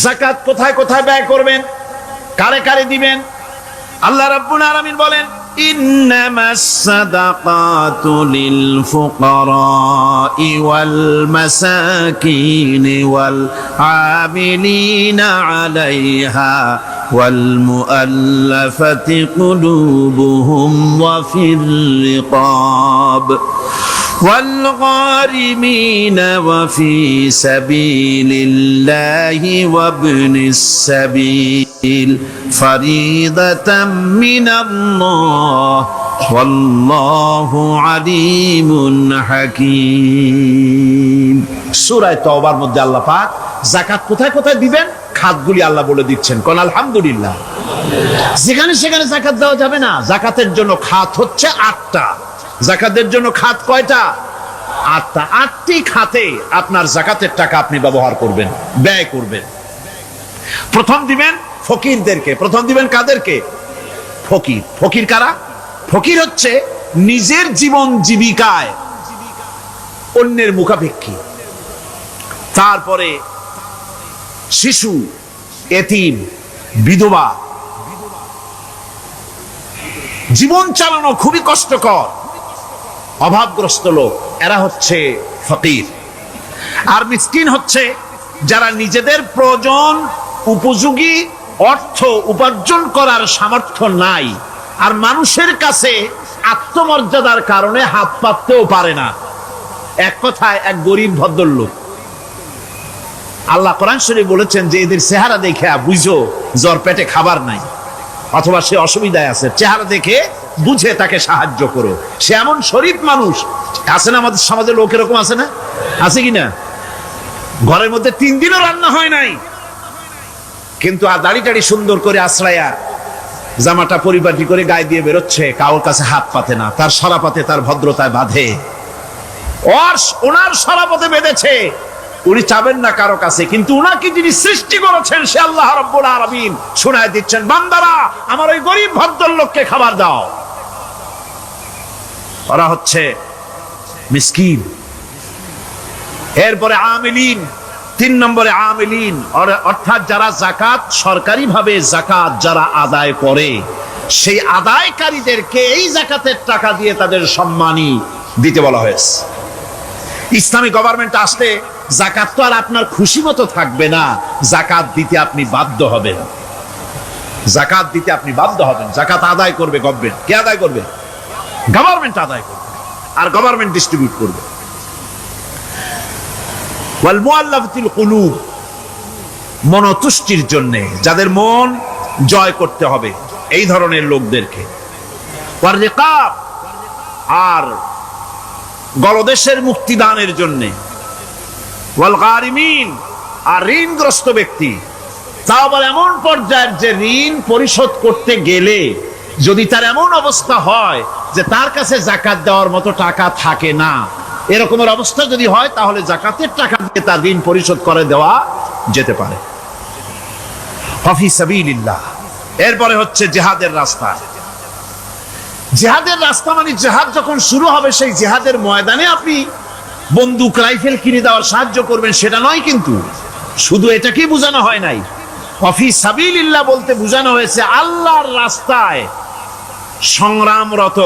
যাকাত কোথায় কোথায় ব্যয় করবেন, কারে কারে দিবেন? আল্লাহ রাব্বুল আলামিন বলেন, ইন্নামাস সাদাকাতু লিল ফুকারাই ওয়াল মাসাকিন ওয়াল আমিলিনা আলাইহা ওয়াল মুআল্লাফাতি কুলুবুহুম ওয়া ফির রিকাব والغارمين وفي سبيل الله وابن السبيل فريضة من الله والله عليم حكيم। সূরা তাওবার মধ্যে আল্লাহ পাক যাকাত কোথায় কোথায় দিবেন খাতগুলি আল্লাহ বলে দিচ্ছেন। কোন আলহামদুলিল্লাহ। যেখানে সেখানে যাকাত দেওয়া যাবে না। যাকাতের জন্য খাত হচ্ছে 8টা। যাকাতের জন্য খাত কয়টা? 8টা। 8টি খাতে আপনার যাকাতের টাকা আপনি ব্যবহার করবেন, ব্যয় করবেন। প্রথম দিবেন ফকিরদেরকে। প্রথম দিবেন কাদেরকে? ফকির। ফকির কারা? ফকির হচ্ছে নিজের জীবন জীবিকায় অন্যের মুখাপেক্ষী। তারপরে শিশু, এতিম, বিধবা, জীবন চালানো খুবই কষ্টকর, অভাবগ্রস্ত লোক, এরা হচ্ছে ফকির। আর মিসকিন হচ্ছে যারা নিজেদের প্রয়োজন উপযোগী অর্থ উপার্জন করার সামর্থ্য নাই, আর মানুষের কাছে আত্মমর্যাদার কারণে হাত পাততেও পারে না। এক কথায় এক গরিব ভদ্রলোক। আল্লাহ কোরআন শরীফে বলেছেন যে এদের চেহারা দেখে বুঝো জ্বর পেটে খাবার নাই, অথবা সে অসুবিধায় আছে। চেহারা দেখে বুঝে তাকে সাহায্য করো। সে এমন শরীফ মানুষ আছে না, আমাদের সমাজে লোক এরকম আছে না? আছে কিনা? ঘরের মধ্যে 3 দিনও রান্না হয় নাই, কিন্তু দাড়ি টাড়ি সুন্দর করে আশ্রায়া জামাটা পরিপাটি করে গায়ে দিয়ে বেরোচ্ছে, কারোর কাছে হাত পাতে না। তার সরাপাতে, তার ভদ্রতায় বাঁধে। ওনার সরাপথে বেঁধেছে, উনি চাবেন না কারো কাছে, কিন্তু উনাকে যিনি সৃষ্টি করেছেন সে আল্লাহ রাব্বুল আলামিন শোনায় দিচ্ছেন, বান্দারা আমার ওই গরিব ভদ্রলোককে খাবার দাও। ওরা হচ্ছে মিসকিন। এরপরে আমিলিন, 3 নম্বরে আমিলিন, অর্থাৎ যারা যাকাত সরকারিভাবে যাকাত যারা আদায় করে, সেই আদায়কারীদেরকে এই যাকাতের টাকা দিয়ে তাদের সম্মানী দিতে বলা হয়েছে। ইসলামী গভর্নমেন্ট আসলে যাকাত তো আর আপনার খুশি মতো থাকবে না, যাকাত দিতে আপনি বাধ্য হবেন। যাকাত দিতে আপনি বাধ্য হবেন। যাকাত আদায় করবে গভর্নমেন্ট। কে আদায় করবে? গভর্নমেন্ট আদায় করবে, আর গভর্নমেন্ট ডিস্ট্রিবিউট করবে। ওয়াল মুআল্লাফাতিল কুলুব, মনতুষ্টির জন্য, যাদের মন জয় করতে হবে, এই ধরনের লোকদেরকে। ওয়ার রিকাব, আর গলদেশের মুক্তিদানের জন্য। ওয়াল গারিমিন, আর ঋণগ্রস্ত ব্যক্তি। তা আবার এমন পর্যায়ের যে ঋণ পরিশোধ করতে গেলে যদি তার এমন অবস্থা হয় যে তার কাছে যাকাত দেওয়ার মতো টাকা থাকে না, এরকমের অবস্থা যদি হয়, তাহলে যাকাতের টাকা দিয়ে তার ঋণ পরিশোধ করে দেওয়া যেতে পারে। ফি সাবিলিল্লাহ। এরপরে হচ্ছে জিহাদের রাস্তা। জিহাদের রাস্তা মানে জিহাদ যখন শুরু হবে, সেই জিহাদের ময়দানে আপনি বন্দুক রাইফেল কিনে দেওয়ার সাহায্য করবেন, সেটা নয়। কিন্তু শুধু এটাকেই বোঝানো হয় নাই। ফি সাবিলিল্লাহ বলতে বোঝানো হয়েছে আল্লাহর রাস্তায় সংগ্রামরত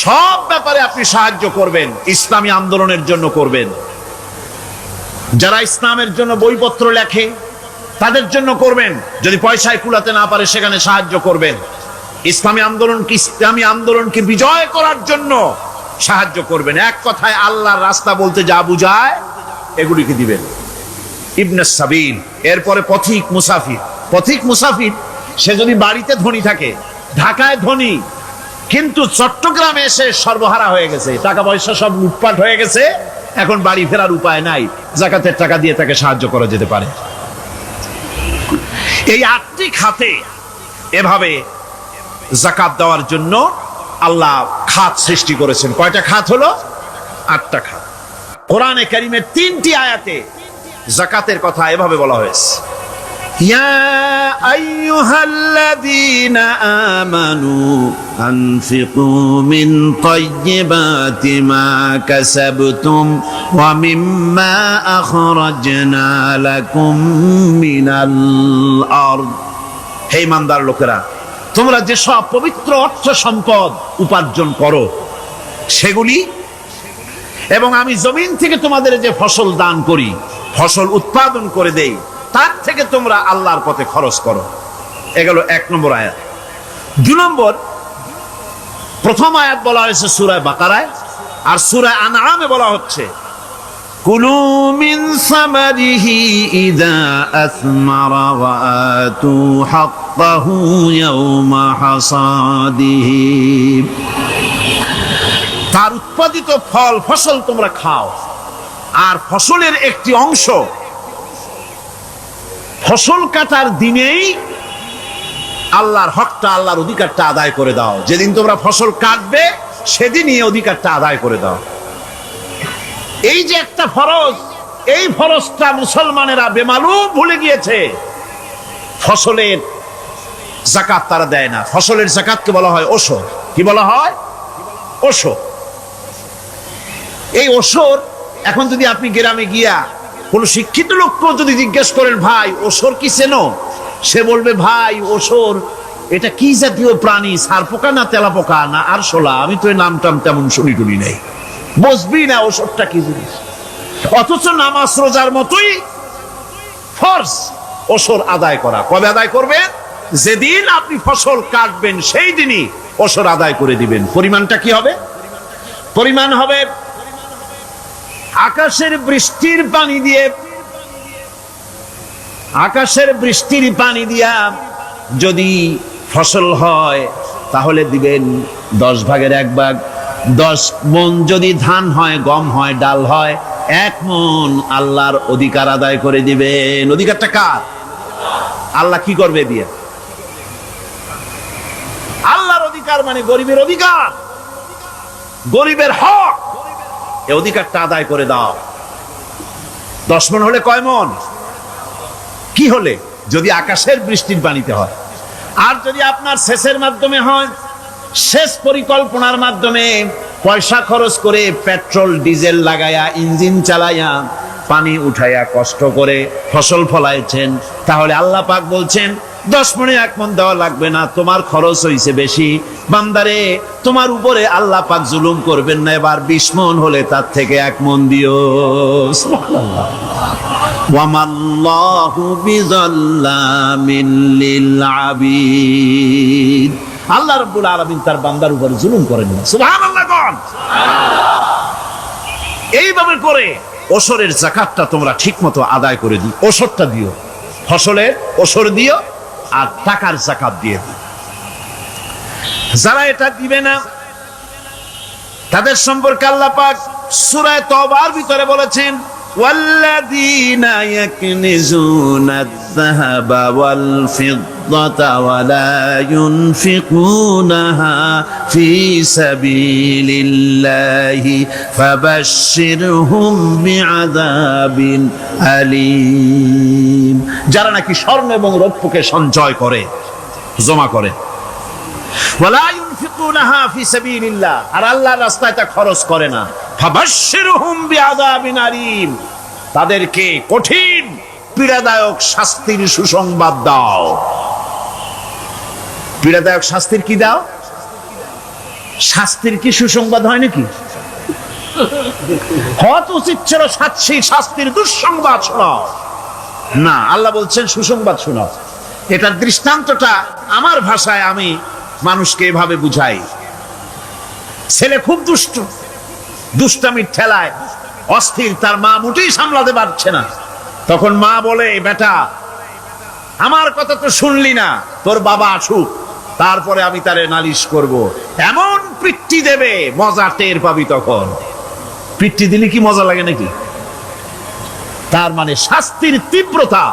সব ব্যাপারে আপনি সাহায্য করবেন। ইসলামী আন্দোলনের জন্য করবেন, যারা ইসলামের জন্য বইপত্র লেখে তাদের জন্য করবেন, যদি পয়সায় কুলাতে না পারে সেখানে সাহায্য করবেন। ইসলামী আন্দোলনকে বিজয় করার জন্য সাহায্য করবেন। এক কথায় আল্লাহর রাস্তা বলতে যা বুঝায় এগুলিকে দিবেন। ইবনে সাবিল, এরপরে পথিক মুসাফির। পথিক মুসাফির সে যদি বাড়িতে ধনী থাকে, ঢাকায় ধনী, কিন্তু চট্টগ্রামে এসে সর্বহারা হয়ে গেছে, টাকা পয়সা সব লুটপাট হয়ে গেছে, এখন বাড়ি ফেরার উপায় নাই, যাকাতের টাকা দিয়ে তাকে সাহায্য করা যেতে পারে। এই 8টি খাতে এভাবে যাকাত দেওয়ার জন্য আল্লাহ খাত সৃষ্টি করেছেন। কয়টা খাত হলো? 8টা খাত। কোরআনে কারীমের 3টি আয়াতে যাকাতের কথা এভাবে বলা হয়েছে। ইয়া আইয়ুহাল্লাযীনা আমানু আনফিকু মিন তাইয়্যিবাতি মা কাসাবতুম ওয়া মিম্মা আখরাজনা লাকুম মিনাল আরদ। হে ইমানদার লোকেরা, তোমরা যেসব পবিত্র অর্থ সম্পদ উপার্জন করো সেগুলি, এবং আমি জমিন থেকে তোমাদের যে ফসল দান করি, ফসল উৎপাদন করে দেই, তার থেকে তোমরা আল্লাহর পথে খরচ করো। এগুলো 1 নম্বর আয়াত। 2 নম্বর, প্রথম আয়াত বলা হয়েছে সূরা বাকারায়, আর সূরা আনআমে বলা হচ্ছে কুলু মিন সামারিহি ইযা আসমারা ওয়া আতু হাক্কাহু ইয়াওমা হাসাদিহি। তার উৎপাদিত ফল ফসল তোমরা খাও, আর ফসলের একটি অংশ ফসল কাটার দিনেই আল্লাহর হকটা, আল্লাহর অধিকারটা আদায় করে দাও। যেদিন তোমরা ফসল কাটবে সেদিনই অধিকারটা আদায় করে দাও। এই যে একটা ফরজ, এই ফরজটা মুসলমানেরা বেমালুম ভুলে গিয়েছে। ফসলের যাকাত তারা দেয় না। ফসলের যাকাতকে বলা হয় ওশর। কি বলা হয়? ওশর। এই ওশর এখন যদি আপনি গ্রামে গিয়া কোন শিক্ষিত লোককে যদি জিজ্ঞেস করেন, ভাই ওশর কি চেনো? সে বলবে, ভাই ওশর এটা কি জাতীয় প্রাণী, সারপোকা না তেলাপোকা না আরশোলা, আমি তো এই নামটাম তেমন শুনি টুনি নাই, বুঝবি না ওশরটা কি জিনিস। অথচ নামাজ রোজার মতোই ফরজ ওশর আদায় করা। কবে আদায় করবেন? যেদিন আপনি ফসল কাটবেন সেই দিনই ওশর আদায় করে দিবেন। পরিমাণটা কি হবে? পরিমাণ হবে আকাশের বৃষ্টির পানি দিয়ে, আকাশের বৃষ্টির পানি দিয়া যদি ফসল হয় তাহলে দিবেন 10 ভাগের 1 ভাগ। 10 মণ যদি ধান হয়, গম হয়, ডাল হয়, 1 মণ আল্লাহর অধিকার আদায় করে দিবেন। অধিকারটা কার? আল্লাহ কি করবে দিয়ে? আল্লাহর অধিকার মানে গরিবের অধিকার, গরিবের হক। এই অধিকারটা আদায় করে দাও। 10 মণ হলে কয় মণ? কি হলে? যদি আকাশের বৃষ্টির পানিতে হয়। আর যদি আপনার সেচের মাধ্যমে হয়, সেচ পরিকল্পনার মাধ্যমে পয়সা খরচ করে পেট্রোল ডিজেল লাগায়া ইঞ্জিন চালায়া পানি উঠাইয়া কষ্ট করে ফসল ফলাইছেন, তাহলে আল্লাহ পাক বলছেন 10 মণে 1 মণ দেওয়া লাগবে না, তোমার খরচ হইছে বেশি। বান্দারে, তোমার উপরে আল্লাহ পাক জুলুম করবেন না, এবার 20 মণ হলে তার থেকে 1 মণ দিও। সুবহানাল্লাহ। ওয়ামাল্লাহু বিযাল্লামিন লিল আবিদ। আল্লাহ রাব্বুল আলামিন তার বান্দার উপরে জুলুম করেন না। সুবহানাল্লাহ। কোন এইভাবে করে ওশরের যাকাতটা তোমরা ঠিকমতো আদায় করে দিও। ওশরটা দিও, ফসলের ওশর দিও, আর টাকার যাকাত দিয়ে দিও। যারা এটা দিবে না তাদের সম্পর্কে আল্লাহ পাক সূরা তওবার ভিতরে বলেছেন, ওয়াল্লাযীনা ইয়াকনিজুনা আয-যাহাবা ওয়াল ফিদ্দাতা ওয়া লা ইউনফিকুনাহা ফী সাবিলিল্লাহি ফাবাশশিরহুম বিআযাবিন আলীম। যারা নাকি স্বর্ণ এবং রৌপ্যকে সঞ্চয় করে, জমা করে, ওয়া লা ইউনফিকুনাহা ফী সাবিলিল্লাহ, আর আল্লাহর রাস্তায় তা খরচ করে না, ফাবাশশিরহুম বিআযাবিন আলীম, তাদেরকে কঠিন পীড়াদায়ক শাস্তির সুসংবাদ দাও। পীড়াদায়ক শাস্তির কি দাও? শাস্তির কি সুসংবাদ হয় নাকি? হত উচিত ছিল শাস্তির দুঃসংবাদ শোনাও, না, আল্লাহ বলছেন সুসংবাদ শোনাও। এটার দৃষ্টান্তটা আমার ভাষায় আমি মানুষকে এভাবে বুঝাই। ছেলে খুব দুষ্ট, দুষ্টামির ঠেলায় অস্থির, তার মা মোটেই সামলাতে পারছে না। তখন মা বলে, বেটা আমার কথা তো শুনলি না, তোর বাবা আসুক, তারপরে আমি তারে নালিশ করব। এমন পিট্টি দেবে, মজা টের পাবি। তখন পিট্টি দিলে কি মজা লাগে নাকি? তার মানে শাস্তির তীব্রতা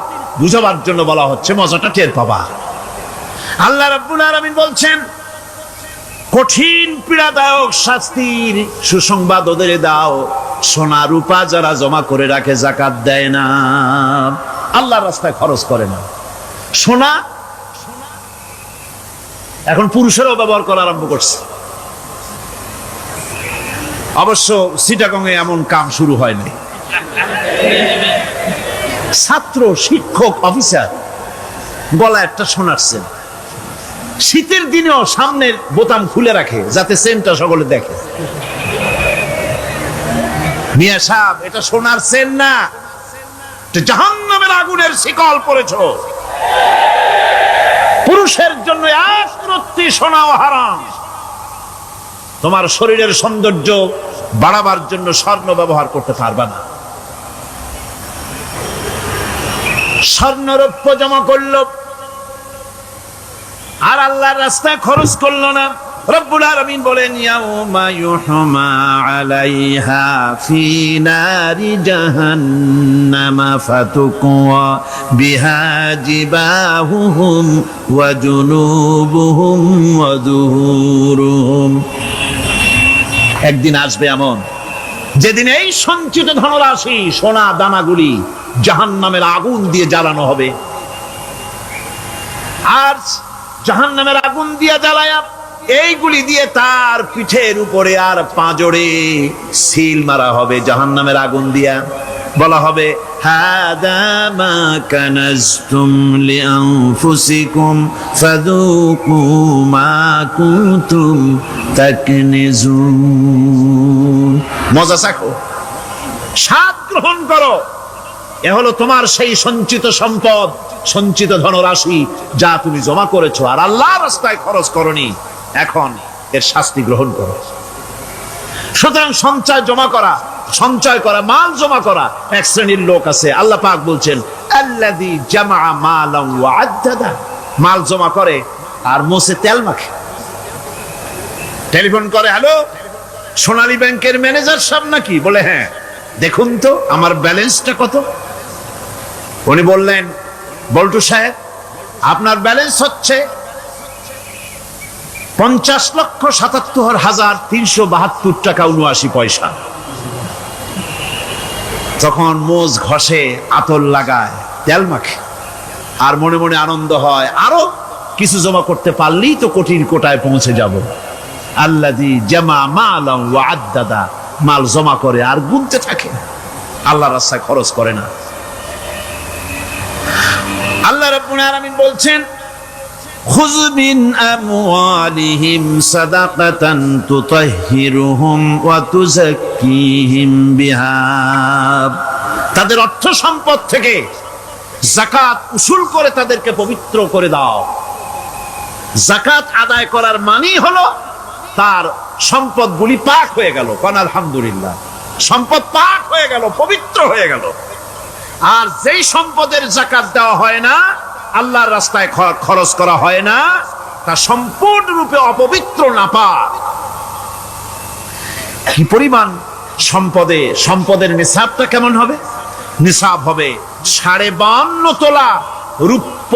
বুঝাবার জন্য বলা হচ্ছে, মজাটা টের পাবা। আল্লাহ রাব্বুল আলামিন বলছেন, কঠিন পীড়াদায়ক শাস্তির সুসংবাদ ওদের দাও, সোনা রূপা যারা জমা করে রাখে, যাকাত দেয় না, আল্লাহর রাস্তায় খরচ করে না। সোনা এখন পুরুষেরাও ব্যবহার করা আরম্ভ করছে। অবশ্য চিটাগংয়ে এমন কাম শুরু হয়নি। ছাত্র, শিক্ষক, অফিসার গলা একটা সোনার চেন, শীতের দিনেও সামনের বোতাম খুলে রাখে যাতে চেনটা সকলে দেখে। মিয়া সাহেব, এটা সোনার চেন না, জাহান্নামের আগুনের শিকল পড়েছ। পুরুষের জন্য এক রত্তি সোনাও হারাম। তোমার শরীরের সৌন্দর্য বাড়াবার জন্য স্বর্ণ ব্যবহার করতে পারবা না। স্বর্ণ রৌপ্য জমা করলো আর আল্লাহর রাস্তায় খরচ করলো না। রব্বুল আলামিন বলেন, ইয়াউমা ইউহমা আলাইহা ফি নারি জাহান্নামা ফাতুকওয়া বিহা জিবাহুহুম ওয়া জুনুবুহুম ওয়া যুহুরুহুম। একদিন আসবে এমন যেদিন এই সঞ্চিত ধনরাশি সোনা দানাগুলি জাহান্নামের আগুন দিয়ে জ্বালানো হবে। আর জাহান্নামের আগুন দিয়ে জ্বালায়া এইগুলি দিয়ে তার পিঠের উপরে আর পাঁজরে সিল মারা হবে জাহান্নামের আগুন দিয়া। বলা হবে, হাদা মা কানাজতুম লিআনফুসিকুম ফাযুকু মা কুনতুম তাকনিজুন। মজা চাখো, স্বাদ গ্রহণ করো। এ হলো তোমার সেই সঞ্চিত সম্পদ, সঞ্চিত ধনরাশি যা তুমি জমা করেছো আর আল্লাহর রাস্তায় খরচ করনি। এখন এর শাস্তি গ্রহণ করো। সুতরাং সঞ্চয় করা, মাল জমা করা এক শ্রেণীর লোক আছে। আল্লাহ পাক বলছেন, আল্লাযী জামা মালান ওয়া আদ্দাদা। মাল জমা করে আর মোছে তেল মাখে। টেলিফোন করে, হ্যালো, সোনালী ব্যাংকের ম্যানেজার সাহেব নাকি? বলে, হ্যাঁ, দেখুন তো আমার ব্যালেন্সটা কত। উনি বললেন, বল্টু সাহেব, আপনার ব্যালেন্স হচ্ছে 50,77,372 টাকা 79 পয়সা। তখন মোজ ঘষে, আতর লাগায়, তেল মাখে আর মনে মনে আনন্দ হয়, আরো কিছু জমা করতে পারলেই তো কঠিন কোটায় পৌঁছে যাব। আল্লাযী জামা মালান ওয়া আদ্দাদা। মাল জমা করে আর গুনতে থাকে, আল্লাহর রাস্তায় খরচ করে না। আল্লাহ রাব্বুল আলামিন বলছেন, খুয মিন আমওয়ালিহিম সাদাকাতান তুতাহহিরুহুম ওয়া তুযাক্কিহিম বিহা। তাদের অর্থ সম্পদ থেকে যাকাত উসুল করে তাদেরকে পবিত্র করে দাও। যাকাত আদায় করার মানেই হলো তার সম্পদগুলি পাক হয়ে গেল। কোন আলহামদুলিল্লাহ, সম্পদ পাক হয়ে গেল, পবিত্র হয়ে গেল। আর যেই সম্পদের যাকাত দেওয়া হয় না, আল্লাহর রাস্তায় খরচ করা হয় না, তা সম্পূর্ণরূপে অপবিত্র, নাপাক। কি পরিমাণ সম্পদের নিসাবটা কেমন হবে? নিসাব হবে 52.5 তোলা রৌপ্য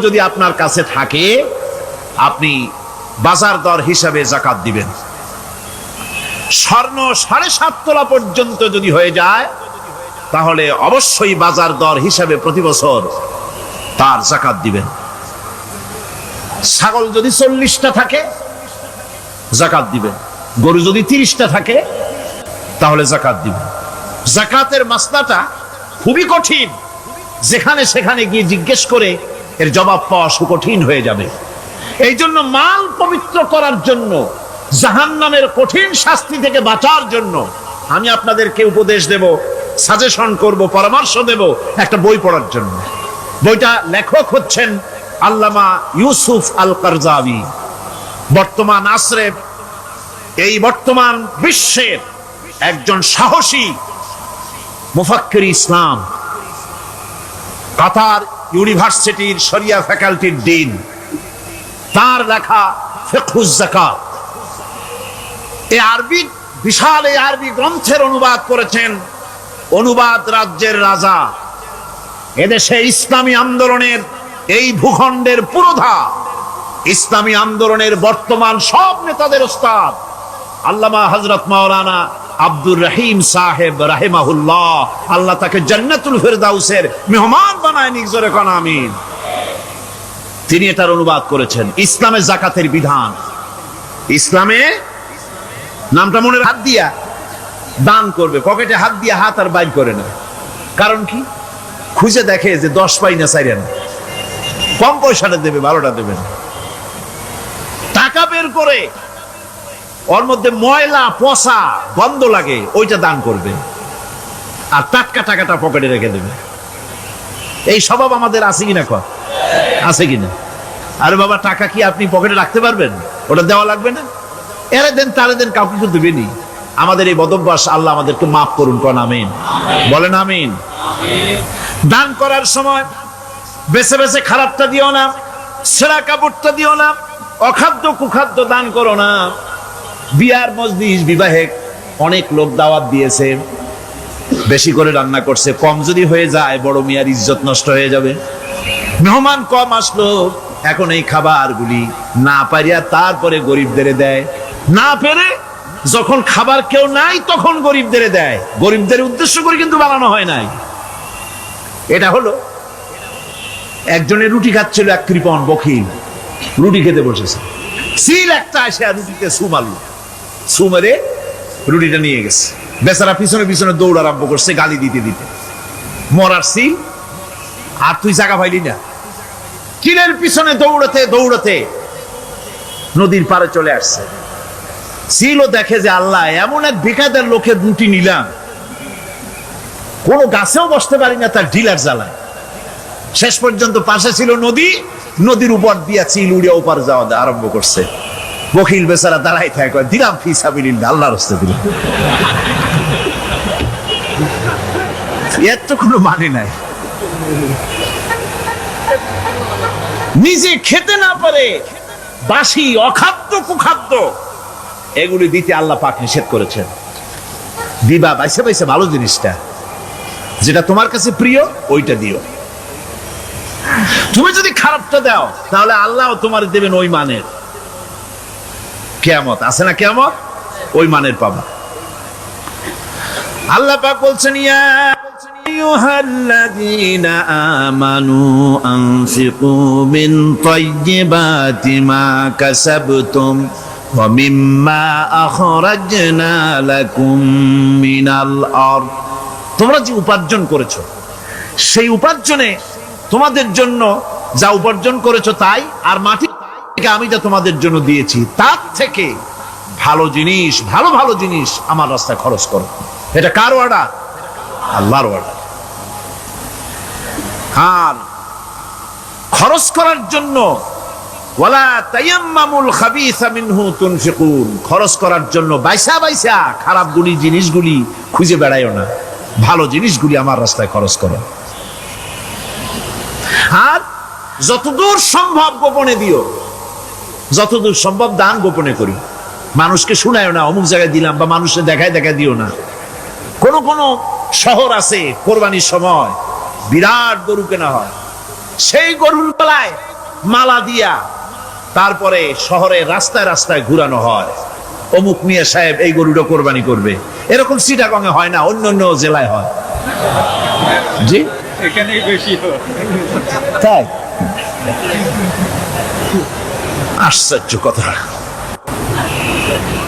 যদি আপনার কাছে থাকে, আপনি বাজার দর হিসাবে যাকাত দিবেন। স্বর্ণ 7.5 তোলা পর্যন্ত যদি হয়ে যায়, তাহলে অবশ্যই বাজার দর হিসাবে প্রতি বছর তার যাকাত দিবেন। ছাগল যদি 40টা থাকে, যাকাত দিবেন। গরু যদি 30টা থাকে, তাহলে যাকাত দিবেন। যাকাতের মাসলাটা খুবই কঠিন। যেখানে সেখানে গিয়ে জিজ্ঞেস করে এর জবাব পাওয়া সুকঠিন হয়ে যাবে। এই জন্য মাল পবিত্র করার জন্য, জাহান্নামের কঠিন শাস্তি থেকে বাঁচার জন্য আমি আপনাদেরকে উপদেশ দেব, সাজেশন করব, পরামর্শ দেব একটা বই পড়ার জন্য। বইটা লেখক হচ্ছেন আল্লামা ইউসুফ আল কারজাবী। বর্তমান আসরে, এই বর্তমান বিশ্বের একজন সাহসী মুফাক্কির ইসলাম, কাতার ইউনিভার্সিটির শরিয়া ফ্যাকাল্টির ডিন। তার লেখা ফিকহুজ যাকাত, বিশাল এই আরবি গ্রন্থের অনুবাদ করেছেন অনুবাদ রাজ্যের রাজা। এদেশে ইসলামী আন্দোলনের, এই ভূখণ্ডের পুরোধা ইসলামী আন্দোলনের বর্তমান সব নেতাদের ওস্তাদ আল্লামা হযরত মাওলানা আব্দুর রহিম সাহেব রাহিমাহুল্লাহ। আল্লাহ তাকে জান্নাতুল ফেরদাউসের মেহমান বানায় নিক। জোরে কোন আমিন। তিনি এটার অনুবাদ করেছেন ইসলামে যাকাতের বিধান। ইসলামে নামটা মনে হাত দিয়া দান করবে, পকেটে হাত দিয়ে হাত আর বাইর করে না। কারণ কি? খুঁজে দেখে যে 10 পাই না 4 আনা, কম পয়সাটা দেবে, ভালোটা দেবে না। টাকা বের করে ওর মধ্যে ময়লা পচা গন্ধ লাগে, ওইটা দান করবে, আর টাটকা টাকাটা পকেটে রেখে দেবে। এই স্বভাব আমাদের আছে কিনা? আছে কিনা? আরে বাবা, টাকা কি আপনি পকেটে রাখতে পারবেন? ওটা দেওয়া লাগবে না, এরে দেন তারে দেন, কাউকে তো দেবেনি। আমাদের এই বদভ্যাস আল্লাহ আমাদেরকে মাফ করুন, কোন আমিন বলেন। আমিন। দান করার সময় বেছে বেছে খারাপটা দিও না, ছেঁড়া কাপড়টা দিও না, অখাদ্য কুখাদ্য দান করো না। বিয়ার মজলিস, বিবাহে অনেক লোক দাওয়াত দিয়েছে, বেশি করে রান্না করছে, কম যদি হয়ে যায় বড় মিয়ার ইজ্জত নষ্ট হয়ে যাবে। মেহমান কম আসলো, এখন এই খাবারগুলি না পারিয়া তারপরে গরিবদের দেয়, না পেরে যখন খাবার কেউ নাই তখন গরিবদের দেয়। গরিবদের উদ্দেশ্য করে কিন্তু বানানো হয় নাই। এটা হলো একজনের রুটি খাচ্ছিল, এক কৃপণ বখিল রুটি খেতে বসেছে, সিল একটা আসে আর রুটিতে সু মারল, সু মেরে রুটিটা নিয়ে গেছে। বেচারা পিছনে পিছনে দৌড় আরম্ভ করছে, গালি দিতে দিতে। মরার সিল আর তুই জায়গা পাইলি না। কিলের পিছনে দৌড়াতে দৌড়াতে নদীর পারে চলে আসছে। সিলও দেখে যে আল্লাহ, এমন এক বেকায়দার লোকের রুটি নিলাম, কোনো গাছেও বসতে পারি না তার ঢিলার জ্বালায়। শেষ পর্যন্ত পাশে ছিল নদী, নদীর উপর দিয়া চিল উড়িয়া ওপার যাওয়া আরম্ভ করছে। বকিল বেচারা দাঁড়াই থাকে, দিলাম ফি সাবিলিল্লাহ, আল্লাহর রাস্তায় দিলাম। এর তো কোনো মানে নাই। নিজে খেতে না পারে বাসি অখাদ্য কুখাদ্য এগুলি দিতে আল্লাহ পাক নিষেধ করেছেন। দিবা বাইসে বাইসে ভালো জিনিসটা, যেটা তোমার কাছে প্রিয় ওইটা দিও। তুমি যদি খারাপটা দাও তাহলে আল্লাহ তোমার দেবেন ওই মানের। কিয়ামত আছে না? কিয়ামত ওই মানের পাবা। আল্লাহ পাক বলছেন, ইয়া আইয়ুহাল্লাযীনা আমানু আনফিকু মিন তাইয়্যিবাতি মা কাসাবতুম ওয়া মিম্মা আখরাজনা লাকুম মিনাল আরদ। তোমরা যে উপার্জন করেছো, সেই উপার্জনে তোমাদের জন্য যা উপার্জন করেছো তাই, আর মাটি থেকে আমি যা তোমাদের জন্য দিয়েছি তার থেকে ভালো জিনিস, ভালো ভালো জিনিস আমার রাস্তায় খরচ করো। এটা কার অর্ডার? আল্লাহর অর্ডার। আর খরচ করার জন্য ওয়ালা তায়াম্মামুল খাবিসা মিনহু তুনফিকুন, খরচ করার জন্য বাইসা বাইসা খারাপ জিনিসগুলি খুঁজে বেড়াইও না, ভালো জিনিসগুলি আমার রাস্তায় খরচ করো। আর যতদূর সম্ভব গোপনে দিও, যতদূর সম্ভব দান গোপনে করি। মানুষকে শুনায়ও না অমুক জায়গায় দিলাম, বা মানুষকে দেখায় দেখায় দিও না। কোন কোন শহর আছে কোরবানির সময় বিরাট গরু কেনা হয়, সেই গরুর গলায় মালা দিয়া তারপরে শহরে রাস্তায় রাস্তায় ঘুরানো হয়, অমুক মিয়া সাহেব এই গরুটা কোরবানি করবে। এরকম চিটাগংয়ে হয় না, অন্য অন্য জেলায় হয়। জি, এখানেই বেশি হয়। তাই? আশ্চর্য কথা।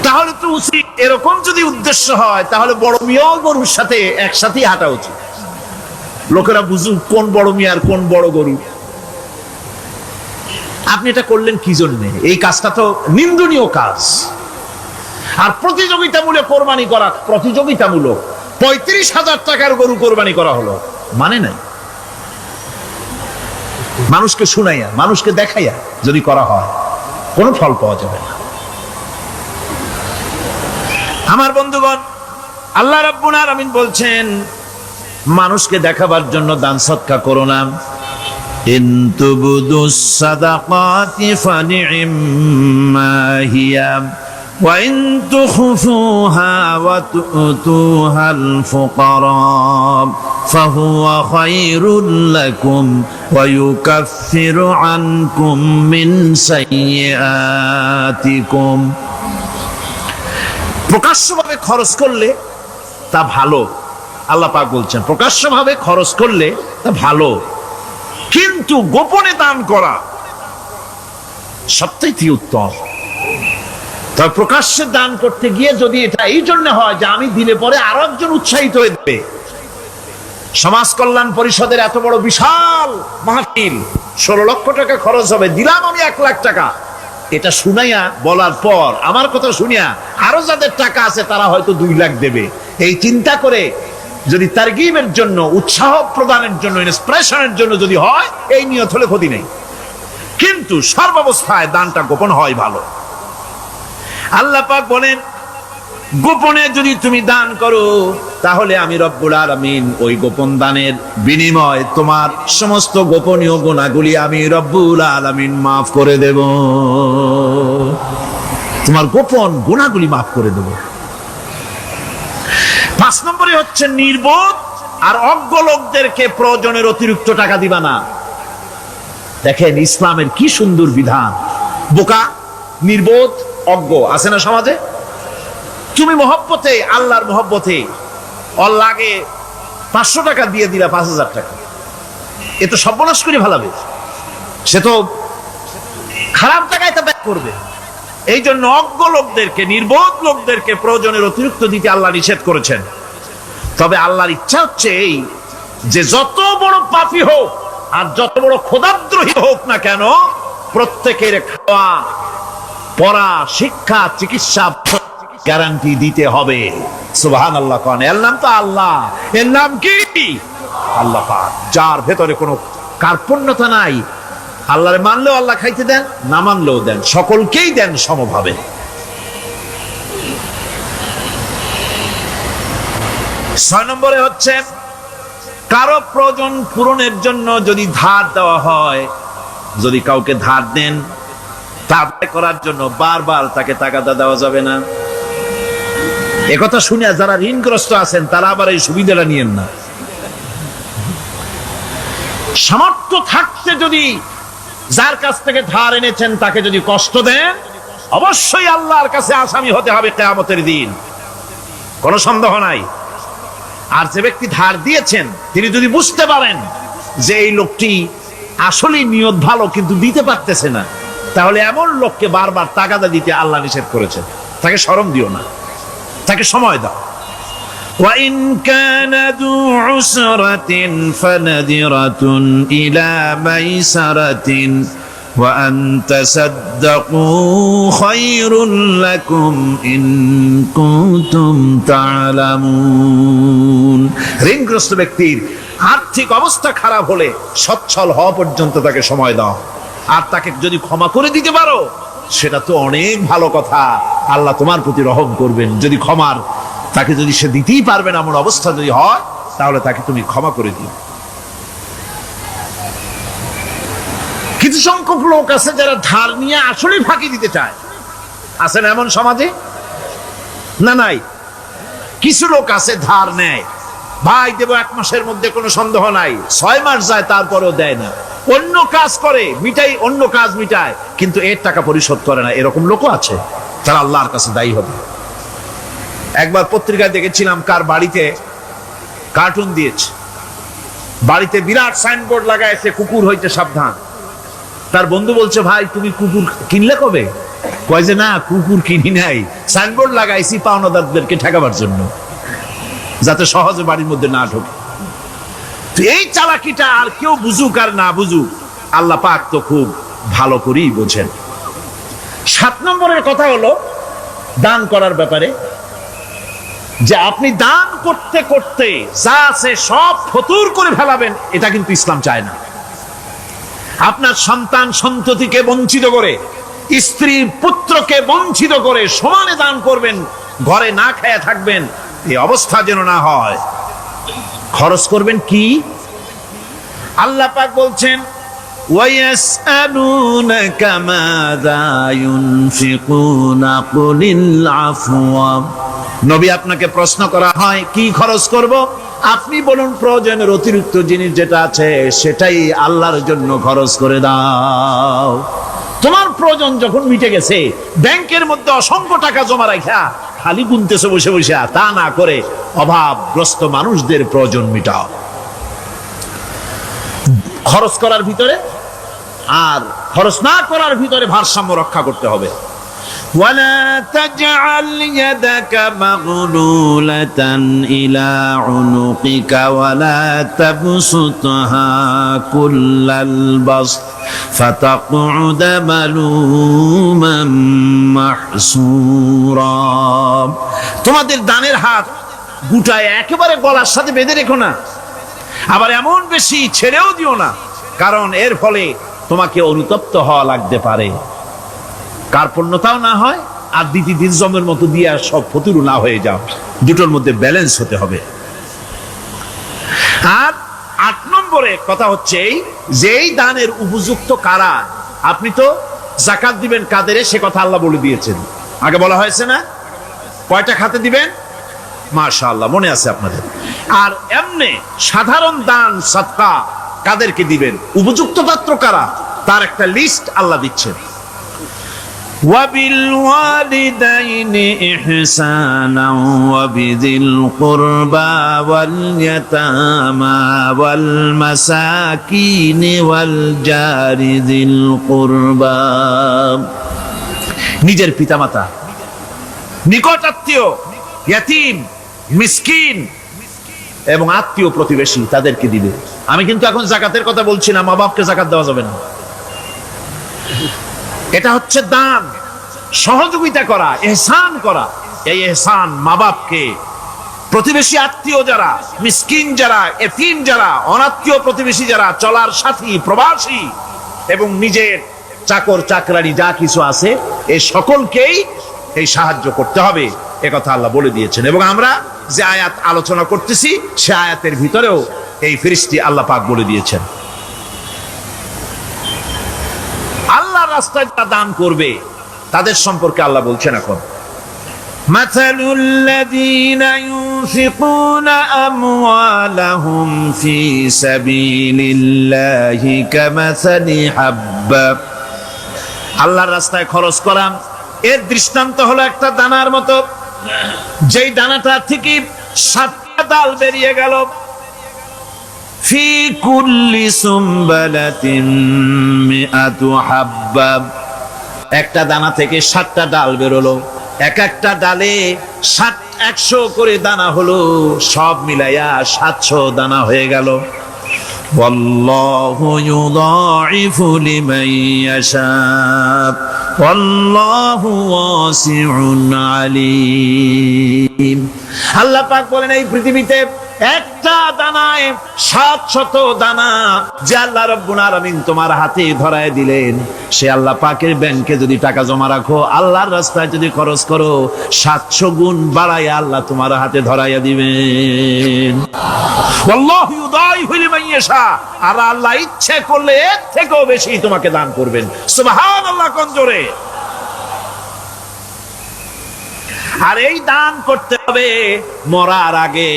তাহলে তো উচিত, এরকম যদি উদ্দেশ্য হয় তাহলে বড় মিয়া গরুর সাথে একসাথেই হাঁটা উচিত। লোকেরা বুঝুক কোন বড় মিয়া আর কোন বড় গরু। আপনি এটা করলেন কি জন্যে? এই কাজটা তো নিন্দনীয় কাজ। আর প্রতিযোগিতামূলক কোরবানি করা, প্রতিযোগিতামূলক 35,000 টাকার গরু কোরবানি করা হলো, মানে নাই। মানুষকে শুনাইয়া, মানুষকে দেখাইয়া যদি করা হয় কোনো ফল পাওয়া যাবে না। আমার বন্ধুগণ, আল্লাহ রাব্বুল আলামিন বলছেন, মানুষকে দেখাবার জন্য দান সদকা করো না। ইন তুবদুস সাদাকাতি ফানি'ম্মা হিয়া ওয়া ইন তুখফুহা ওয়া তু'তুহাল ফুকারা ফাহুয়া খায়রুল লাকুম ওয়া ইউকাফিরু আনকুম মিন সাইয়্যাতিকুম। প্রকাশ্যভাবে খরচ করলে তা ভালো। আল্লাহ পাক বলছেন প্রকাশ্যভাবে খরচ করলে তা ভালো, কিন্তু গোপনে দান করা সবচেয়ে উত্তম। তবে প্রকাশ্যে দান করতে গিয়ে যদি এটা এই জন্য হয় যে আমি দিলে পরে আরো একজন উৎসাহিত হয়ে যাবে, সমাজ কল্যাণ পরিষদের এত বড় বিশাল মাহফিল, 16 লক্ষ টাকা খরচ হবে, দিলাম আমি 1 লাখ টাকা, এটা শুনাইয়া বলার পর আমার কথা শুনিয়া আরো যাদের টাকা আছে তারা হয়তো 2 লাখ দেবে, এই চিন্তা করে যদি তারগিবের জন্য, উৎসাহ প্রদানের জন্য, ইন্সপিরেশনের জন্য যদি হয়, এই নিয়ত হলে ক্ষতি নেই। কিন্তু সর্বাবস্থায় দানটা গোপন হয় ভালো। আল্লাহ পাক বলেন, গোপনে যদি তুমি দান করো তাহলে আমি রব্বুল আলামিন ওই গোপন দানের বিনিময় তোমার সমস্ত গোপনীয় গুনাহগুলি আমি রব্বুল আলামিন মাফ করে দেব। তোমার গোপন গুনাহগুলি মাফ করে দেব। 5 নম্বরে হচ্ছে নির্বোধ আর অজ্ঞ লোকদেরকে প্রয়োজনের অতিরিক্ত টাকা দিবা না। দেখেন ইসলামের কি সুন্দর বিধান। বোকা, নির্বোধ, অজ্ঞ আছে না সমাজে? তুমি মহব্বতে, আল্লাহর মহব্বতে ওর লাগে 500 টাকা দিয়ে দিলা 5000 টাকা, এ তো সর্বনাশ করে ফেলাবে, সে তো খারাপ টাকায় তা ব্যয় করবে। এই জন্য অজ্ঞ লোকদেরকে, নির্বোধ লোকদেরকে প্রয়োজনের অতিরিক্ত দিতে আল্লাহ নিষেধ করেছেন। তবে আল্লাহর ইচ্ছা হচ্ছে এই যে যত বড় পাপী হোক আর যত বড় খোদাদ্রোহী হোক না কেন, প্রত্যেকের খাওয়া, পড়া, শিক্ষা, চিকিৎসা গ্যারান্টি দিতে হবে। সুবহানাল্লাহ। কোন এর নাম তো আল্লাহ, এর নাম কি? আল্লাহ পাক, যার ভেতরে কোনো কার্পণ্যতা নাই। আল্লাহরে মানলেও আল্লাহ খাইতে দেন, না মানলেও দেন, সকলকেই দেন সমভাবে। 6 নম্বরে হচ্ছে কারো প্রয়োজন পূরণের জন্য যদি ধার দেওয়া হয়, যদি কাউকে ধার দেন, তা আদায় করার জন্য বারবার তাকে তাগাদা দেওয়া যাবে না। একথা শুনে যারা ঋণগ্রস্ত আছেন তারা আবার এই সুবিধাটা নিয়েন না। সামর্থ্য থাকতে যদি যার কাছ থেকে ধার এনেছেন তাকে যদি কষ্ট দেন, অবশ্যই আল্লাহর কাছে আসামি হতে হবে কিয়ামতের দিন, কোনো সন্দেহ নাই। আর যে ব্যক্তি ধার দিয়েছেন তিনি যদি বুঝতে পারেন যে এই লোকটি আসলেই নিয়ত ভালো কিন্তু দিতে পারতেছে না, তাহলে এমন লোককে বারবার তাগাদা দিতে আল্লাহ নিষেধ করেছেন। তাকে শরম দিও না, তাকে সময় দাও। وَإِنْ كَانَ ذُو عُسْرَةٍ فَنَذِرَةٌ إِلَى مَيْسَرَةٍ وَأَنْ تَصَدَّقُوا خَيْرٌ لَكُمْ إِنْ كُنْتُمْ تَعْلَمُونَ। ঋণগ্রস্ত ব্যক্তির আর্থিক অবস্থা খারাপ হলে সচ্ছল হওয়া পর্যন্ত তাকে সময় দাও, আর তাকে যদি ক্ষমা করে দিতে পারো সেটা তো অনেক ভালো কথা। আল্লাহ তোমার প্রতি রহম করবেন। যদি ক্ষমার তাকে যদি সে দিতেই পারবে না এমন অবস্থা যদি হয়, তাহলে তাকে তুমি ক্ষমা করে দিও। কিছু সংখ্যক লোক আছে যারা ধার নিয়ে আসলে ফাঁকি দিতে চায়, আছে না এমন সমাজে? না নাই? কিছু লোক আছে ধার নেয়, ভাই দেব 1 মাসের মধ্যে, কোনো সন্দেহ নাই। 6 মাস যায় তারপরেও দেয় না, অন্য কাজ করে মিটাই, অন্য কাজ মিটায়, কিন্তু এর টাকা পরিশোধ করে না। এরকম লোকও আছে, তারা আল্লাহর কাছে দায়ী হবে। একবার পত্রিকায় দেখেছিলাম কার বাড়িতে কার্টুন দিয়েছে, বাড়িতে বিরাট সাইনবোর্ড লাগাইছে, কুকুর হইতে সাবধান। তার বন্ধু বলছে, ভাই তুমি কুকুর কিনলে কবে? কয় যে না, কুকুর কিনি নাই, সাইনবোর্ড লাগাইছি পাওনাদারদেরকে ঠেকাবার জন্য, যাতে সহজে বাড়ির মধ্যে না ঢোকে। এই চালাকিটা আর কেউ বুঝুক আর না বুঝুক, আল্লাহ পাক তো খুব ভালো করেই বোঝেন। 7 নম্বরের কথা হলো দান করার ব্যাপারে, যে আপনি দান করতে করতে যা আছে সব ফতুর করে ফেলাবেন, এটা কিন্তু ইসলাম চায় না। আপনার সন্তান সন্ততিকে বঞ্চিত করে, স্ত্রী পুত্রকে বঞ্চিত করে সমানে দান করবেন, ঘরে না খেয়ে থাকবেন, এই অবস্থা যেন না হয়। খরচ করবেন কি? আল্লাহ পাক বলছেন, وَيَسْأَلُونَكَ مَاذَا يُنْفِقُونَ قُلِ الْعَفْوَ। নবী আপনাকে প্রশ্ন করা হয় কি খরচ করব, আপনি বলুন প্রয়োজনের অতিরিক্ত জিনিস যেটা আছে সেটাই আল্লাহর জন্য খরচ করে দাও। তোমার প্রয়োজন যখন মিটে গেছে, ব্যাংকের মধ্যে অসংখ্য টাকা জমা রাখা খালি গুনতেছে বসে বসে, তা না করে অভাবগ্রস্ত মানুষদের প্রয়োজন মিটাও। খরচ করার ভিতরে আর খরচ না করার ভিতরে ভারসাম্য রক্ষা করতে হবে। ولا تجعل يدك مغلولة إلى عنقك ولا تبسطها كل البسط فتقعد ملوما محسورا। তোমাদের দানের হাত গুটায় একেবারে গলার সাথে বেঁধে রেখো না, আবার এমন বেশি ছেড়েও দিও না, কারণ এর ফলে তোমাকে অনুতপ্ত হওয়া লাগতে পারে, কার্পণ্যতাও না হয় আর দ্বিতীয় দিন জমের মতো দিয়ে আর সব ফতুরু না হয়ে যাও। দুটোর মধ্যে ব্যালেন্স হতে হবে। আর 8 নম্বরে কথা হচ্ছে এই যে এই দানের উপযুক্ত কারা। আপনি তো যাকাত দিবেন কাদের, সে কথা আল্লাহ বলে দিয়েছেন, আগে বলা হয়েছে না? কয়টা খাতে দিবেন? মাশাআল্লাহ মনে আছে আপনাদের। আর এমনি সাধারণ দান সাদকা কাদেরকে দিবেন, উপযুক্ত পাত্র কারা, তার একটা লিস্ট আল্লাহ দিচ্ছেন। وبالوالدين إحسانا وبذي القربى واليتامى والمساكين والجار ذي القربى। নিজের পিতামাতা, নিকট আত্মীয়, ইয়াতীম, মিসকিন এবং আত্মীয় প্রতিবেশী তাদেরকে দিবে। আমি কিন্তু এখন যাকাতের কথা বলছি না, মা বাপকে যাকাত দেওয়া যাবে না। এটা হচ্ছে দান, সহযোগিতা করা, ইহসান করা। এই ইহসান মা বাপকে, প্রতিবেশী আত্মীয় যারা, মিসকিন যারা, এতিম যারা, অনাত্মীয় প্রতিবেশী যারা, চলার সাথী, প্রবাসী এবং নিজের চাকর চাকরানি যা কিছু আছে, এই সকলকেই এই সাহায্য করতে হবে, একথা আল্লাহ বলে দিয়েছেন। এবং আমরা যে আয়াত আলোচনা করতেছি সে আয়াতের ভিতরেও এই ফিরিস্তি আল্লাহ পাক বলে দিয়েছেন। আল্লাহর রাস্তায় যারা দান করবে তাদের সম্পর্কে আল্লাহ বলছেন এখন, مثل الذين ينفقون أموالهم في سبيل الله كمثل حبة। আল্লাহর রাস্তায় খরচ করা এর দৃষ্টান্ত হলো একটা দানার মতো, যেই দানাটা থেকে 7টা ডাল বেরিয়ে গেল। في كل سنبلة 100 حبة। একটা দানা থেকে 7টা ডাল বেরোলো, এক একটা ডালে 100 করে দানা হলো, সব মিলাইয়া 700 দানা হয়ে গেল। والله يضاعف لمن يشاء والله واسع عليم। আল্লাহ পাক বলেন এই পৃথিবীতে একটা দানায় 700 দানা যে আল্লাহ রাব্বুল আলামিন তোমার হাতে ধরায় দিলেন, সে আল্লাহ পাকের ব্যাংকে যদি টাকা জমা রাখো, আল্লাহর রাস্তায় যদি খরচ করো, 700 গুণ বাড়ায় আল্লাহ তোমার হাতে ধরাইয়া দিবেন। আল্লাহু ইউদাইফু লিমান ইয়াশা। আর আল্লাহ ইচ্ছে করলে এর থেকেও বেশি তোমাকে দান করবেন। সুবহানাল্লাহ কোন জোরে। আর এই দান করতে হবে মরার আগে।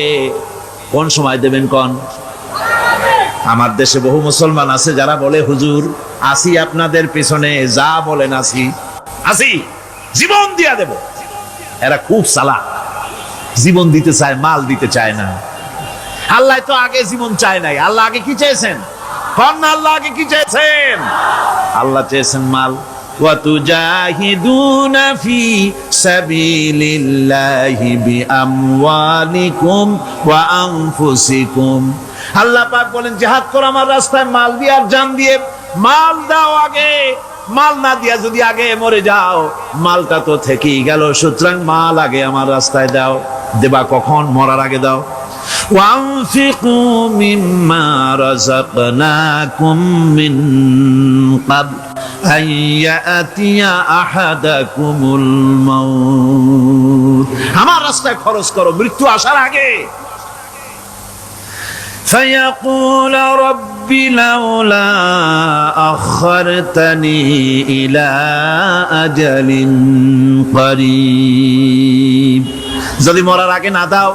কোন সময় দেবেন কোন? আমার দেশে বহু মুসলমান আছে যারা বলে, হুজুর আসি আপনাদের পিছনে, যা বলেন আসি, জীবন দিয়া দেব। এরা খুব সালাক, জীবন দিতে চায়, মাল দিতে চায় না। আল্লাহ তো আগে জীবন চায় নাই, আল্লাহ আগে কি চেয়েছেন? আল্লাহ আগে কি চেয়েছেন? আল্লাহ চেয়েছেন মাল। وتجاهدون في سبيل الله بأموالكم وأنفسكم। আল্লাহ পাক বলেন জিহাদ করো আমার রাস্তায় মাল দিয়ে আর জান দিয়ে। মাল দাও আগে, মাল না দিয়া যদি আগে মরে যাও, মালটা তো থেকেই গেল। সুতরাং মাল আগে আমার রাস্তায় দাও। দেবা কখন? মরার আগে দাও। وأنفقوا مما رزقناكم من قبل أن يأتي أحدكم الموت। আমার রাস্তায় খরচ করো মৃত্যু আসার আগে। فيقول رب لولا أخرتني إلى أجل قريب। যদি মরার আগে না দাও,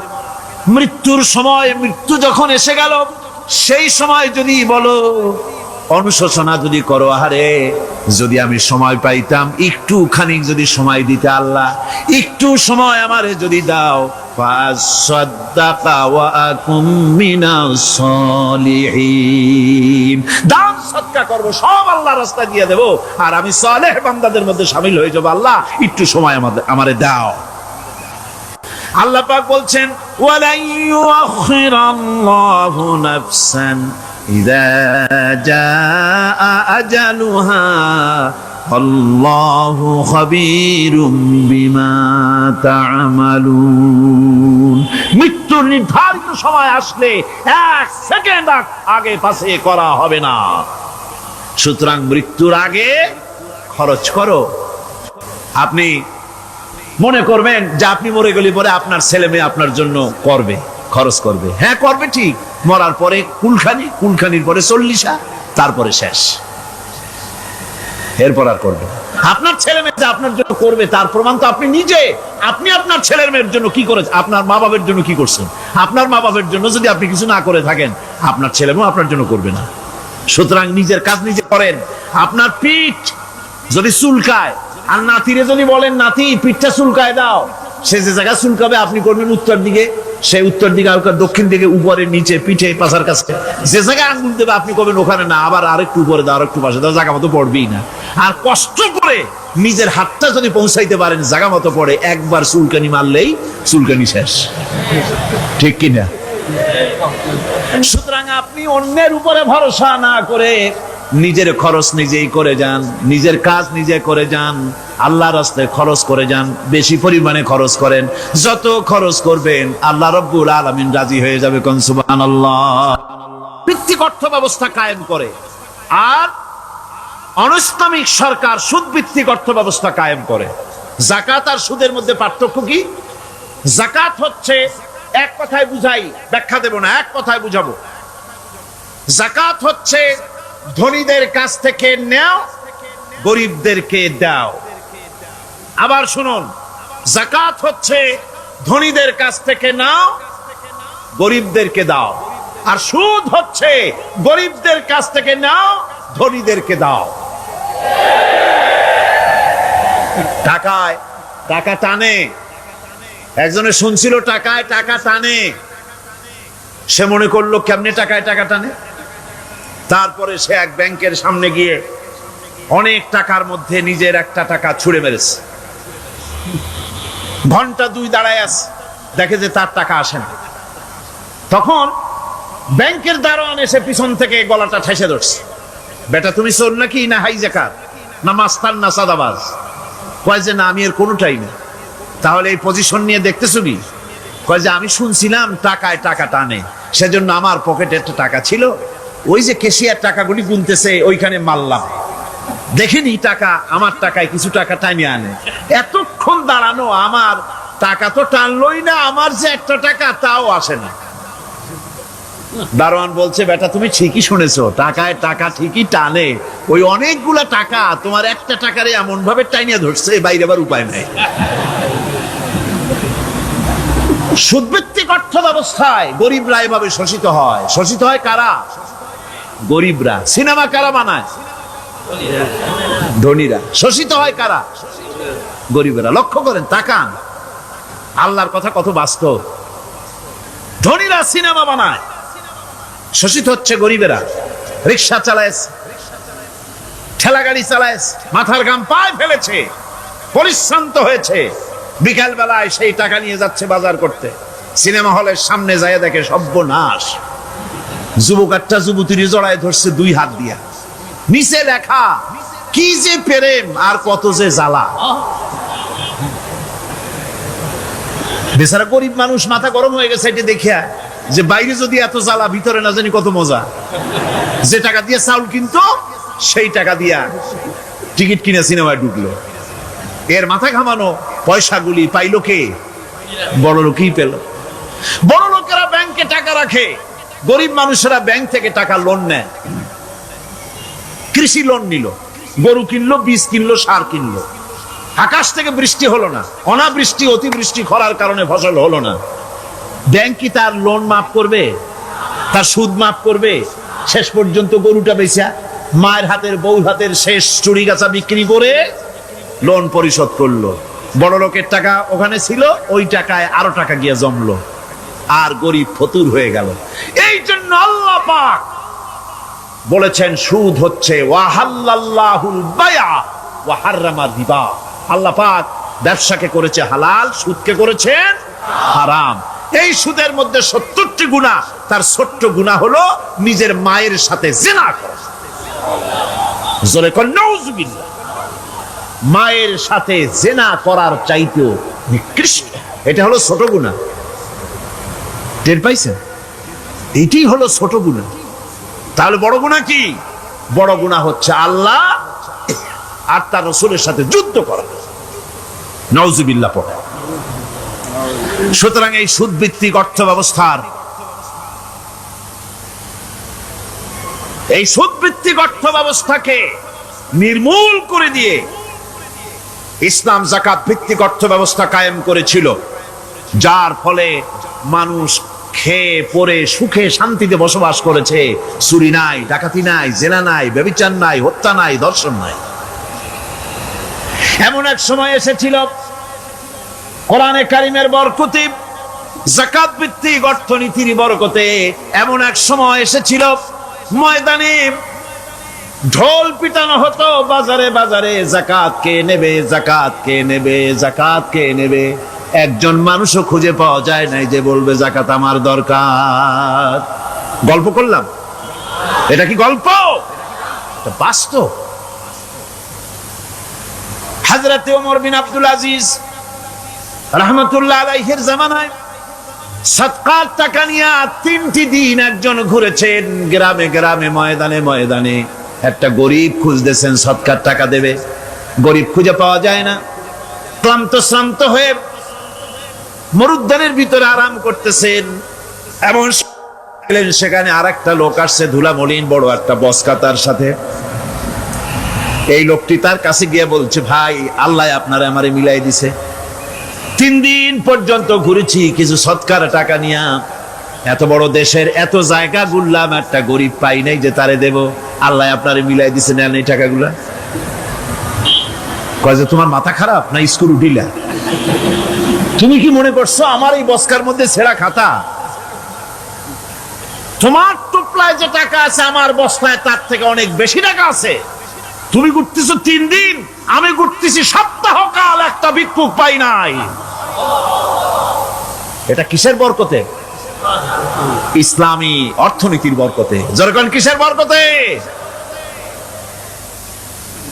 মৃত্যুর সময়, মৃত্যু যখন এসে গেল, সেই সময় যদি বলো, অনুশোচনা যদি করো, আহারে যদি আমি সময় পাইতাম, একটু খানিক যদি সময় দিতে, আল্লাহ একটু সময় আমারে যদি দাও, ফাসাদ্দাকা ওয়া আকুম মিনাস সালিহিন। দান সদকা করব, সব আল্লাহ রাস্তায় দিয়ে দেব, আর আমি সালেহ বান্দাদের মধ্যে শামিল হয়ে যাব। আল্লাহ একটু সময় আমারে দাও। আল্লাহ পাক বলছেন, ওয়ালা ইউআখিরাল্লাহু নাফসান ইযা জাআ আজালুহা আল্লাহু খাবীরুম বিমা তা'মালুন। মৃত্যুর নির্ধারিত সময় আসলে এক সেকেন্ড আগে পাশে করা হবে না। সুতরাং মৃত্যুর আগে খরচ করো। আপনি মনে করবেন যে আপনি মরে গেলে পরে আপনার ছেলে মেয়ে আপনার জন্য করবে, খরচ করবে। হ্যাঁ করবে, ঠিক। মরার পরে কুলখানির পরে 40, তারপরে শেষ, এরপর আর করবে। আপনার ছেলে মেয়ে আপনার জন্য করবে তার প্রমাণ তো আপনি নিজে। আপনি আপনার ছেলের মেয়ের জন্য কি করেছেন? আপনার মা বাবার জন্য কি করছেন? আপনার মা বাবার জন্য যদি আপনি কিছু না করে থাকেন, আপনার ছেলে মেয়ে আপনার জন্য করবে না। সুতরাং নিজের কাজ নিজে করেন। আপনার পিঠ যদি চুলকায়, আর নাতিরে যদি বলেন নাতি পিঠটা চুলকায় দাও, সে যে জায়গা চুলকাবে আপনি করবেন উত্তর দিকে, সে উত্তর দিকে, দক্ষিণ দিকে, উপরে, নিচে, পিঠে, পাশার কাছে যে জায়গায় আঙ্গুল দেবে আপনি করবেন ওখানে না, আবার আরেকটু উপরে দাও, আরেকটু পাশে দাও, জায়গা মতো পড়বেই না। আর কষ্ট করে নিজের হাতটা যদি পৌঁছাইতে পারেন জায়গা মতো পড়ে, একবার চুলকানি মারলেই চুলকানি শেষ, ঠিক কিনা? সুতরাং আপনি অন্যের উপরে ভরসা না করে নিজের খরচ নিজেই করে যান, নিজের কাজ নিজে করে যান, আল্লাহর রাস্তায় খরচ করে যান, বেশি পরিমাণে খরচ করেন। যত খরচ করবেন আল্লাহ রাব্বুল আলামিন রাজি হয়ে যাবে। কোন সুবহানাল্লাহ। ভিত্তিক অর্থ ব্যবস্থা কায়েম করে, আর অনৈসলামিক সরকার সুদ ভিত্তিক অর্থ ব্যবস্থা কায়েম করে। যাকাত আর সুদের মধ্যে পার্থক্য কি? যাকাত হচ্ছে, এক কথায় বুঝাই, ব্যাখ্যা দেব না, এক কথায় বুঝাবো। যাকাত হচ্ছে ধনীদের কাছ থেকে নেও, গরিবদেরকে দাও। আবার শুনুন, যাকাত হচ্ছে ধনীদের কাছ থেকে নাও, গরিবদেরকে দাও। আর সুদ হচ্ছে গরিবদের কাছ থেকে নাও, ধনীদেরকে দাও। টাকায় টাকা টানে। একজনে শুনছিল টাকায় টাকা টানে, সে মনে করলো কেমনে টাকায় টাকা টানে। তারপরে সে এক ব্যাংকের সামনে গিয়ে অনেক টাকার মধ্যে নিজের একটা টাকা ছুঁড়ে মেরেছে। ঘন্টা 2 দাঁড়ায় আছে, দেখে যে তার টাকা আসে না। তখন ব্যাংকের দারোয়ান এসে পিছন থেকে গলাটা ঠেসে ধরছে, বেটা তুমি চোর নাকি, না হাইজ্যাকার, না মাস্তান, না সাদাবাজ? কয় যে না, আমি এর কোনোটাই না। তাহলে এই পজিশন নিয়ে দেখতেছো কি? কয় যে আমি শুনছিলাম টাকায় টাকা টানে, সেজন্য আমার পকেটে একটা টাকা ছিল, ওই যে কেশিয়ার টাকাগুলি গুনতেছে ওইখানে মারলাম, দেখিনি টাকা, আমার টাকায় কিছু টাকা টাইনে আনে। এতক্ষণ দাঁড়ানো, আমার টাকা তো টানলই না, আমার যে একটা টাকা তাও আসে না। দারোয়ান বলছে, বেটা তুমি ঠিকই শুনেছো, টাকায় টাকা ঠিকই টানে, ওই অনেকগুলা টাকা তোমার একটা টাকারে এমন ভাবে টাইনিয়া ধরছে, বাইরে আবার উপায় নাই। সুদভিত্তিক অর্থ ব্যবস্থায় গরিবরা এভাবে শোষিত হয়। শোষিত হয় কারা? গরিবরা। সিনেমা কারা বানায়? ধনীরা। শোষিত হয় কারা? গরিবরা। লক্ষ্য করেন, তাকান, আল্লাহর কথা কত বাস্তব। ধনীরা সিনেমা বানায়, শোষিত হচ্ছে গরিবেরা। রিক্সা চালায়, ঠেলা গাড়ি চালায়, মাথার ঘাম পায়ে ফেলেছে, পরিশ্রান্ত হয়েছে, বিকাল বেলায় সেই টাকা নিয়ে যাচ্ছে বাজার করতে। সিনেমা হলের সামনে যায় দেখে সর্বনাশ, যুবক একটা যুবতীর জড়ায় ধরছে 2 হাত দিয়া, নিচে লেখা কি যে প্রেম আর কত যে জ্বালা। বেচারা গরিব মানুষ মাথা গরম হয়ে গেছে এটা দেখিয়া, যে বাইরে যদি এত জ্বালা, ভিতরে না জানি কত মজা। যে টাকা দিয়ে চাউল কিনতো, সেই টাকা দিয়া টিকিট কিনে সিনেমায় ঢুকলো। এর মাথা ঘামানো পয়সাগুলি পাইলো কে? বড় লোকই পেল। বড় লোকেরা ব্যাংকে টাকা রাখে, গরিব মানুষেরা ব্যাংক থেকে টাকা লোন নেয়। কৃষি লোন নিল, গরু কিনলো, বীজ কিনলো, সার কিনলো। আকাশ থেকে বৃষ্টি হলো না, অনাবৃষ্টি, অতিবৃষ্টি, খরার কারণে ফসল হলো না। ব্যাংক কি তার লোন মাফ করবে? তার সুদ মাফ করবে? শেষ পর্যন্ত গরুটা বেচা, মায়ের হাতের, বউ হাতের শেষ চুরি গাছা বিক্রি করে লোন পরিশোধ করলো। বড় লোকের টাকা ওখানে ছিল, ওই টাকায় আরো টাকা গিয়ে জমলো, আর গরিব ফতুর হয়ে গেল। এই জন্য আল্লাহ পাক বলেছেন সুদ হচ্ছে ওয়াহাল্লাল্লাহুল বায়া ওয়া হাররামা রিবা। আল্লাহ পাক ব্যবসাকে করেছে হালাল, সুদকে করেছেন হারাম। এই সুদের মধ্যে 70টি গুনাহ, তার ছোট্ট গুনাহ হলো নিজের মায়ের সাথে জিনা করা। জোরে কোন নাউজুবিল্লাহ। মায়ের সাথে জিনা করার চাইতেও নিকৃষ্ট, এটা হলো ছোট গুনাহ। টের পাইছেন? এটি হলো ছোট গুনাহ। তাহলে বড় গুনাহ কি? বড় গুনাহ হচ্ছে আল্লাহ আর তার রাসূলের সাথে যুদ্ধ করা। নাউজুবিল্লাহ পড়ে। সুতরাং এই সুদ ভিত্তিক অর্থ ব্যবস্থার, এই সুদ ভিত্তিক অর্থ ব্যবস্থাকে নির্মূল করে দিয়ে ইসলাম যাকাত ভিত্তিক অর্থ ব্যবস্থা কায়েম করেছিল, যার ফলে মানুষ খেয়ে পরে সুখে শান্তিতে বসবাস করেছে। চুরি নাই, ডাকাতি নাই, জেনা নাই, ব্যভিচার নাই, হত্যা নাই, ধর্ষণ নাই। এমন এক সময় এসেছিল কোরআনে কারিমের বরকতে, যাকাত ভিত্তিক অর্থনীতির বরকতে এমন এক সময় এসেছিল ময়দানে ঢোল পিটানো হতো বাজারে বাজারে, যাকাত কে নেবে, যাকাত কে নেবে, যাকাত কে নেবে। একজন মানুষও খুঁজে পাওয়া যায় নাই যে বলবে যাকাত আমার দরকার। গল্প করলাম? এটা কি গল্প? এটা বাস্তব। হযরত ওমর বিন আব্দুল আজিজ রাহমাতুল্লাহ আলাইহির জামানায় সাদকার টাকা নিয়ে 3টি দিন একজন ঘুরেছেন গ্রামে গ্রামে, ময়দানে ময়দানে। একটা গরিব খুঁজতেছেন সদকার টাকা দেবে, গরিব খুঁজে পাওয়া যায় না। ক্লান্ত শ্রান্ত হয়ে মরুদ্যানের ভিতরে আরাম করতেছেন, এমন সেখানে আর একটা লোক আসছে, ধুলা মলিন বড় একটা বস্কা তার সাথে। এই লোকটি তার কাছে গিয়ে বলছে, ভাই আল্লাহ আপনারে আমারে মিলাই দিছে, 3 দিন পর্যন্ত ঘুরেছি কিছু সদকার টাকা নিয়া, এত বড় দেশের এত জায়গা ঘুরলাম, একটা গরিব পাই নাই যে তারে দেব, আল্লাহ আপনারে মিলাই দিছে, নেন এই টাকাগুলা। কয় যে তোমার মাথা খারাপ না স্কুল উঠিলা? তুমি কি মনে করছো আমার এই বস্কার মধ্যে ছেঁড়া খাতা? তোমার টুপলায় যে টাকা আছে আমার বস্তায় তার থেকে অনেক বেশি টাকা আছে। তুমি ঘুরতেছো 3 দিন, আমি ঘুরতেছি সপ্তাহকাল, একটা ভিক্ষুক পাই নাই। এটা কিসের বরকতে? ইসলামী অর্থনীতির বরকতে। যখন কিসের বরকতে?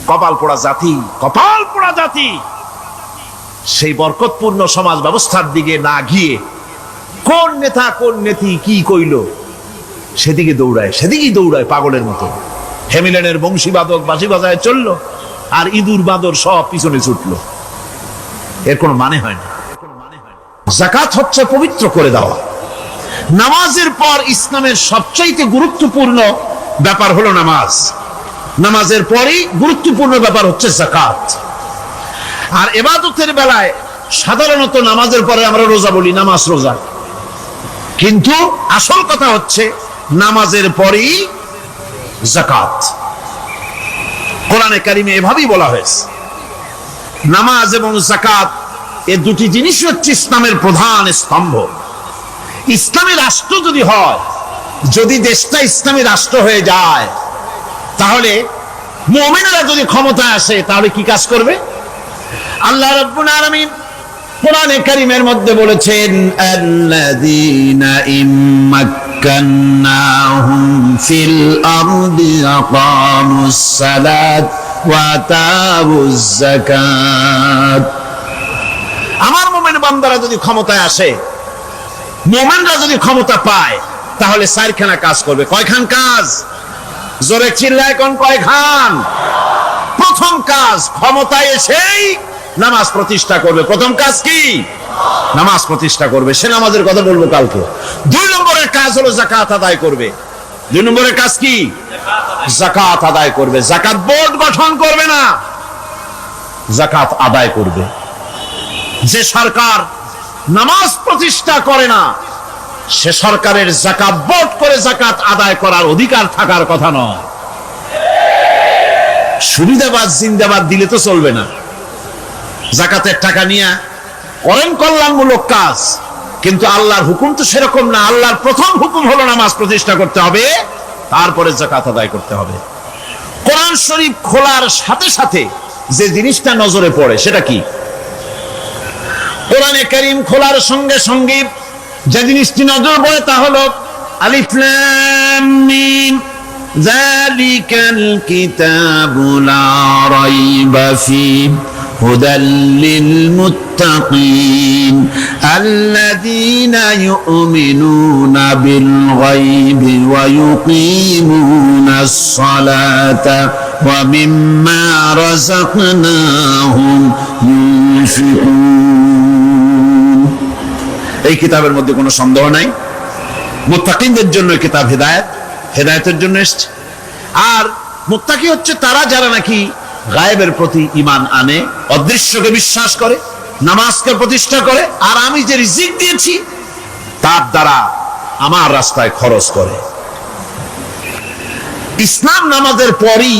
কপাল পোড়া জাতি, কপাল পোড়া জাতি। সেই বরকতপূর্ণ সমাজ ব্যবস্থার দিকে না গিয়ে কোন নেতা কোন নেত্রী কি কইল সেদিকে দৌড়ায়, সেদিকেই দৌড়ায় পাগলের মতো। হেমিলেনের বংশীবাদক বাঁশি বাজায় চললো, আর ইঁদুর বাঁদর সব পিছনে ছুটলো। এর কোনো মানে হয় না। যাকাত হচ্ছে পবিত্র করে দেওয়া। নামাজের পর ইসলামের সবচাইতে গুরুত্বপূর্ণ ব্যাপার হলো নামাজ। নামাজের পরই গুরুত্বপূর্ণ ব্যাপার হচ্ছে যাকাত। আর ইবাদতের বেলায় সাধারণত নামাজের পরে আমরা রোজা বলি, নামাজ রোজা, কিন্তু আসল কথা হচ্ছে নামাজের পরেই যাকাত। কোরআনে কারিমে এভাবেই বলা হয়েছে। নামাজ এবং যাকাত এই দুটি জিনিস হচ্ছে ইসলামের প্রধান স্তম্ভ। ইসলামী রাষ্ট্র যদি হয়, যদি দেশটা ইসলামী রাষ্ট্র হয়ে যায়, তাহলে মুমিনরা যদি ক্ষমতায় আসে তাহলে কি কাজ করবে? আল্লাহ রাব্বুল আলামিন কোরআনে কারীমের মধ্যে বলেছেন, আল্লাযীনা ইম্মাক্কান্নাহুম ফিল আরদি আকামুস সালাত ওয়া আতাউজ যাকাত। আমার মুমিন বান্দারা যদি ক্ষমতায় আসে, মুমিনরা যদি ক্ষমতা পায়, তাহলে 4খানা কাজ করবে। কয়খান কাজ? জোরে চিল্লায় কোন কয়খান? প্রথম কাজ, ক্ষমতায় এসেই নামাজ প্রতিষ্ঠা করবে। প্রথম কাজ কি? নামাজ প্রতিষ্ঠা করবে। সে নামাজের কথা বলবো কালকে। 2 নম্বরের কাজ হলো যাকাত আদায় করবে। 2 নম্বরের কাজ কি? যাকাত আদায় করবে। যাকাত বোর্ড গঠন করবে না, যাকাত আদায় করবে। যে সরকার নামাজ প্রতিষ্ঠা করে না, সে সরকারের যাকাত বোর্ড করে যাকাত আদায় করার অধিকার থাকার কথা নয়। সুবিধাবাদ জিন্দাবাদ দিলে তো চলবে না। যাকাতের টাকা নিয়ে করেন কল্যাণমূলক কাজ, কিন্তু আল্লাহর হুকুম তো সেরকম না। আল্লাহর প্রথম হুকুম হলো নামাজ প্রতিষ্ঠা করতে হবে, তারপরে যাকাত আদায় করতে হবে। কোরআন শরীফ খোলার সাথে সাথে যে জিনিসটা নজরে পড়ে সেটা কি? কোরআনে কারীম খোলার সঙ্গে সঙ্গে যে জিনিসটি নজর পড়ে তা হলো আলিফ লাম মিম যালিকাল কিতাবু লা রাইবা ফীহি হুদাল লিল মুত্তাকিন আল্লাযীনা ইউমিনুনা বিল গায়বি ওয়া ইউকিমুনাস সালাতা ওয়া মিম্মা রাযাকনাহুম ইউনফিকুন। এই কিতাবের মধ্যে কোনো সন্দেহ নাই, মুত্তাকিনদের জন্য এই কিতাব হেদায়েতের জন্য এসেছে। আর মুত্তাকি হচ্ছে তারা যারা নাকি গায়েবের প্রতি ঈমান আনে, অদৃশ্যকে বিশ্বাস করে, নামাজকে প্রতিষ্ঠা করে, আর আমি যে রিজিক দিয়েছি তার দ্বারা আমার রাস্তায় খরচ করে। ইসলাম নামাজের পরই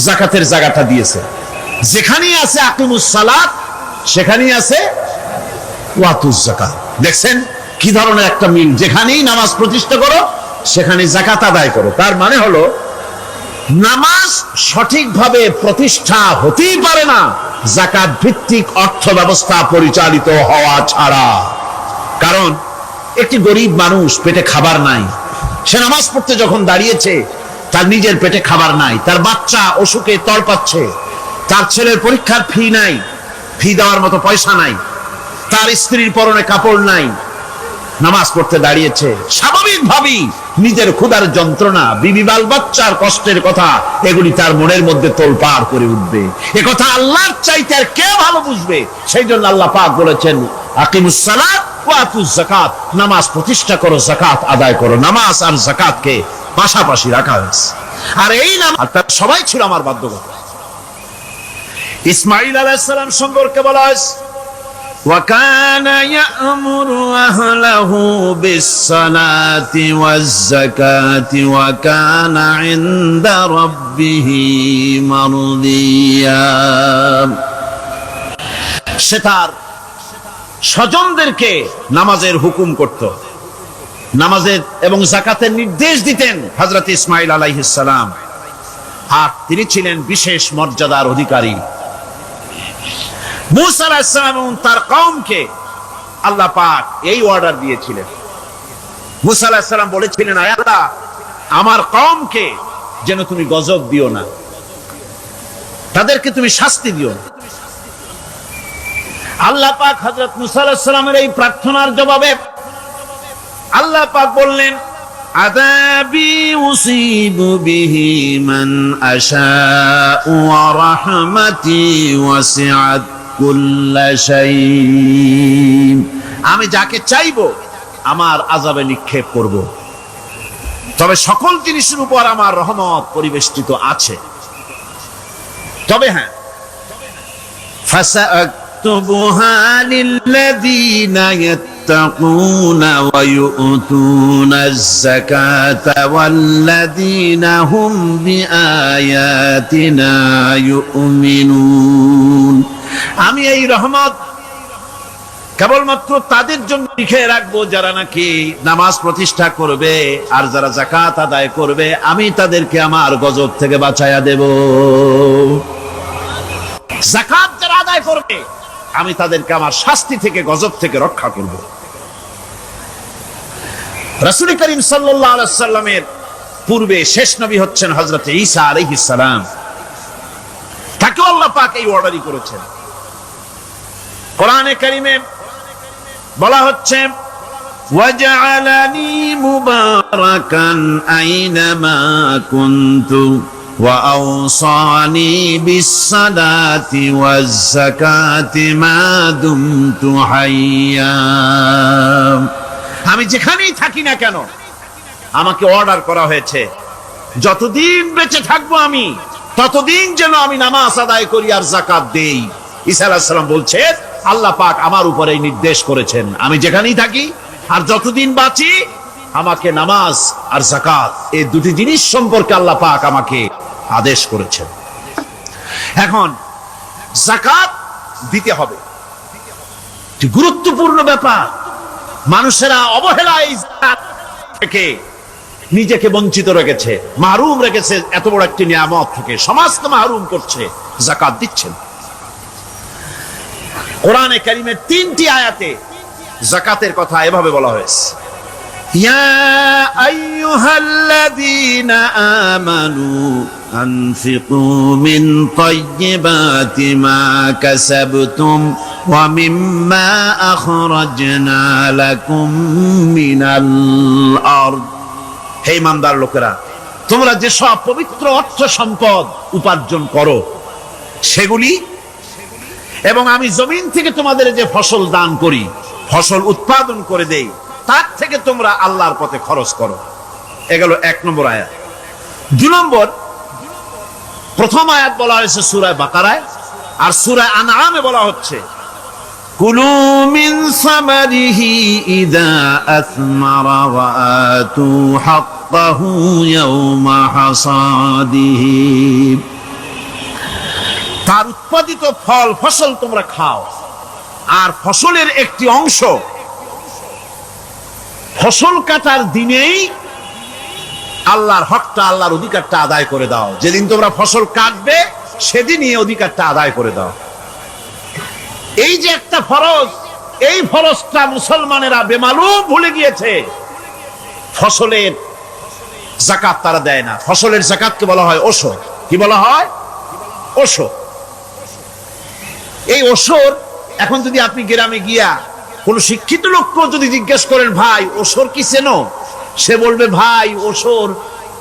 যাকাতের জায়গাটা দিয়েছে। যেখানেই আছে আকিমুস সালাত সেখানেই আছে ওয়াতুজ যাকাত। দেখছেন কি ধরনের একটা মিল? যেখানেই নামাজ প্রতিষ্ঠা করো সেখানে যাকাত আদায় করো। তার মানে হলো নামাজ সঠিকভাবে প্রতিষ্ঠা হতেই পারে না যাকাত ভিত্তিক অর্থ ব্যবস্থা পরিচালিত হওয়া ছাড়া। কারণ একটি গরিব মানুষ, পেটে খাবার নাই, সে নামাজ পড়তে যখন দাঁড়িয়েছে তার নিজের পেটে খাবার নাই, তার বাচ্চা অসুখে তড়পাচ্ছে, তার ছেলের পরীক্ষার ফি নাই, ফি দেওয়ার মতো পয়সা নাই, তার স্ত্রীর পরনে কাপড় নাই, নামাজ পড়তে দাঁড়িয়েছে, স্বাভাবিকভাবেই নিজের ক্ষুধার যন্ত্রণা, বিবি বাল বাচ্চার কষ্টের কথা এগুলি তার মনের মধ্যে তোলপাড় করে উঠবে। এ কথা আল্লাহর চাইতে আর কে ভালো বুঝবে? সেই জন্য আল্লাহ পাক বলেছেন আকিমুস সালাত ওয়া আতুজ যাকাত, নামাজ প্রতিষ্ঠা করো, যাকাত আদায় করো। নামাজ আর যাকাতকে পাশাপাশি রাখা হয়েছে। আর এই নামাজ সবাই ছিল আমার বাধ্যগত। ইসমাঈল আলাইহিস সালাম সম্পর্কে বলা হয়েছে وَكَانَ يَأْمُرُ أَهْلَهُ بِالصَّلَاةِ وَالزَّكَاةِ وَكَانَ عِندَ رَبِّهِ مَرْضِيًّا। সে তার স্বজনদেরকে নামাজের হুকুম করত, নামাজের এবং যাকাতের নির্দেশ দিতেন হযরত ইসমাঈল আলাইহিস সালাম। আর তিনি ছিলেন বিশেষ মর্যাদার অধিকারী। মুসা আলাইহিস সালাম এবং তার কওমকে আল্লাহ পাক এই অর্ডার দিয়েছিলেন। মুসা আলাইহিস সালাম বলেছিলেন, আয় আল্লাহ, আমার কওমকে যেন তুমি গজব দিও না, তাদেরকে তুমি শাস্তি দিও না। আল্লাহ পাক হযরত মুসা আলাইহিস সালামের এই প্রার্থনার জবাবে আল্লাহ পাক বললেন, আযাবি উসিবু বিহি মান আশাউ ওয়া রাহমাতি ওয়াসিআত কুল্লা শাইইন। আমি যাকে চাইবো আমার আযাবে নিক্ষেপ করব, তবে সকল জিনিসের উপর আমার রহমত পরিবেষ্টিত আছে। তবে হ্যাঁ, ফাসাকতুবুহা লিল্লাযীনা ইয়াত্তাকুনা ওয়া ইউতুনাজ যাকাতা ওয়াল্লাযীনা হুম বিআয়াতিনা ইউমিনুন। আমি এই রহমত কেবলমাত্র তাদের জন্য লিখে রাখবো যারা নাকি নামাজ প্রতিষ্ঠা করবে আর যারা যাকাত আদায় করবে, আমি তাদেরকে আমার গজব থেকে বাঁচায়া দেব। যাকাত যারা আদায় করবে আমি তাদেরকে আমার শাস্তি থেকে, গজব থেকে রক্ষা করব। রাসূল করিম সাল্লাল্লাহু আলাইহি ওয়াসাল্লামের পূর্বে শেষ নবী হচ্ছেন হযরত ঈসা আলাইহিস সালাম। তাকে আল্লাহ পাক এই অর্ডারই করেছেন। কোরআনে কারিমে বলা হচ্ছে, ওয়াজআলানি মুবারাকান আইনামা কুনতু ওয়া আওসানি বিস-সালাতি ওয়াজ-যাকাতি মা দুমতু হাইয়্যা। আমি যেখানেই থাকি না কেন আমাকে অর্ডার করা হয়েছে যতদিন বেঁচে থাকবো আমি ততদিন যেন আমি নামাজ আদায় করি আর যাকাত দেই। ঈসা আলাইহিস সালাম বলছে, আল্লাহ পাক আমার উপরে নির্দেশ করেছেন আমি যেখানেই থাকি আর যতদিন বাঁচি আমাকে নামাজ আর যাকাত এই দুটি জিনিস সম্পর্কে আল্লাহ পাক আমাকে আদেশ করেছেন। এখন যাকাত দিতে হবে, গুরুত্বপূর্ণ ব্যাপার। মানুষেরা অবহেলায় যাকাত থেকে নিজেকে বঞ্চিত রেখেছে, মাহরুম রেখেছে এত বড় একটি নিয়ামত থেকে, সমাজকে মাহরুম করছে, যাকাত দিচ্ছেন। কোরআনে কারীমের 3টি আয়াতে যাকাতের কথা এভাবে বলা হয়েছে, ইয়া আইয়ুহাল্লাযীনা আমানু আনফিকু মিন তাইয়্যিবাতি মা কাসাবতুম ওয়া মিম্মা আখরাজনা লাকুম মিনাল আরদ। হে ইমানদার লোকেরা, তোমরা যেসব পবিত্র অর্থ সম্পদ উপার্জন করো সেগুলি, এবং আমি জমিন থেকে তোমাদের যে ফসল দান করি, ফসল উৎপাদন করে দেই, তার থেকে তোমরা আল্লাহর পথে খরচ করো। এগুলো 1 নম্বর আয়াত। 2 নম্বর, প্রথম আয়াত বলা হয়েছে সূরা বাকারায়, আর সূরা আনআমে বলা হচ্ছে কুলু মিন সামারিহি ইযা আসমারা ওয়া আতু হাক্কাহু ইয়াওমা হাসাদিহি। তার উৎপাদিত ফল ফসল তোমরা খাও, আর ফসলের একটি অংশ ফসল কাটার দিনেই আল্লাহর হকটা, আল্লাহর অধিকারটা আদায় করে দাও। যেদিন তোমরা ফসল কাটবে সেদিনই অধিকারটা আদায় করে দাও। এই যে একটা ফরজ, এই ফরজটা মুসলমানেরা বেমালুম ভুলে গিয়েছে। ফসলের যাকাত তারা দেয় না। ফসলের যাকাতকে বলা হয় ওশর। কি বলা হয়? ওশর। এই ওশর, এখন যদি আপনি গ্রামে গিয়া কোন শিক্ষিত লোককে যদি জিজ্ঞেস করেন, ভাই ওশর কি চেনো? সে বলবে, ভাই ওশর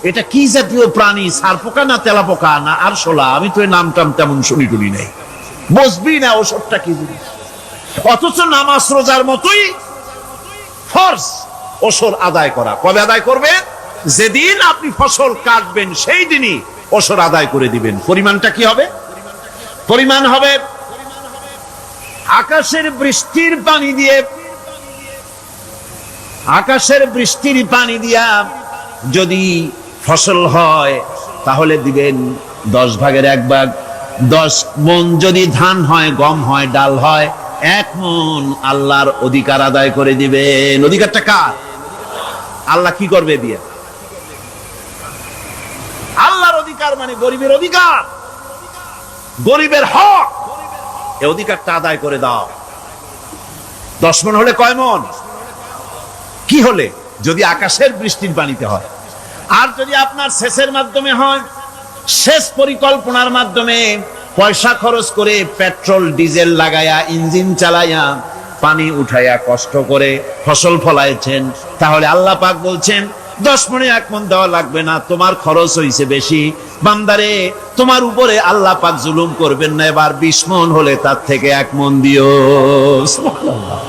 এটা কি জাতীয় প্রাণী, সারপোকা না তেলাপোকা না আরশোলা, আমি তো এই নামটাম তেমন শুনি টুনি নাই, বুঝবি না ওশরটা কি জিনিস। অথচ নামাজ রোজার মতোই ফরজ ওশর আদায় করা। কবে আদায় করবেন? যেদিন আপনি ফসল কাটবেন সেই দিনই ওশর আদায় করে দিবেন। পরিমাণটা কি হবে? পরিমাণ হবে আকাশের বৃষ্টির পানি দিয়ে, আকাশের বৃষ্টির পানি দিয়া যদি ফসল হয় তাহলে দিবেন 10 ভাগের 1 ভাগ। 10 মণ যদি ধান হয়, গম হয়, ডাল হয়, 1 মণ আল্লাহর অধিকার আদায় করে দিবেন। অধিকারটা কার? আল্লাহ কি করবে দিয়ে? আল্লাহর অধিকার মানে গরিবের অধিকার, গরিবের হক। এই অধিকারটা আদায় করে দাও। 10 মণ হলে কয় মণ? কি হলে? যদি আকাশের বৃষ্টির পানিতে হয়। আর যদি আপনার সেচের মাধ্যমে হয়, সেচ পরিকল্পনার মাধ্যমে পয়সা খরচ করে পেট্রোল ডিজেল লাগায়া, ইঞ্জিন চালায়া, পানি উঠাইয়া, কষ্ট করে ফসল ফলাইছেন, তাহলে আল্লাহ পাক বলছেন 10 মণে 1 মণ দেওয়া লাগবে না, তোমার খরচ হইছে বেশি। বান্দারে, তোমার উপরে আল্লাহ পাক জুলুম করবেন না, এবার 20 মণ হলে তার থেকে 1 মণ দিও। সুবহানাল্লাহ।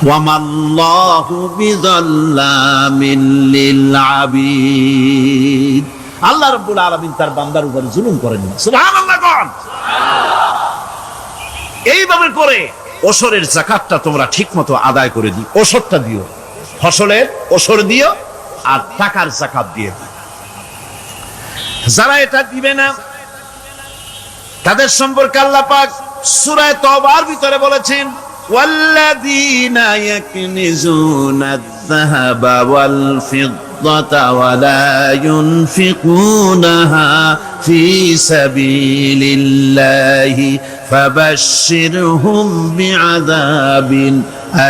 ওয়ামাল্লাহু বিযাল্লামিন লিল আবিদ। আল্লাহ রাব্বুল আলামিন তার বান্দার উপরে জুলুম করেন না। সুবহানাল্লাহ। কোন এইভাবে করে ওশরের যাকাতটা তোমরা ঠিকমতো আদায় করে দিও। ওশরটা দিও, ফসলের ওশর দিও, আর টাকার যাকাত দিয়ে দিও। যারা এটা দিবে না তাদের সম্পর্কে আল্লাহ পাক সূরা তওবার ভিতরে বলেছেন, ওয়াল্লাযীনা ইয়াকনিজুনা আয-যাহাবা ওয়াল ফিদ্দাতা ওয়া লা ইউনফিকুনাহা ফি সাবিলিল্লাহি ফাবাশশিরহুম বিআযাবিন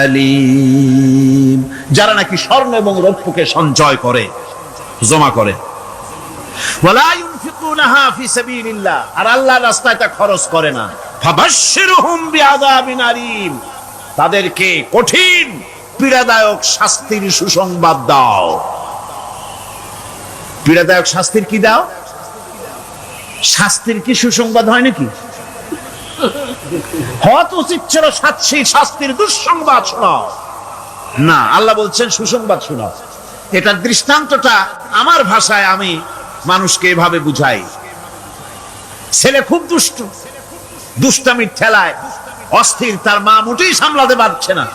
আলীম। যারা নাকি স্বর্ণ এবং রৌপ্যকে সঞ্চয় করে, জমা করে, ওয়ালা ইউনফিকুনাহা ফি সাবিলিল্লাহ, আর আল্লাহর রাস্তায় তা খরচ করে না, ফাবাশশিরহুম বিআযাবিন আলীম, তাদেরকে কঠিন পীড়াদায়ক শাস্তির সুসংবাদ দাও। পীড়াদায়ক শাস্তির কি দাও? শাস্তির কি সুসংবাদ হয় নাকি? হত উচিত ছিল শাস্তির দুঃসংবাদ শোনাও। না, আল্লাহ বলছেন সুসংবাদ শোনাও। এটার দৃষ্টান্তটা আমার ভাষায় আমি মানুষকে এভাবে বুঝাই। ছেলে খুব দুষ্ট, দুষ্টামির ঠেলায় অস্থির, তার মা মোটেই সামলাতে পারছে না।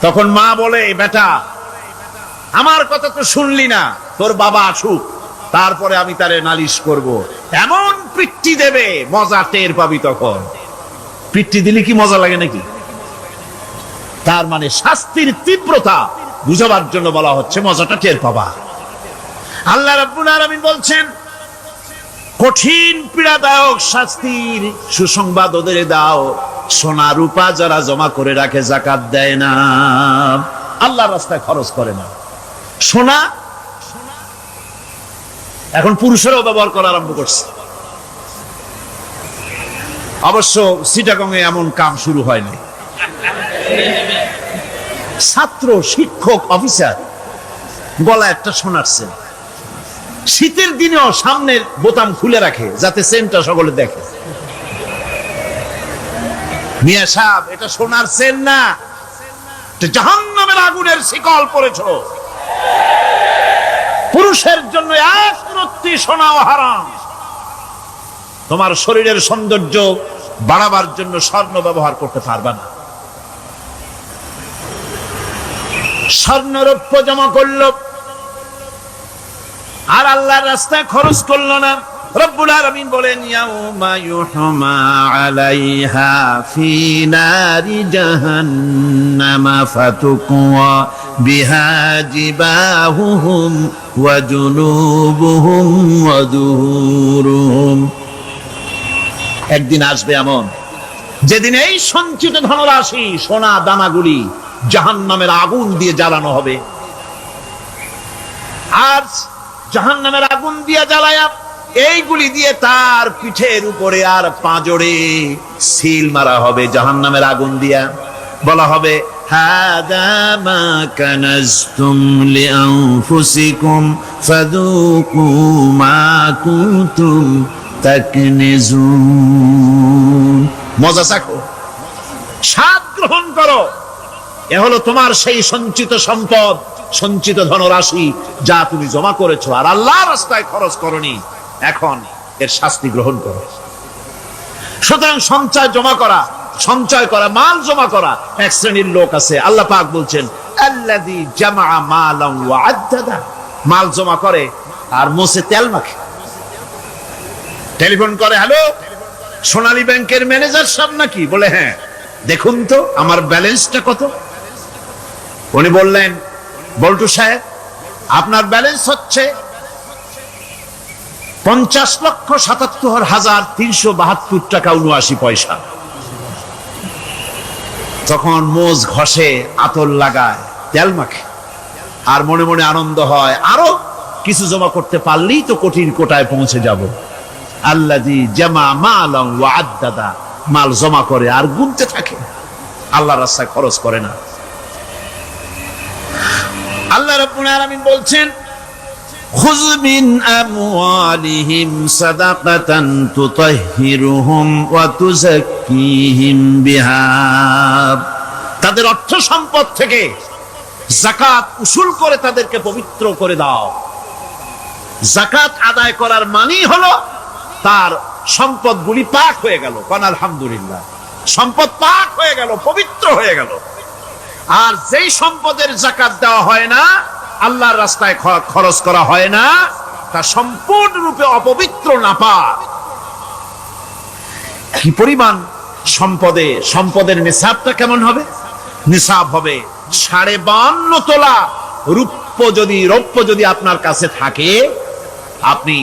তখন মা বলে, বেটা আমার কথা তো শুনলি না, তোর বাবা আসুক, তারপরে আমি তারে নালিশ করব। এমন পিট্টি দেবে, মজা টের পাবি। তখন পিট্টি দিলে কি মজা লাগে নাকি? তার মানে শাস্তির তীব্রতা বুঝাবার জন্য বলা হচ্ছে, মজাটা টের পাবা। আল্লাহ রাব্বুল আলামিন বলছেন, কঠিন পীড়াদায়ক শাস্তির সুসংবাদ ওদের দাও, সোনা রূপা যারা জমা করে রাখে, যাকাত দেয় না, আল্লাহর রাস্তায় খরচ করে না। সোনা এখন পুরুষেরাও ব্যবহার করা আরম্ভ করছে। অবশ্য চিটাগং এ এমন কাম শুরু হয়নি। ছাত্র, শিক্ষক, অফিসার গলা একটা সোনার চেন, শীতের দিনেও সামনের বোতাম খুলে রাখে যাতে চেনটা সকলে দেখে। মিয়া সাহেব, এটা সোনার চেন না, এটা জাহান্নামের আগুনের শিকল পড়েছ। পুরুষের জন্য এক রত্তি সোনাও হারাম। তোমার শরীরের সৌন্দর্য বাড়াবার জন্য স্বর্ণ ব্যবহার করতে পারবা না। স্বর্ণ রৌপ্য জমা করলো আর আল্লাহর রাস্তায় খরচ করলো না। রব্বুল আলামিন বলেন, ইয়াউমা ইউহমা আলাইহা ফি নারি জাহান্নামা ফাতুকওয়া বিহা জিবাহুহুম ওয়া জুনুবুহুম ওয়া যুহুরুহুম। একদিন আসবে এমন যেদিন এই সঞ্চিত ধনরাশি, সোনা দানাগুলি জাহান্নামের আগুন দিয়ে জ্বালানো হবে। আর জাহান্নামের আগুন দিয়ে জ্বালায়া এইগুলি দিয়ে তার পিঠের উপরে আর পাঁজরে সিল মারা হবে জাহান্নামের আগুন দিয়া। বলা হবে, হাদা মা কানাজতুম লিআনফুসিকুম ফাযুকু মা কুনতুম তাকনিজুন। মজা চাখো, স্বাদ গ্রহণ করো, এ হলো তোমার সেই সঞ্চিত সম্পদ, সঞ্চিত ধনরাশি যা তুমি জমা করেছো আর আল্লাহর রাস্তায় খরচ করনি। এখন এর শাস্তি গ্রহণ করো। সুতরাং সঞ্চয় জমা করা, সঞ্চয় করা, মাল জমা করা এক শ্রেণীর লোক আছে। আল্লাহ পাক বলছেন, আল্লাযী জামা মালান ওয়া আদ্দাদা। মাল জমা করে আর মোছে তেল মাখে। টেলিফোন করে, হ্যালো, সোনালী ব্যাংকের ম্যানেজার সাহেব নাকি? বলে, হ্যাঁ, দেখুন তো আমার ব্যালেন্সটা কত। উনি বললেন, বল্টু সাহেব, আপনার ব্যালেন্স হচ্ছে 50,77,372 টাকা 79 পয়সা। তখন মোজ ঘষে, আতর লাগায়, তেল মাখে আর মনে মনে আনন্দ হয়, আরো কিছু জমা করতে পারলেই তো কোটির কোটায় পৌঁছে যাব। আল্লাযী জামা মালান ওয়া আদ্দাদা। মাল জমা করে আর গুনতে থাকে, আল্লাহর রাস্তায় খরচ করে না। আল্লাহ রাব্বুল আলামিন বলছেন, খুয মিন আমওয়ালিহিম সাদাকাতান তুতাহহিরুহুম ওয়া তুযাক্কিহিম বিহা। তাদের অর্থ সম্পদ থেকে যাকাত উসুল করে তাদেরকে পবিত্র করে দাও। যাকাত আদায় করার মানেই হলো তার সম্পদগুলি পাক হয়ে গেল। কোন আলহামদুলিল্লাহ, সম্পদ পাক হয়ে গেল, পবিত্র হয়ে গেল। আর যেই সম্পদের যাকাত দেওয়া হয় না, আল্লাহর রাস্তায় খরচ করা হয় না, তা সম্পূর্ণরূপে অপবিত্র, নাপাক। কি পরিমাণ সম্পদের নিসাবটা কেমন হবে? নিসাব হবে 52.5 তোলা রৌপ্য যদি আপনার কাছে থাকে, আপনি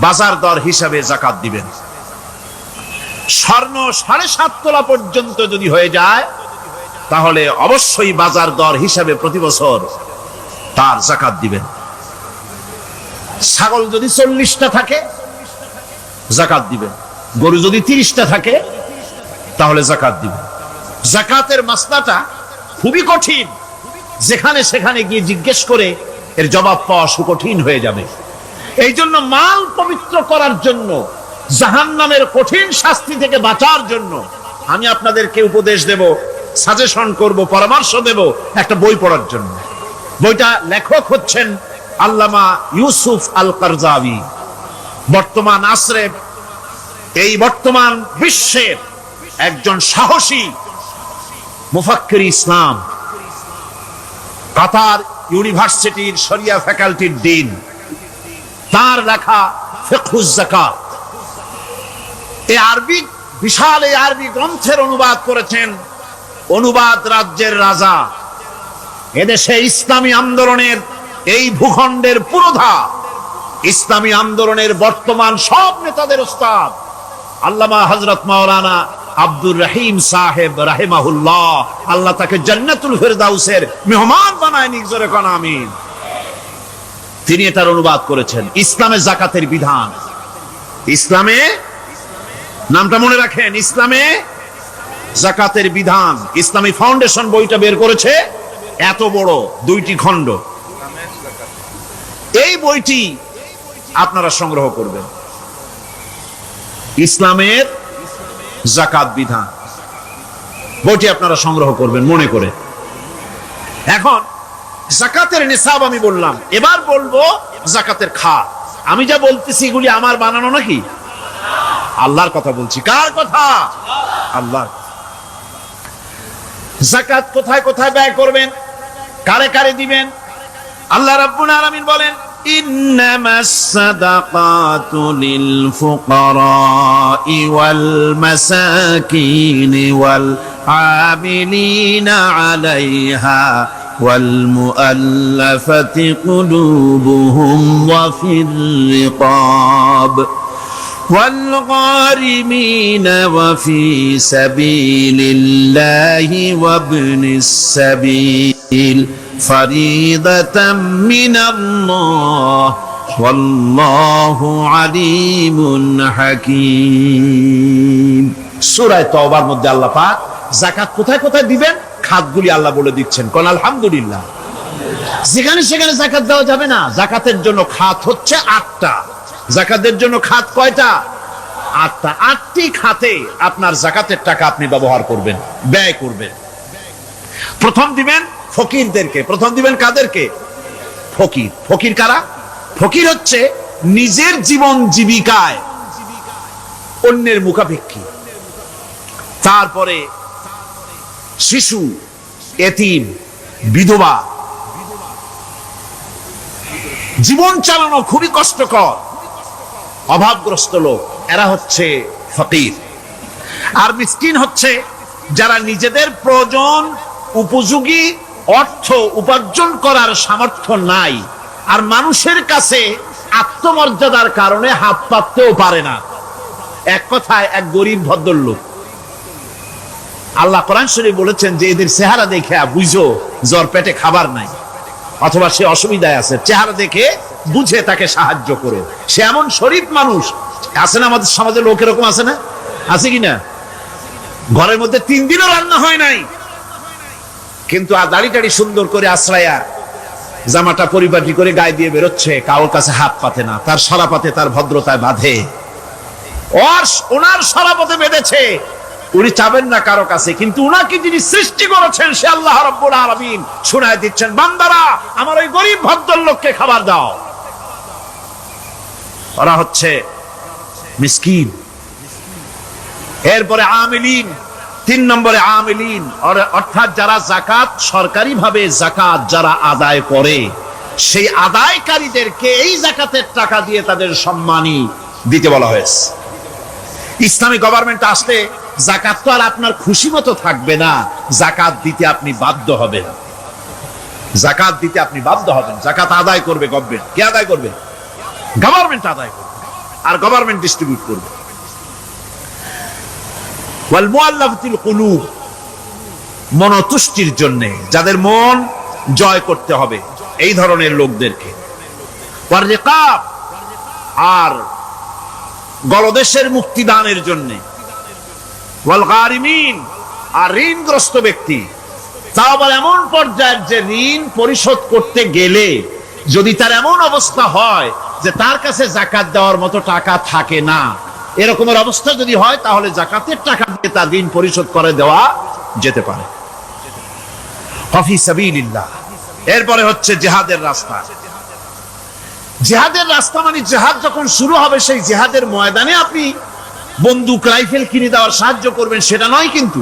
বাজার দর হিসাবে যাকাত দিবেন। স্বর্ণ 7.5 তোলা পর্যন্ত যদি হয়ে যায়, তাহলে অবশ্যই বাজার দর হিসাবে প্রতি বছর তার যাকাত দিবেন। ছাগল যদি 40টা থাকে, যাকাত দিবেন। গরু যদি 30টা থাকে, তাহলে যাকাত দিবেন। যাকাতের মাসলাটা খুবই কঠিন, যেখানে সেখানে গিয়ে জিজ্ঞেস করে এর জবাব পাওয়া সুকঠিন হয়ে যাবে। এই জন্য মাল পবিত্র করার জন্য, জাহান্নামের কঠিন শাস্তি থেকে বাঁচার জন্য আমি আপনাদেরকে উপদেশ দেব, সাজেশন করব, পরামর্শ দেব একটা বই পড়ার জন্য। বইটা লেখক হচ্ছেন আল্লামা ইউসুফ আল কারজাবী। বর্তমান আসরে, এই বর্তমান বিশ্বের একজন সাহসী মুফাক্কির ইসলাম, কাতার ইউনিভার্সিটির শরিয়া ফ্যাকাল্টির ডিন। তার লেখা ফিকহুজ যাকাত, এই আরবি, বিশাল এই আরবি গ্রন্থের অনুবাদ করেছেন অনুবাদ রাজ্যের রাজা, এদেশে ইসলামী আন্দোলনের এই ভূখণ্ডের পুরোধা ইসলামী আন্দোলনের বর্তমান সব নেতাদের ওস্তাদ আল্লামা হযরত মাওলানা আব্দুর রহিম সাহেব রাহিমাহুল্লাহ, আল্লাহ তাকে জান্নাতুল ফেরদাউসের মেহমান বানায় নিক, জোরে কোন আমিন। তিনি এটার অনুবাদ করেছেন ইসলামে যাকাতের বিধান। ইসলামে, নামটা মনে রাখেন, ইসলামে যাকাতের বিধান। ইসলামী ফাউন্ডেশন বইটা বের করেছে, এত বড় 2টি খণ্ড। এই বইটি আপনারা সংগ্রহ করবেন, ইসলামের যাকাত বিধান, বইটি আপনারা সংগ্রহ করবেন মনে করে। এখন যাকাতের নিসাব আমি বললাম, এবার বলবো যাকাতের খাত। আমি যা বলতেছি এগুলি আমার বানানো নাকি? আল্লাহর কথা বলছি। কার কথা? আল্লাহ। যাকাত কোথায় কোথায় ব্যয় করবেন, কারে কারে দিবেন? আল্লাহ রাব্বুল আলামিন বলেন, ইন্নামাস সাদাকাতু লিল ফুকারাই ওয়াল মাসাকিন ওয়াল আমিলিনা আলাইহা ওয়াল মুআল্লাফাতি কুলুবুহুম ওয়া ফির রিকাব والغارمين وفي سبيل الله وابن السبيل فريضة من الله والله عليم حكيم। সূরা তাওবার মধ্যে আল্লাহ পাক যাকাত কোথায় কোথায় দিবেন খাতগুলি আল্লাহ বলে দিচ্ছেন। কোন আলহামদুলিল্লাহ। যেখানে সেখানে যাকাত দেওয়া যাবে না। যাকাতের জন্য খাত হচ্ছে 8টা। যাকাতের জন্য খাত কয়টা? 8টা। 8টি খাতে আপনার যাকাতের টাকা আপনি ব্যবহার করবেন, ব্যয় করবেন। প্রথম দিবেন ফকিরদেরকে। প্রথম দিবেন কাদেরকে? ফকির। ফকির কারা? ফকির হচ্ছে নিজের জীবন জীবিকায় অন্যের মুখাপেক্ষী। তারপরে শিশু, এতিম, বিধবা, জীবন চালানো খুবই কষ্টকর, অভাবগ্রস্ত লোক, এরা হচ্ছে ফকির। আর মিসকিন হচ্ছে যারা নিজেদের প্রয়োজন উপযোগী অর্থ উপার্জন করার সামর্থ্য নাই, আর মানুষের কাছে আত্মমর্যাদার কারণে হাত পাততেও পারে না। এক কথায় এক গরিব ভদ্রলোক। আল্লাহ কোরআন শরীফ বলেছেন যে এদের চেহারা দেখে বুঝো জ্বর পেটে খাবার নাই, অথবা সে অসুবিধায় আছে, চেহারা দেখে বুঝে তাকে সাহায্য করো। সে এমন শরীফ মানুষ আছে না, আমাদের সমাজে লোক এরকম আছে না? আছে কিনা? ঘরের মধ্যে 3 দিনও রান্না হয় নাই, কিন্তু দাড়ি টাড়ি সুন্দর করে আশ্রায়া জামাটা পরিপাটি করে গায়ে দিয়ে বেরোচ্ছে, কারোর কাছে হাত পাতে না, তার সরাপাতে তার ভদ্রতায় বাঁধে। ওনার সরাপথে বেঁধেছে, উনি চাবেন না কারো কাছে, কিন্তু উনাকে যিনি সৃষ্টি করেছেন সে আল্লাহ রাব্বুল আলামিন শোনায় দিচ্ছেন, বান্দারা আমার ওই গরিব ভদ্রলোককে খাবার দাও। ওরা হচ্ছে মিসকিন। এরপরে আমিলিন, 3 নম্বরে আমিলিন, অর্থাৎ যারা যাকাত সরকারি ভাবে যাকাত যারা আদায় করে, সেই আদায়কারীদেরকে এই যাকাতের টাকা দিয়ে তাদের সম্মানী দিতে বলা হয়েছে। ইসলামী গভর্নমেন্ট আসলে যাকাত তো আর আপনার খুশি মতো থাকবে না, যাকাত দিতে আপনি বাধ্য হবেন। যাকাত দিতে আপনি বাধ্য হবেন। যাকাত আদায় করবে গভর্নমেন্ট। কে আদায় করবে? গভর্নমেন্ট আদায় করবে, আর গভর্নমেন্ট ডিস্ট্রিবিউট করবে। ওয়াল মুআল্লাফাতিল কুলুব, মনতুষ্টির জন্য, যাদের মন জয় করতে হবে এই ধরনের লোকদেরকে। ওয়ার রিকাব, আর গলদেশের মুক্তিদানের জন্য। ওয়াল গারিমিন, আর ঋণগ্রস্ত ব্যক্তি। তা আবার এমন পর্যায়ের যে ঋণ পরিশোধ করতে গেলে যদি তার এমন অবস্থা হয় যে তার কাছে যাকাত দেওয়ার মতো টাকা থাকে না, এরকমের অবস্থা যদি হয় তাহলে যাকাতের টাকা দিয়ে তার ঋণ পরিশোধ করে দেওয়া যেতে পারে। ফি সাবিলিল্লাহ। এরপরে হচ্ছে জিহাদের রাস্তা। জিহাদের রাস্তা মানে জিহাদ যখন শুরু হবে সেই জিহাদের ময়দানে আপনি বন্দুক রাইফেল কিনে দেওয়ার সাহায্য করবেন সেটা নয়, কিন্তু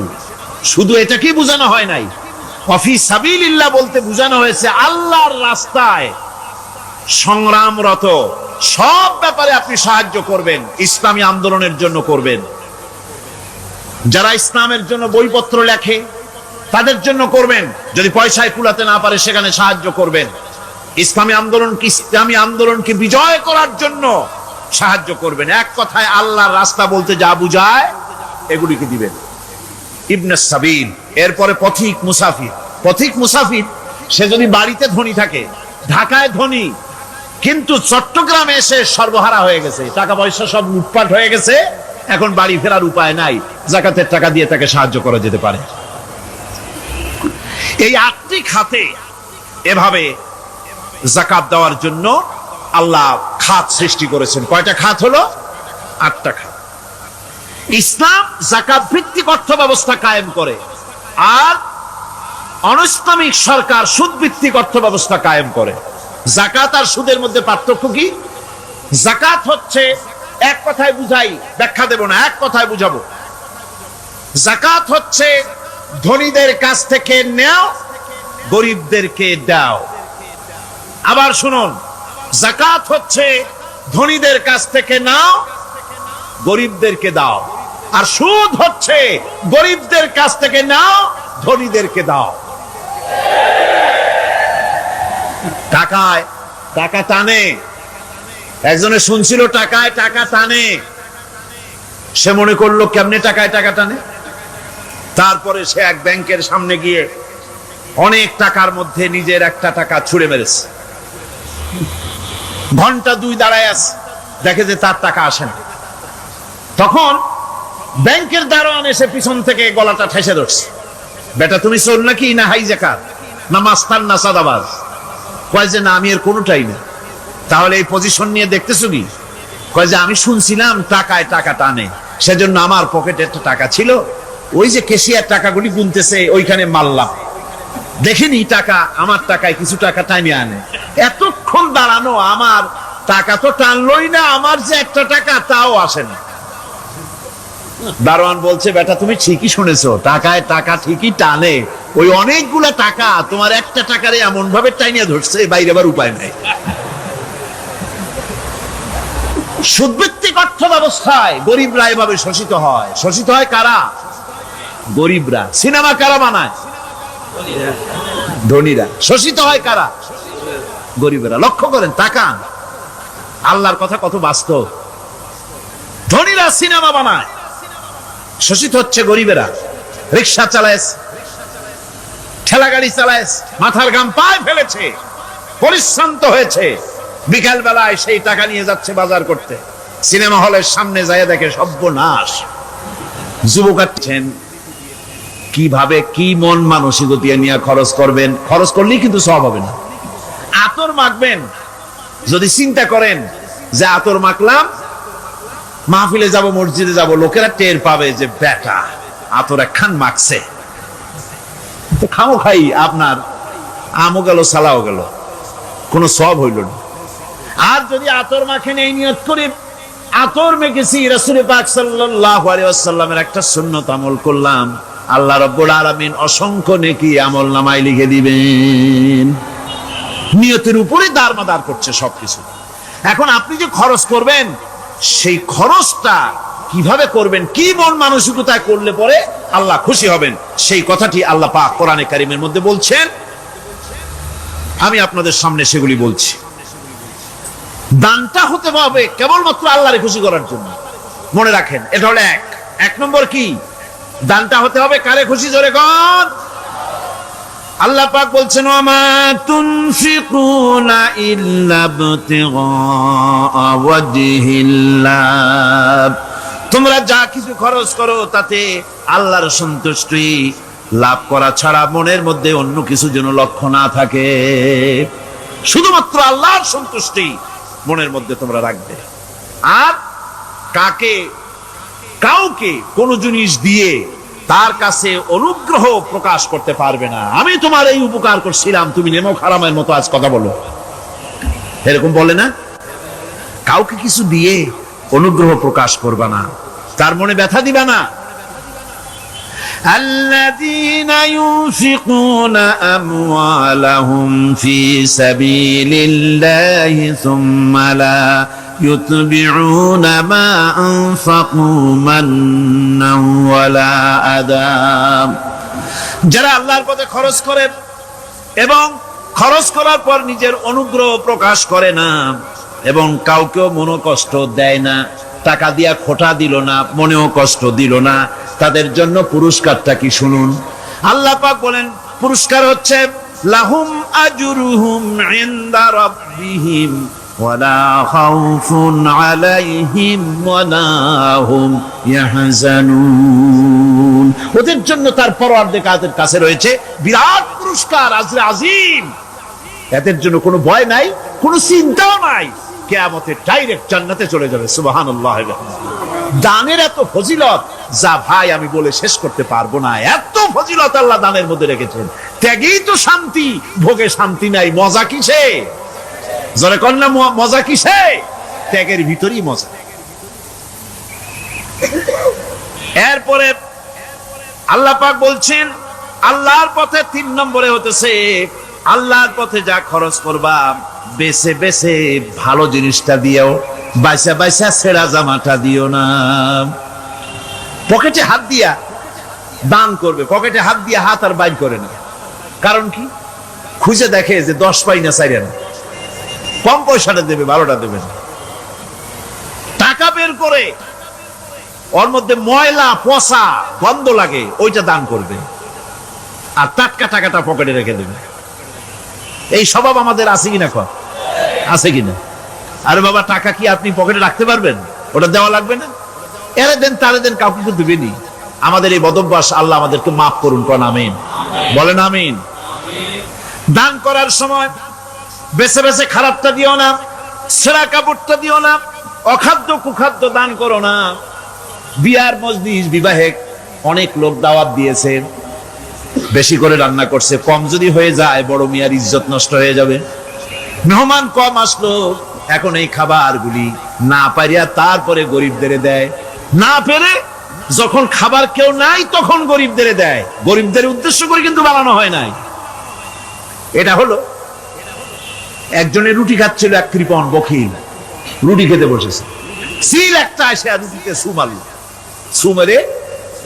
শুধু এটাকেই বোঝানো হয় নাই। ফি সাবিলিল্লাহ বলতে বোঝানো হয়েছে আল্লাহর রাস্তায় সংগ্রামরত সব ব্যাপারে আপনি সাহায্য করবেন, ইসলামী আন্দোলনের জন্য করবেন। যারা ইসলামের জন্য বইপত্র লেখে তাদের জন্য করবেন, যদি পয়সায় কুলাতে না পারে সেখানে সাহায্য করবেন। ইসলামী আন্দোলনকে বিজয় করার জন্য সাহায্য করবেন। এক কথায় আল্লাহর রাস্তা বলতে যা বুঝায় এগুলিকে দিবেন। ইবনে সাবিল, এরপরে পথিক মুসাফির। পথিক মুসাফির সে যদি বাড়িতে ধনী থাকে, ঢাকায় ধনী, কিন্তু চট্টগ্রামে এসে সর্বহারা হয়ে গেছে, টাকা পয়সা সব লুটপাট হয়ে গেছে, এখন বাড়ি ফেরার উপায় নাই, যাকাতের টাকা দিয়ে তাকে সাহায্য করা যেতে পারে। এই 8টি খাতে এভাবে যাকাত দেওয়ার জন্য আল্লাহ খাত সৃষ্টি করেছেন। কয়টা খাত হলো? 8টা খাত। ইসলাম যাকাত ভিত্তিক অর্থ ব্যবস্থা কায়েম করে, আর অনৈসলামিক সরকার সুদ ভিত্তিক অর্থ ব্যবস্থা কায়েম করে। যাকাত আর সুদের মধ্যে পার্থক্য কি? যাকাত হচ্ছে, এক কথায় বুঝাই, ব্যাখ্যা দেব না, এক কথায় বুঝাবো। যাকাত হচ্ছে ধনীদের কাছ থেকে নেও, গরিবদেরকে দাও। আবার শুনুন, যাকাত হচ্ছে ধনীদের কাছ থেকে নাও, গরিবদেরকে দাও। আর সুদ হচ্ছে গরিবদের কাছ থেকে নাও, ধনীদেরকে দাও। টাকায় টাকা টানে, একজনে শুনছিল টাকায় টাকা টানে, সে মনে করলো কেমনে টাকায় টাকা টানে। তারপরে সে এক ব্যাংকের সামনে গিয়ে অনেক টাকার মধ্যে নিজের একটা টাকা ছুঁড়ে মেরেছে। ঘন্টা 2 দাঁড়ায় আছে, দেখে যে তার টাকা আসে না। তখন ব্যাংকের দারোয়ান এসে পিছন থেকে গলাটা ঠেসে ধরছে, বেটা তুমি চোর নাকি, না হাইজাকার, না মাস্তান, না সাদাবাজ? কয় যে না, আমি এর কোনোটাই না। তাহলে এই পজিশন নিয়ে দেখতেছো কি? কয় যে আমি শুনছিলাম টাকায় টাকা টানে, সেজন্য আমার পকেটে একটা টাকা ছিল, ওই যে কেশিয়ার টাকাগুলি গুনতেছে ওইখানে মারলাম, দেখিনি টাকা, আমার টাকায় কিছু টাকা টাইমে আনে। এতক্ষণ দাঁড়ানো, আমার টাকা তো টানলই না, আমার যে একটা টাকা তাও আসে না। দারোয়ান বলছে, বেটা তুমি ঠিকই শুনেছো, টাকায় টাকা ঠিকই টানে, ওই অনেকগুলা টাকা তোমার একটা টাকারে এমন ভাবে টাইনিয়া ধরছে, বাইরে আবার উপায় নাই। সুদভিত্তিক অর্থ ব্যবস্থায় গরিবরা এভাবে শোষিত হয়। শোষিত হয় কারা? গরিবরা। সিনেমা কারা বানায়? ধনীরা। শোষিত হয় কারা? গরিবরা। লক্ষ্য করেন, তাকান, আল্লাহর কথা কত বাস্তব। ধনীরা সিনেমা বানায়, শোষিত হচ্ছে গরিবেরা। রিক্সা চালায়, ঠেলা গাড়ি চালায়, মাথার ঘাম পায়ে ফেলেছে, পরিশ্রান্ত হয়েছে, বিকাল বেলায় সেই টাকা নিয়ে যাচ্ছে বাজার করতে, সিনেমা হলের সামনে যায় দেখে সর্বনাশ। যুবকাচ্ছেন কিভাবে, কি মন মানসিকতা নিয়ে খরচ করবেন? খরচ করলেই কিন্তু সব হবে না। আতর মাখবেন, যদি চিন্তা করেন যে আতর মাখলাম, মাহফিলে যাব, মসজিদে যাব, লোকেরা টের পাবে যে বেটা আতর একখান মাখছে, খামো খাই আপনার আমও গেল, সালাও গেল, কোনো সব হইল না। আর যদি আতর মাখেন এই নিয়ত করে, আতর মেখেছি, রাসূল পাক সাল্লাল্লাহু আলাইহি ওয়াসাল্লামের একটা সুন্নাত আমল করলাম, আল্লাহ রাব্বুল আলামিন অসংখ্য নেকি আমল নামায় লিখে দিবেন। নিয়তের উপরে দারমাদার করছে সবকিছু। এখন আপনি যে খরচ করবেন, সেই খরচটা কিভাবে করবেন, কি মন মানসিকতায় করলে পরে আল্লাহ খুশি হবেন, সেই কথাটি আল্লাহ পাক কোরআনে কারীমের মধ্যে বলছেন। আমি আপনাদের সামনে সেগুলি বলছি। দানটা হতে হবে কেবলমাত্র আল্লাহরে খুশি করার জন্য। মনে রাখেন, এটা হলো এক নম্বর। কি দানটা হতে হবে কারে খুশি? জোরে কোন? আল্লাহ পাক বলছেন, ওয়ামা তুনফিকুনা ইল্লা ইবতিগা ওয়াজহিল্লাহ, তোমরা যা কিছু খরচ করো তাতে আল্লাহর সন্তুষ্টি লাভ করা ছাড়া মনের মধ্যে অন্য কিছু যেন লক্ষ্য না থাকে, শুধুমাত্র আল্লাহর সন্তুষ্টি মনের মধ্যে তোমরা রাখবে। আর কাউকে কোন জিনিস দিয়ে তার কাছে অনুগ্রহ প্রকাশ করতে পারবে না। আমি তোমার এই উপকার করছিলাম, তুমি নেমো খারামের মতো আজ কথা বলো, এরকম বলে না। কাউকে কিছু দিয়ে অনুগ্রহ প্রকাশ করবে না, তার মনে ব্যথা দিবা না। الذين ينفقون أموالهم في سبيل الله ثم لا يتبعون ما أنفقوا منا ولا أذى, যারা আল্লাহর পথে খরচ করেন এবং খরচ করার পর নিজের অনুগ্রহ প্রকাশ করে না এবং কাউকেও মনোকষ্ট দেয় না, টাকা দিয়া খোটা দিল না, মনেও কষ্ট দিল না, তাদের জন্য পুরস্কারটা কি শুনুন। আল্লাহ পাক বলেন পুরস্কার হচ্ছে লাহুম আজরুহুম ইনদা রাব্বিহিম ওয়ালা খাউফুন আলাইহিম ওয়ালা হুম ইয়াহজানুন। ওদের জন্য তার পরওয়ারদিগারের কাছে রয়েছে বিরাট পুরস্কার, আজরে আজিম। এদের জন্য কোনো ভয় নাই, কোনো চিন্তাও নাই, কিয়ামতে ডাইরেক্ট জান্নাতে চলে যাবে। সুবহানাল্লাহ। দানের এত ফজিলত যা ভাই আমি বলে শেষ করতে পারবো না, এত ফজিলত আল্লাহ দানের মধ্যে রেখেছেন। ত্যাগেই তো শান্তি, ভোগে শান্তি নাই, মজা কিসে? জোরে কন্যা মজা কিসে? ত্যাগের ভিতরই মজা। এরপরে আল্লাহ পাক বলছেন আল্লাহর পথে 3 নম্বরে হতেছে আল্লাহর পথে যা খরচ করবা বেছে বেছে ভালো জিনিসটা দিও, বাইসা বাইসা ছেঁড়া জামাটা দিও না। পকেটে হাত দিয়া দান করবে, পকেটে হাত দিয়া হাত আর বাইর করে না। কারণ কি? খুঁজে দেখে যে 10 পাই না, 4 না, কম পয়সাটা দেবে, 12টা দেবে না। টাকা বের করে ওর মধ্যে ময়লা পচা গন্ধ লাগে, ওইটা দান করবে, আর টাটকা টাকাটা পকেটে রেখে দেবে। এই স্বভাব আমাদের আছে কিনা? আছে কিনা? আরে বাবা, টাকা কি আপনি পকেটে রাখতে পারবেন? ওটা দেওয়া লাগবে না? এরে দেন তারে দেন, কাউকে তো দেবেনি। আমাদের এই বদভ্যাস আল্লাহ আমাদেরকে মাফ করুন, কোন আমিন বলেন। আমিন। দান করার সময় বেছে বেছে খারাপটা দিও না, ছেঁড়া কাপড়টা দিও না, অখাদ্য কুখাদ্য দান করো না। বিয়ার মজলিস, বিবাহে অনেক লোক দাওয়াত দিয়েছে, বেশি করে রান্না করছে, কম যদি হয়ে যায় বড় মিয়ার ইজ্জত নষ্ট হয়ে যাবে। মেহমান কম আসলো, এখন এই খাবারগুলি না পারিয়া তারপরে গরিবদের দেয়, না পেরে যখন খাবার কেউ নাই তখন গরিবদের দেয়। গরিবদের উদ্দেশ্য করে কিন্তু বানানো হয় নাই। এটা হলো একজনের রুটি খাচ্ছিল, এক কৃপণ বখিল রুটি খেতে বসেছে, সিল একটা এসে রুটিতে সু মারল, সু মেরে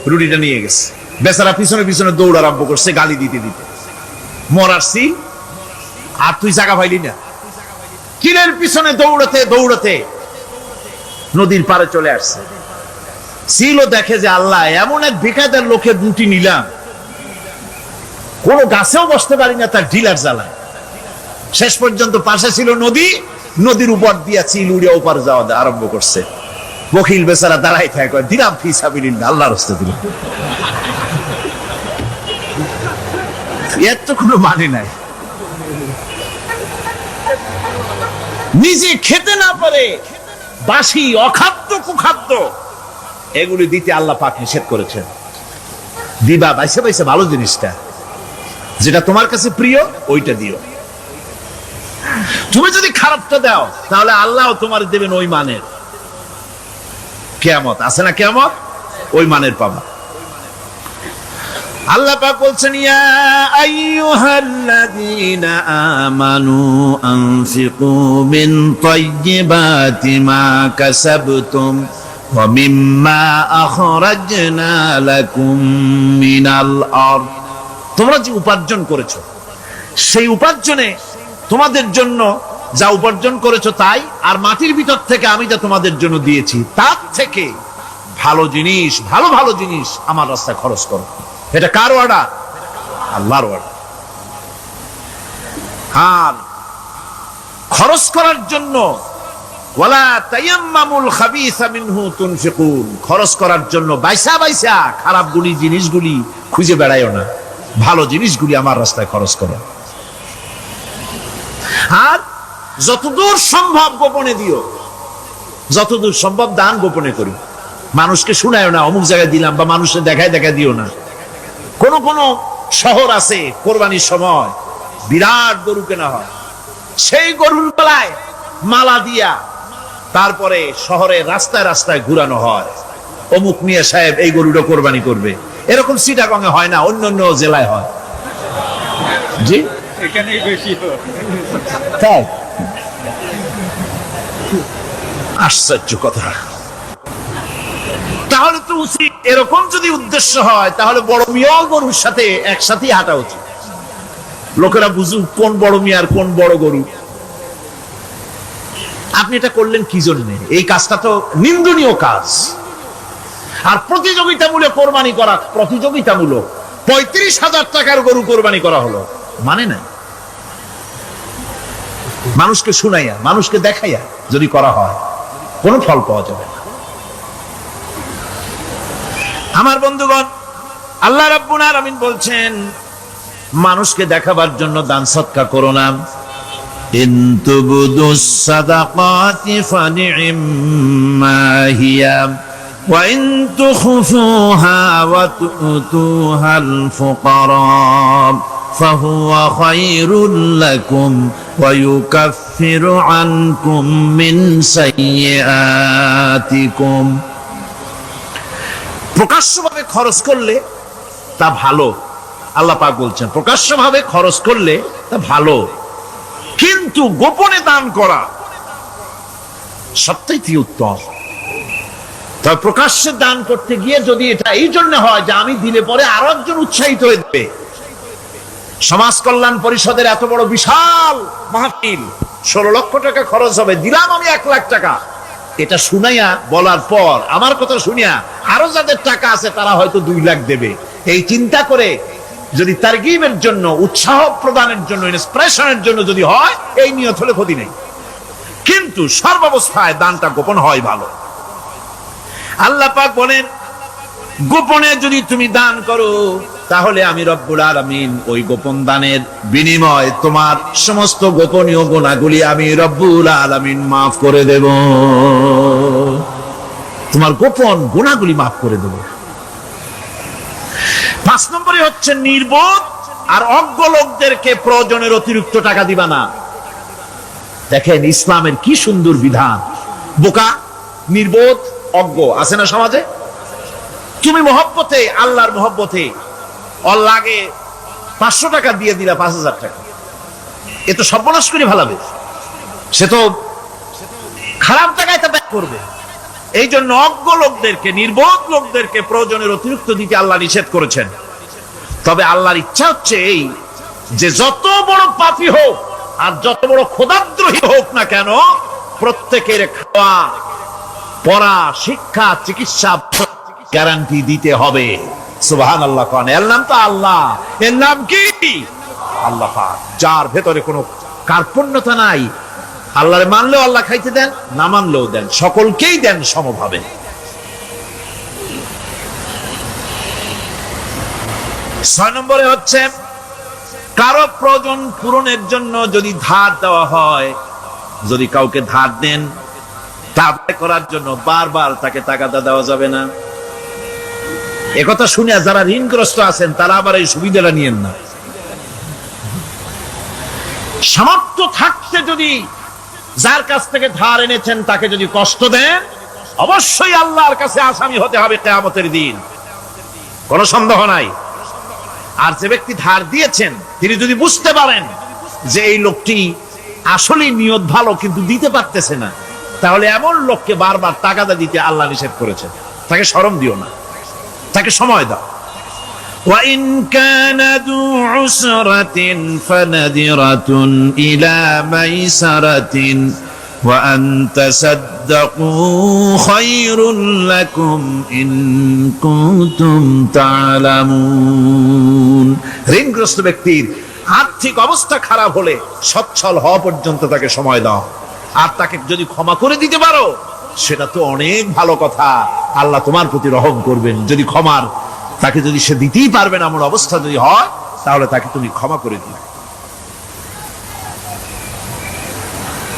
রুটিটা নিয়ে গেছে। বেচারা পিছনে পিছনে দৌড় আরম্ভ করছে, গালি দিতে দিতে। মরার সিল, আর তুই জায়গা পাইলি না। কিলের পিছনে দৌড়াতে দৌড়াতে নদীর পারে চলে আসছে। সিলও দেখে যে আল্লাহ, এমন এক বেকায়দার লোকের রুটি নিলাম, কোন গাছেও বসতে পারি না তার ঢিলার জ্বালা। শেষ পর্যন্ত পাশে ছিল নদী, নদীর উপর দিয়া চিল উড়ে ওপার যাওয়া আরম্ভ করছে। বখিল বেচারা দাঁড়াই থাকে, দিলাম ফি সাবিলিল্লাহ, আল্লাহর রাস্তায় দিলাম। এর তো কোনো মানে নাই। নিজে খেতে না পারে বাসি অখাদ্য কুখাদ্য এগুলি দিতে আল্লাহ পাক নিষেধ করেছেন। দিবা বাইসে বাইসে ভালো জিনিসটা, যেটা তোমার কাছে প্রিয়, ওইটা দিও। তুমি যদি খারাপটা দাও তাহলে আল্লাহ তোমার দেবেন ওই মানের। কিয়ামত আছে না, কিয়ামত ওই মানের পাবা। আল্লাহ পাক বলছেন ইয়া আইয়ুহাল্লাযীনা আমানু আনফিকু মিন তাইয়্যিবাতি মা কাসাবতুম ওয়া মিম্মা আখরাজনা লাকুম মিনাল আরদ। তোমরা যে উপার্জন করেছো, সেই উপার্জনে তোমাদের জন্য যা উপার্জন করেছো তাই, আর মাটির ভিতর থেকে আমি যা তোমাদের জন্য দিয়েছি তার থেকে ভালো জিনিস, ভালো ভালো জিনিস আমার রাস্তায় খরচ করো। এটা কার ওয়ার্ডার? আল্লাহর ওয়ার্ডার। আর খরচ করার জন্য ওয়ালা তায়াম্মামুল খাবিসা মিনহু তুনফিকুন, খরচ করার জন্য বাইসা বাইসা খারাপ জিনিসগুলি খুঁজে বেড়াইও না, ভালো জিনিসগুলি আমার রাস্তায় খরচ করো। আর যতদূর সম্ভব গোপনে দিও, যতদূর সম্ভব দান গোপনে করি। মানুষকে শুনায়ও না অমুক জায়গায় দিলাম, বা মানুষের দেখায় দেখায় দিও না। কোন কোন শহর আছে কোরবানির সময় বিরাট গরু কেনা হয়, সেই গরুর গলায় মালা দিয়া তারপরে শহরের রাস্তায় রাস্তায় ঘুরানো হয়, অমুক মিয়া সাহেব এই গরুটা কোরবানি করবে। এরকম চিটাগংয়ে হয় না, অন্য অন্য জেলায় হয়। জি, এখানেই বেশি হয়। তাই আশ্চর্য কথা। তাহলে তো উচিত, এরকম যদি উদ্দেশ্য হয় তাহলে বড় মিয়া গরুর সাথে একসাথে হাঁটা উচিত। লোকেরা বুঝুক কোন বড় মিয়া আর কোন বড় গরু। আপনি এটা করলেন কি জন্য? এই কাজটা তো নিন্দনীয় কাজ। আর প্রতিযোগিতামূলক কোরবানি করা, প্রতিযোগিতামূলক 35,000 টাকার গরু কোরবানি করা হলো, মানে না। মানুষকে শুনাইয়া, মানুষকে দেখাইয়া যদি করা হয়, কোনো ফল পাওয়া যাবে না। আমার বন্ধুগণ, আল্লাহ রাব্বুল আলামিন বলছেন, মানুষকে দেখাবার জন্য দান সদকা করো না। ইন তুবদুস সাদাকাতি ফানি'ম্মা হিয়া ওয়া ইন তুখফুহা ওয়া তু'তুহাল ফুকারা ফাহুয়া খায়রুল লাকুম ওয়া ইউকাফিরু আনকুম মিন সাইয়্যাতিকুম। প্রকাশ্যভাবে খরচ করলে তা ভালো, আল্লাহ পাক বলছেন প্রকাশ্যভাবে খরচ করলে তা ভালো, কিন্তু গোপনে দান করা সবথেকে উত্তম। তবে প্রকাশ্যে দান করতে গিয়ে যদি এটা এই জন্য হয় যে আমি দিলে পরে আরো একজন উৎসাহিত হয়ে যাবে, সমাজ কল্যাণ পরিষদের এত বড় বিশাল মাহফিল, 16 লক্ষ টাকা খরচ হবে, দিলাম আমি 1 লাখ টাকা, এটা শুনাইয়া বলার পর আমার কথা শুনিয়া আরো যাদের টাকা আছে তারা হয়তো 2 লাখ দেবে, এই চিন্তা করে যদি তারগিবের জন্য, উৎসাহ প্রদানের জন্য, ইন্সপিরেশনের জন্য যদি হয়, এই নিয়ত হলে ক্ষতি নেই। কিন্তু সর্বাবস্থায় দানটা গোপন হয় ভালো। আল্লাহ পাক বলেন, গোপনে যদি তুমি দান করো তাহলে আমি রব্বুল আলামিন ওই গোপন দানের বিনিময় তোমার সমস্ত গোপনীয় গুনাহগুলি আমি রব্বুল আলামিন মাফ করে দেব। তোমার গোপন গুনাহগুলি মাফ করে দেব। 5 নম্বরে হচ্ছে নির্বোধ আর অজ্ঞ লোকদেরকে প্রয়োজনের অতিরিক্ত টাকা দিবা না। দেখেন ইসলামের কি সুন্দর বিধান। বোকা, নির্বোধ, অজ্ঞ আছে না সমাজে? তুমি মহব্বতে, আল্লাহর মহব্বতে ওর লাগে 500 টাকা দিয়ে দিলা 5,000 টাকা, এ তো সর্বনাশ করে ফেলাবে, সে তো খারাপ জায়গায় তা ব্যয় করবে। এই জন্য অজ্ঞ লোকদেরকে, নির্বোধ লোকদেরকে প্রয়োজনের অতিরিক্ত দিতে আল্লাহ নিষেধ করেছেন। তবে আল্লাহর ইচ্ছা হচ্ছে এই যে যত বড় পাপী হোক আর যত বড় খোদাদ্রোহী হোক না কেন, প্রত্যেকের খাওয়া, পড়া, শিক্ষা, চিকিৎসা গ্যারান্টি দিতে হবে। সুবহানাল্লাহ। কোন এর নাম তো আল্লাহ, এর নাম কি? আল্লাহ পাক, যার ভেতরে কোনো কার্পণ্যতা নাই। আল্লাহরে মানলেও আল্লাহ খাইতে দেন, না মানলেও দেন, সকলকেই দেন সমভাবে। 6 নম্বরে হচ্ছে কারো প্রয়োজন পূরণের জন্য যদি ধার দেওয়া হয়, যদি কাউকে ধার দেন, তা আদায় করার জন্য বারবার তাকে টাকাটা দেওয়া যাবে না। একথা শুনে যারা ঋণগ্রস্ত আছেন তারা আবার এই সুবিধাটা নিয়েন না। সামর্থ্য থাকতে যদি যার কাছ থেকে ধার এনেছেন তাকে যদি কষ্ট দেন, অবশ্যই আল্লাহর কাছে আসামি হতে হবে কিয়ামতের দিন, কোনো সন্দেহ নাই। আর যে ব্যক্তি ধার দিয়েছেন তিনি যদি বুঝতে পারেন যে এই লোকটি আসলে নিয়ত ভালো কিন্তু দিতে পারতেছে না, তাহলে এমন লোককে বারবার টাকাটা দিতে আল্লাহ নিষেধ করেছেন। তাকে শরম দিও না, তাকে সময় দাও। وَإِنْ كَانَ ذُو عُسْرَةٍ فَنَذِرَةٌ إِلَى مَيْسَرَةٍ وَأَنْ تَصَدَّقُوا خَيْرٌ لَكُمْ إِنْ كُنْتُمْ تَعْلَمُونَ। ঋণগ্রস্ত ব্যক্তির আর্থিক অবস্থা খারাপ হলে সচ্ছল হওয়া পর্যন্ত তাকে সময় দাও, আর তাকে যদি ক্ষমা করে দিতে পারো সেটা তো অনেক ভালো কথা। আল্লাহ তোমার প্রতি রহম করবেন। যদি ক্ষমার তাকে যদি সে দিতেই পারবে না এমন অবস্থা যদি হয়, তাহলে তাকে তুমি ক্ষমা করে দিও।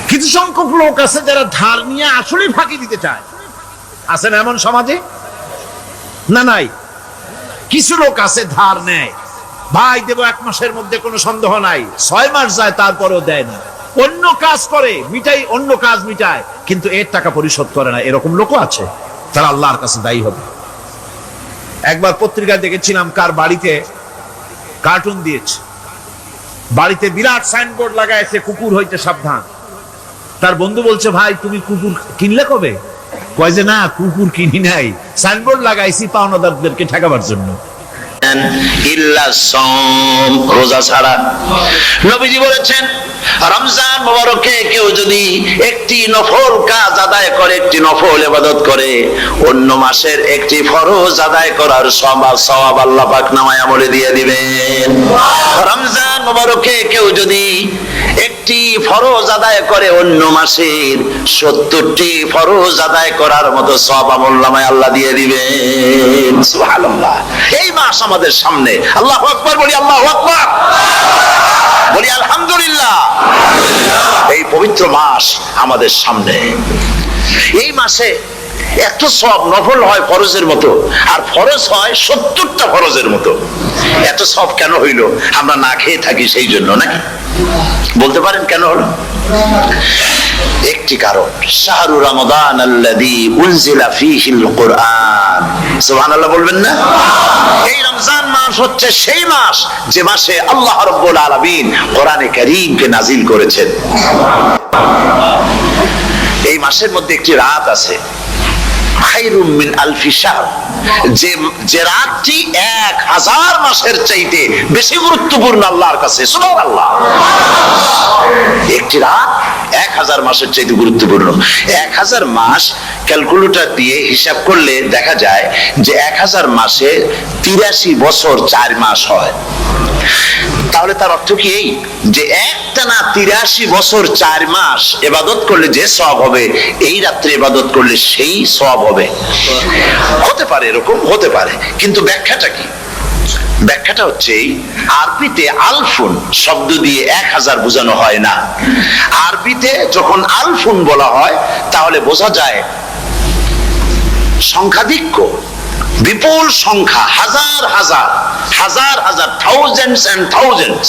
কিছু সংখ্যক লোক আছে যারা ধার নিয়ে আসলে ফাঁকি দিতে চায়, আছে না এমন সমাজে? না নাই? কিছু লোক আছে ধার নেয়, ভাই দেব 1 মাসের মধ্যে, কোনো সন্দেহ নাই। 6 মাস যায় তারপরেও দেয় না, অন্য কাজ করে মিটাই, অন্য কাজ মিটায়, কিন্তু এর টাকা পরিশোধ করে না। এরকম লোকও আছে, তারা আল্লাহর কাছে দায়ী হবে। একবার পত্রিকায় দেখেছিলাম কার বাড়িতে কার্টুন দিয়েছে, বাড়িতে বিরাট সাইনবোর্ড লাগাইছে, কুকুর হইতে সাবধান। তার বন্ধু বলছে, ভাই তুমি কুকুর কিনলে কবে? কয় যে না, কুকুর কিনি নাই, সাইনবোর্ড লাগাইছি পাওনাদারদেরকে ঠেকাবার জন্য। দিয়েছেন ইল্লা সাওম, রোজা ছাড়া। নবীজি বলেছেন রমজান মুবারকে কেউ যদি একটি নফল কাজ আদায় করে, একটি নফল ইবাদত করে, অন্য মাসের একটি ফরজ আদায় করার সওয়াব আল্লাহ পাক নামায় আমলে দিয়ে দিবেন। রমজান মুবারকে কেউ যদি একটি ফরজ আদায় করে, অন্য মাসের 70টি ফরজ আদায় করার মতো সওয়াব আমলনামায় আল্লাহ দিয়ে দিবেন। সুবহানাল্লাহ। এই মাস আমাদের সামনে, আল্লাহু আকবার বলি, আল্লাহু আকবার বলি, আলহামদুলিল্লাহ। এই পবিত্র মাস আমাদের সামনে। এই মাসে এত সব নফল হয় ফরজের মতো, আর ফরজ হয় 70টা ফরজের মতো। এত সব কেন হইল? আমরা না খেয়ে থাকি সেই জন্য নাকি? বলতে পারেন কেন হলো? একটি কারণ, শাহরু রমাদান আল্লাযী উনজিলা ফীহিল কুরআন। সুবহানাল্লাহ বলবেন না? এই রমজান মাস হচ্ছে সেই মাস যে মাসে আল্লাহ রাব্বুল আলামিন কোরআনে কারীমকে নাজিল করেছেন। এই মাসের মধ্যে একটি রাত আছে খায়রুম মিন আলফি শাহর, যে রাতটি 1000 মাসের চাইতে বেশি গুরুত্বপূর্ণ আল্লাহর কাছে। সুবহানাল্লাহ। একটি রাত 1000 মাসের চাইতে গুরুত্বপূর্ণ। 1000 মাস ক্যালকুলেটর দিয়ে হিসাব করলে দেখা যায় যে 1000 মাসে 83 বছর 4 মাস হয়। তাহলে তার অর্থ কি এই যে একটানা 83 বছর 4 মাস ইবাদত করলে যে সওয়াব হবে, এই রাত্রে ইবাদত করলে সেই সওয়াব হবে? হতে পারে, এরকম হতে পারে, কিন্তু ব্যাখ্যাটা কি? ব্যাখ্যাটা হচ্ছে আরবিতে আলফুন শব্দ দিয়ে 1000 বোঝানো হয় না। আরবিতে যখন আলফুন বলা হয় তাহলে বোঝা যায় সংখ্যাধিক্য, বিপুল সংখ্যা, হাজার হাজার হাজার হাজার, থাউজেন্ডস এন্ড থাউজেন্ডস।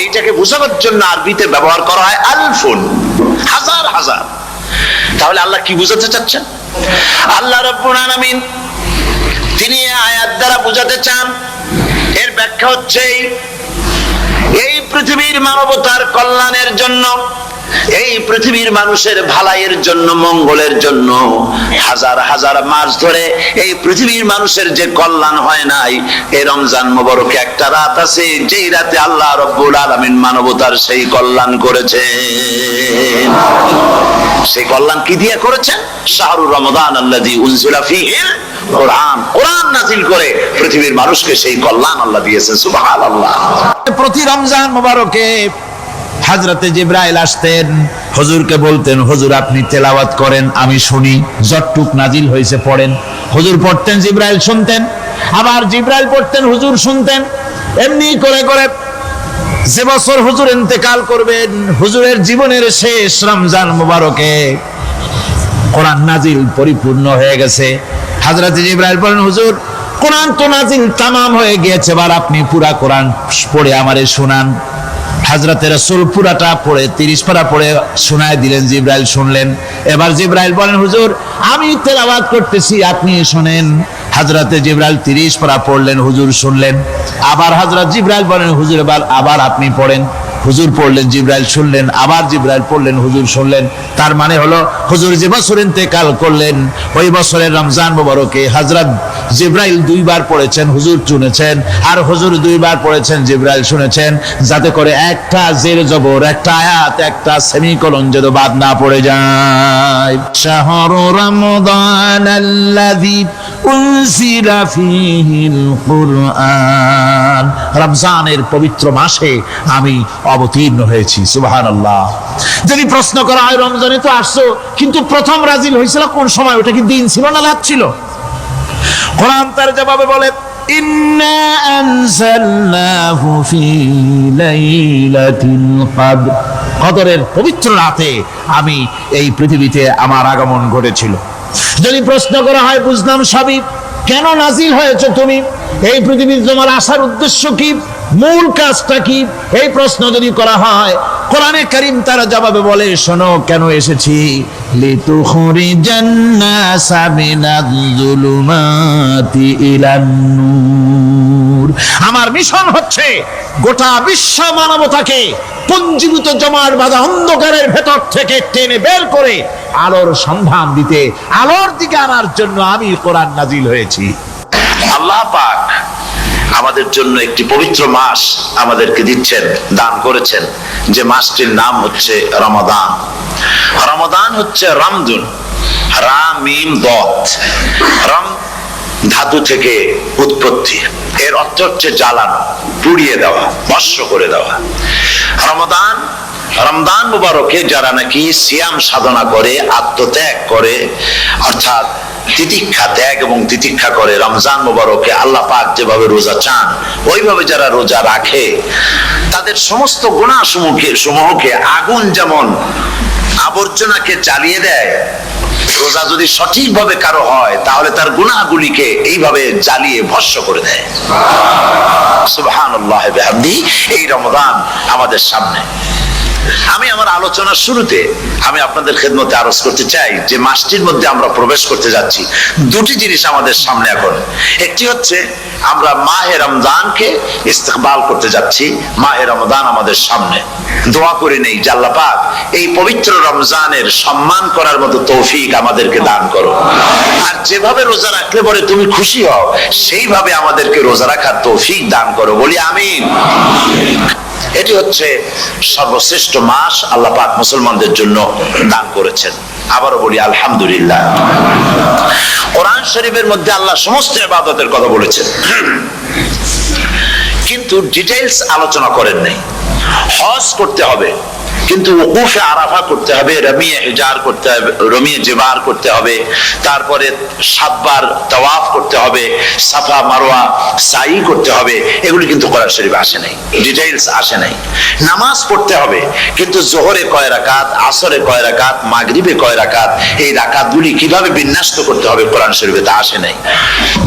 এইটাকে বোঝানোর জন্য আরবিতে ব্যবহার করা হয় আলফুন, হাজার হাজার। তাহলে আল্লাহ কি বুঝাতে চাচ্ছেন? আল্লাহ রাব্বুল আলামিন তিনি আয়াত দ্বারা বুঝাতে চান, এর ব্যাখ্যা হচ্ছে এই পৃথিবীর মানবতার কল্যাণের জন্য, এই পৃথিবীর মানুষের ভালাইয়ের জন্য, মঙ্গলের জন্য হাজার হাজার মাস ধরে এই পৃথিবীর মানুষের যে কল্যাণ হয় নাই, এই রমজান মুবারকে একটা রাত আছে যেই রাতে আল্লাহ রাব্বুল আলামিন মানবতার সেই কল্যাণ করেছেন। সেই কল্যাণ কি দিয়ে করেছেন? শাহরু রমাদান আল্লাযী উনজিলা ফীহিল কোরআন, কোরআন নাজিল করে পৃথিবীর মানুষকে সেই কল্যাণ আল্লাহ দিয়েছেন। সুবহানাল্লাহ। প্রতি রমজান মুবারকে হযরতে জিবরাইল আসতেন, হুজুরকে বলতেন হুজুর আপনি তেলাওয়াত করেন, আমি শুনি, যতটুক নাজিল হয়েছে পড়েন। হুজুর পড়তেন, জিবরাইল শুনতেন, আবার জিবরাইল পড়তেন, হুজুর শুনতেন। এমনি করে করে যে বছর হুজুর ইন্তেকাল করবেন, হুজুরের জীবনের শেষ রমজান মুবারকে কোরআন নাজিল পরিপূর্ণ হয়ে গেছে। হযরতে জিবরাইল বলেন হুজুর কোরআন তো নাজিল তামাম হয়ে গিয়েছে, এবার আপনি পুরা কোরআন পড়ে আমারে শোনান। হযরতে রাসূল পুরাটা পড়ে 30 পারা পড়ে শোনায় দিলেন, জিবরাইল শুনলেন। এবার জিবরাইল বলেন হুজুর আমি তেলাওয়াত করতেছি, আপনি শুনেন। হযরতে জিবরাইল 30 পারা পড়লেন, হুজুর শুনলেন। আবার হযরত জিবরাইল বলেন হুজুর এবার আবার আপনি পড়েন। হুজুর পড়লেন, জিবরাইল শুনলেন, আবার জিবরাইল পড়লেন, হুজুর শুনলেন। তার মানে হলো হুজুর যে বছর ইন্তেকাল করলেন ওই বছরের রমজান মুবারকে হযরত জিবরাইল 2 বার পড়েছেন, হুজুর শুনেছেন, আর হুজুর 2 বার পড়েছেন, জিবরাইল শুনেছেন, যাতে করে একটা জের জবর, একটা আয়াত, একটা সেমিকোলন যেন বাদ না পড়ে যায়। শাহরু রমাদান আল্লাযী উনজিলা ফীহিল কুরআন, রমজানের পবিত্র মাসে আমি অবতীর্ণ হয়েছি। সুবহানাল্লাহ। যদি প্রশ্ন করা হয় রমজানে তো আসছো, কিন্তু প্রথম নাজিল হয়েছিল কোন সময়? ওটা কি দিন ছিল না রাত ছিল? কোরআন তার জবাবে বলে ইন্না আনজালনাহু ফি লাইলাতিল কদর, কদরের পবিত্র রাতে আমি এই পৃথিবীতে আমার আগমন ঘটেছিল। যদি প্রশ্ন করা হয় বুঝলাম সবই, কেন নাজিল হয়েছে তুমি? এই পৃথিবীতে তোমার আসার উদ্দেশ্য কি? মূল কাজটা কি? এই প্রশ্ন যদি করা হয়, কোরআনে কারীম তার জবাবে বলে শোনো কেন এসেছি। লিতুখরিজান নাসা মিনাজ যুলুমাতি ইলান নূর, আমার মিশন হচ্ছে গোটা বিশ্ব মানবতাকে পুঞ্জীভূত জমাট বাঁধা অন্ধকারের ভেতর থেকে টেনে বের করে আলোর সন্ধান দিতে, আলোর দিকে আনার জন্য আমি কোরআন নাজিল হয়েছি। আল্লাহ পাক আমাদের জন্য একটি পবিত্র মাস আমাদেরকে দিচ্ছেন, দান করেছেন, যে মাসটির নাম হচ্ছে রমাদান। রমাদান হচ্ছে রামদুন, রা মিম দত। রাম ধাতু থেকে উৎপত্তি, এর অর্থ হচ্ছে জ্বালানো, পুড়িয়ে দেওয়া, ভস্ম করে দেওয়া। রমাদান, রমজান মুবারকে যারা নাকি সিয়াম সাধনা করে, আত্মত্যাগ করে, অর্থাৎ তিতিক্ষা, ত্যাগ এবং তিতিক্ষা করে, রমজান মুবারকে আল্লাহ পাক যেভাবে রোজা চান ওইভাবে যারা রোজা রাখে, তাদের সমস্ত গুনাহ সমূহকে আগুন যেমন আবর্জনাকে জ্বালিয়ে দেয়, রোজা যদি সঠিকভাবে কারো হয় তাহলে তার গুনাহগুলিকে এইভাবে জ্বালিয়ে ভস্ম করে দেয়। সুবহানাল্লাহ ওয়া বিহামদিহি। এই রমাদান আমাদের সামনে। আমি আমার আলোচনার শুরুতে আমি আপনাদের খেদমতে আরজ করতে চাই যে মাসটির মধ্যে আমরা প্রবেশ করতে যাচ্ছি, দুটি জিনিস আমাদের সামনে এখন। একটি হচ্ছে আমরা মাহে রমজানকে ইস্তেকবাল করতে যাচ্ছি, মাহে রমজান আমাদের সামনে। দোয়া করে নেই যে আল্লাহ পাক এই পবিত্র রমজানের সম্মান করার মতো তৌফিক আমাদেরকে দান করো, আর যেভাবে রোজা রাখলে পরে তুমি খুশি হও সেইভাবে আমাদেরকে রোজা রাখার তৌফিক দান করো, বলি আমিন। এটি হচ্ছে সর্বশ্রেষ্ঠ মাস আল্লাহ পাক মুসলমানদের জন্য দান করেছেন। আবারও বলি আলহামদুলিল্লাহ। কোরআন শরীফের মধ্যে আল্লাহ সমস্ত ইবাদতের কথা বলেছেন, কিন্তু ডিটেইলস আলোচনা করেন নাই। হজ করতে হবে, কিন্তু উকুফে আরাফা করতে হবে, রমিয়ে হিজার করতে হবে, রমিয়ে জিবার করতে হবে, তারপরে 7 বার তাওয়াফ করতে হবে, সাফা মারওয়া সাই করতে হবে। এগুলি কিন্তু কোরআন শরীফে আসে নাই, ডিটেইলস আসে নাই। নামাজ পড়তে হবে, কিন্তু জোহরে কয় রাকাত, আসরে কয় রাকাত, মাগরিবে কয় রাকাত, এই রাকাতগুলি কিভাবে বিন্যস্ত করতে হবে কোরআন শরীফে তা আসে নাই,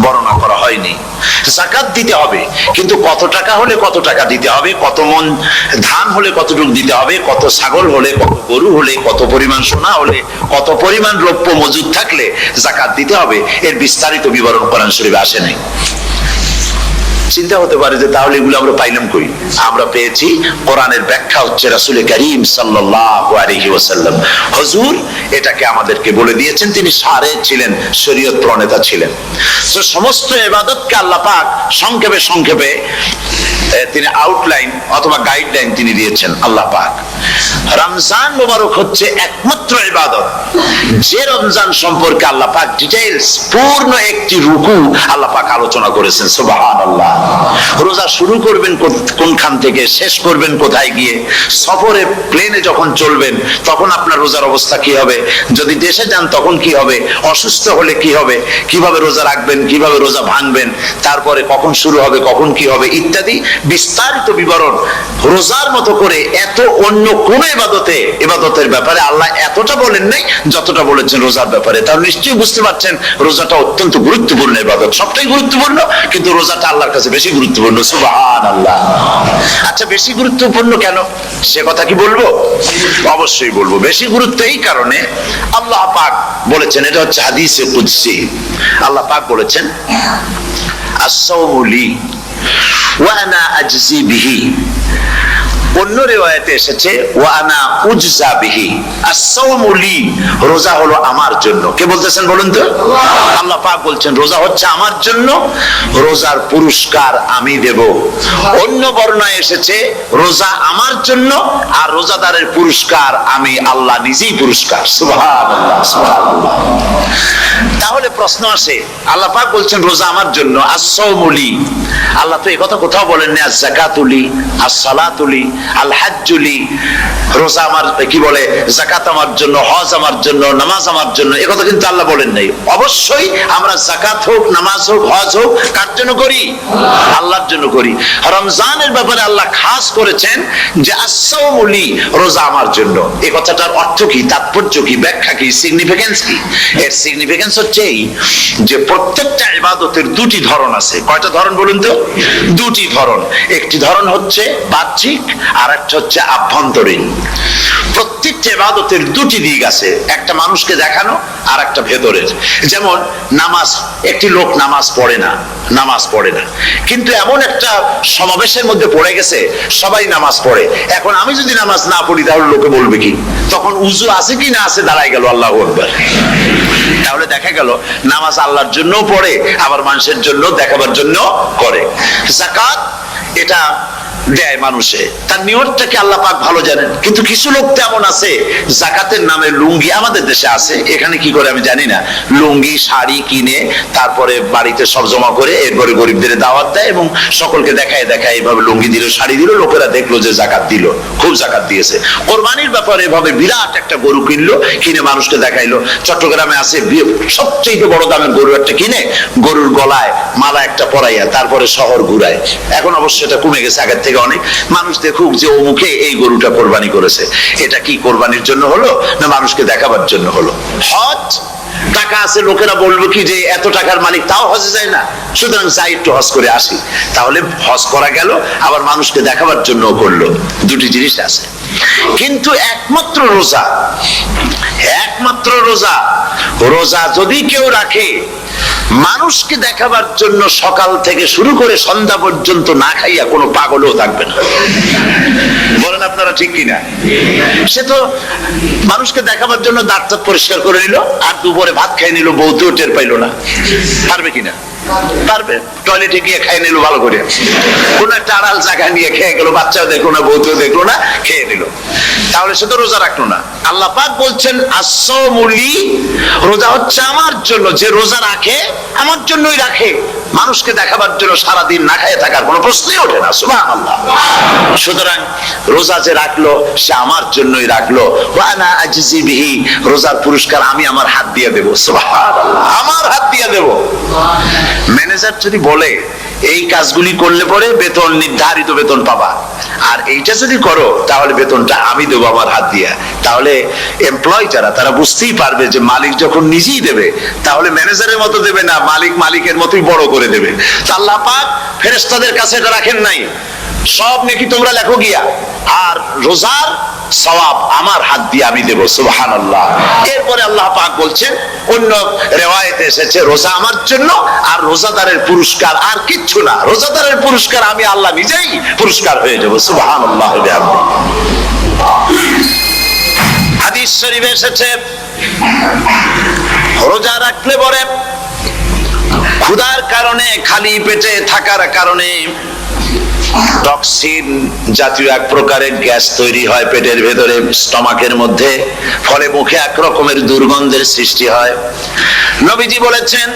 বর্ণনা করা হয়নি। যাকাত দিতে হবে, কিন্তু কত টাকা হলে কত টাকা দিতে হবে, কত মন ধান হলে কতটুকু দিতে হবে, কত ছাগল হলে, কত গরু হলে, কত পরিমাণ সোনা হলে, কত পরিমাণ দ্রব্য মজুদ থাকলে যাকাত দিতে হবে, এর বিস্তারিত বিবরণ কোরআন শরীফে আসে নাই। চিন্তা হতে পারে যে তাহলে এগুলো আমরা পাইলাম কই? আমরা পেয়েছি কোরআনের ব্যাখ্যা হচ্ছে রাসূল করিম সাল্লাল্লাহু আলাইহি ওয়াসাল্লাম, হুজুর এটাকে আমাদেরকে বলে দিয়েছেন। তিনি সারে ছিলেন, শরীয়ত প্রণেতা ছিলেন। তো সমস্ত ইবাদতকে আল্লাহ পাক সংক্ষেপে সংক্ষেপে তিনি আউটলাইন অথবা গাইডলাইন তিনি দিয়েছেন আল্লাহ পাক। রমজান মুবারক হচ্ছে একমাত্র ইবাদত যে রমজান সম্পর্কে আল্লাহ পাক ডিটেইলস পূর্ণ একটি রুকু আল্লাহ পাক আলোচনা করেছেন। সুবহানাল্লাহ। রোজা শুরু করবেন কোনখান থেকে, শেষ করবেন কোথায় গিয়ে, সফরে প্লেনে যখন চলবেন তখন আপনার রোজার অবস্থা কি হবে, যদি দেশে যান তখন কি হবে, অসুস্থ হলে কি হবে, কিভাবে রোজা রাখবেন, কিভাবে রোজা ভাঙবেন, তারপরে কখন শুরু হবে, কখন কি হবে ইত্যাদি বিস্তারিত বিবরণ। রোজার মতো করে এত অন্য কোন ইবাদতের ব্যাপারে আল্লাহ এতটা বলেন নাই যতটা বলেছেন রোজার ব্যাপারে। তাহলে নিশ্চয়ই বুঝতে পারছেন রোজাটা অত্যন্ত গুরুত্বপূর্ণ ইবাদত। সবটাই গুরুত্বপূর্ণ, কিন্তু রোজাটা আল্লাহর কাছে বেশি গুরুত্বপূর্ণ। সুবহানাল্লাহ। আচ্ছা, বেশি গুরুত্বপূর্ণ কেন সে কথা কি বলবো? অবশ্যই বলবো। বেশি গুরুত্ব এই কারণে, আল্লাহ পাক বলেছেন, এটা হচ্ছে হাদিসে কুদসি। আল্লাহ পাক বলেছেন, আস-সাওমু লি ওয়া আনা আজজি বিহি। অন্য রিওয়ায়াতে এসেছে ওয়া আনা উজজা বিহি। আস-সাওমু লি, রোজা হলো আমার জন্য। কে বলতেছেন বলুন তো? আল্লাহ পাক বলছেন রোজা হচ্ছে আমার জন্য, রোজার পুরস্কার আমি দেব। অন্য বর্ণনায় এসেছে রোজা আমার জন্য আর রোজাদারের পুরস্কার আমি আল্লাহ নিজেই পুরস্কার। সুবহানাল্লাহ, সুবহানাল্লাহ। তাহলে প্রশ্ন আসে, আল্লাহ পাক বলছেন রোজা আমার জন্য, আস-সাওমু লি। আল্লাহ তো এই কথা কোথাও বলেননি আজ-যাকাতু লি, আস-সালাতু লি, আল হাজ্জু লি। রোজা আমার কি বলে, যাকাত আমার জন্য, হজ আমার জন্য, নামাজ আমার জন্য, এই কথা কিন্তু আল্লাহ বলেন নাই। অবশ্যই আমরা যাকাত হোক, নামাজ হোক, হজ হোক কার জন্য করি? আল্লাহর জন্য করি। রমজানের ব্যাপারে আল্লাহ খাস করেছেন যে আস-সাওমু লি, রোজা আমার জন্য। এই কথাটার অর্থ কি, তাৎপর্য কি, ব্যাখ্যা কি, সিগনিফিকেন্স কি? এর সিগনিফিকেন্স হচ্ছে এই যে প্রত্যেকটা ইবাদতের দুটি ধরন আছে। কয়টা ধরন বলুন তো? দুটি ধরন। একটি ধরন হচ্ছে বাহ্যিক আর একটা হচ্ছে আভ্যন্তরীণ। প্রত্যেকটা ইবাদতের দুটি দিক আছে, একটা মানুষকে দেখানো আর একটা ভেতরের। যেমন নামাজ, একটি লোক নামাজ পড়ে না, কিন্তু এমন একটা সমাবেশের মধ্যে পড়ে গেছে সবাই নামাজ পড়ে। এখন আমি যদি নামাজ না পড়ি তাহলে লোকে বলবে কি? তখন উযু আছে কি না আছে দাঁড়ায় গেল আল্লাহু আকবার। তাহলে দেখা গেল নামাজ আল্লাহর জন্য পড়ে, আবার মানুষের জন্য দেখাবার জন্য করে। যাকাত এটা দেয় মানুষে, তার নিয়তটাকে আল্লাহ পাক ভালো জানেন। কিন্তু কিছু লোক তেমন আছে যাকাতের নামে লুঙ্গি, আমাদের দেশে আছে, এখানে কি করে আমি জানি না, লুঙ্গি শাড়ি কিনে তারপরে বাড়িতে সব জমা করে এরপরে গরিবদের দাওয়াত দেয় এবং সকলকে দেখায় এভাবে লুঙ্গি দিল, শাড়ি দিল, লোকেরা দেখলো যে যাকাত দিল, খুব যাকাত দিয়েছে। কোরবানির ব্যাপারে এভাবে বিরাট একটা গরু কিনলো, কিনে মানুষকে দেখাইলো। চট্টগ্রামে আছে সবচেয়ে বড় দামের গরু একটা কিনে গরুর গলায় মালা একটা পরাইয়া তারপরে শহর ঘুরায়। এখন অবশ্য এটা কমে গেছে আগের থেকে অনেক। মানুষ দেখুক যে ও মুখে এই গরুটা কোরবানি করেছে। এটা কি কোরবানির জন্য হলো না মানুষকে দেখাবার জন্য হলো? হজ, টাকা আছে, লোকেরা বলবো কি যে এত টাকার মালিক তাও হজে যায় না, সুতরাং যাই একটু হজ করে আসি। তাহলে হজ করা গেল, আবার মানুষকে দেখাবার জন্য করলো। দুটি জিনিস আছে। কিন্তু একমাত্র রোজা যদি কেউ রাখে মানুষকে দেখাবার জন্য, সকাল থেকে শুরু করে সন্ধ্যা পর্যন্ত না খাইয়া কোনো পাগলও থাকবে না। বলেন আপনারা ঠিক কিনা? সে তো মানুষকে দেখাবার জন্য দাঁত পরিষ্কার করে নিল আর দুপুরে ভাত খাই নিল, বউতেও টের পাইলো না। পারবে কিনা? পারবে। টয়লেটে গিয়ে খাই নিল ভালো করে, কোন একটা আড়াল জায়গা নিয়ে খেয়ে গেল, বাচ্চাও দেখলো না, বউতেও দেখলো না, খেয়ে নিল। তাহলে সে তো রোজা রাখলো না। আল্লাহ পাক বলছেন আস-সাওমু লি, রোজা হচ্ছে আমার জন্য। যে রোজা রাখে আমার জন্যই রাখে, মানুষকে দেখাবার জন্য সারাদিন না খেয়ে থাকার কোনো প্রশ্নই ওঠে না। সুবহানাল্লাহ। সুতরাং রোজা যে রাখলো সে আমার জন্যই রাখলো। ওয়া আনা আজজি বিহি, রোজার পুরস্কার আমি আমার হাত দিয়ে দেব। সুবহানাল্লাহ, আমার হাত দিয়ে দেব। ম্যানেজার যদি বলে এই কাজগুলি করলে পরে বেতন, নির্ধারিত বেতন পাবা, আর এইটা যদি করো তাহলে বেতনটা আমি দেবো আমার হাত দিয়া, তাহলে এমপ্লয় যারা তারা বুঝতেই পারবে যে মালিক যখন নিজেই দেবে তাহলে ম্যানেজারের মতো দেবে না, মালিক মালিকের মতোই বড় করে দেবে। আল্লাহ পাক ফেরেশতাদের কাছে এটা রাখেন নাই, সব নেকি তোমরা লেখো গিয়া, আর রোজার সওয়াব আমার হাত দিয়ে আমি দেব। সুবহানাল্লাহ। এরপরে আল্লাহ পাক বলছেন, অন্য রিওয়ায়াতে এসেছে রোজা আমার জন্য, আর রোজাদারের পুরস্কার আর কিচ্ছু না, রোজাদারের পুরস্কার আমি আল্লাহ নিজেই পুরস্কার হয়ে যাব। সুবহানাল্লাহ। হাদিস শরীফে এসেছে রোজা রাখলে পরে ক্ষুধার কারণে, খালি পেটে থাকার কারণে টক্সিন জাতীয় এক প্রকারের গ্যাস তৈরি হয় পেটের ভেতরে, স্টমাকের মধ্যে, ফলে মুখে এক রকমের দুর্গন্ধের সৃষ্টি হয়। নবীজি বলেছেন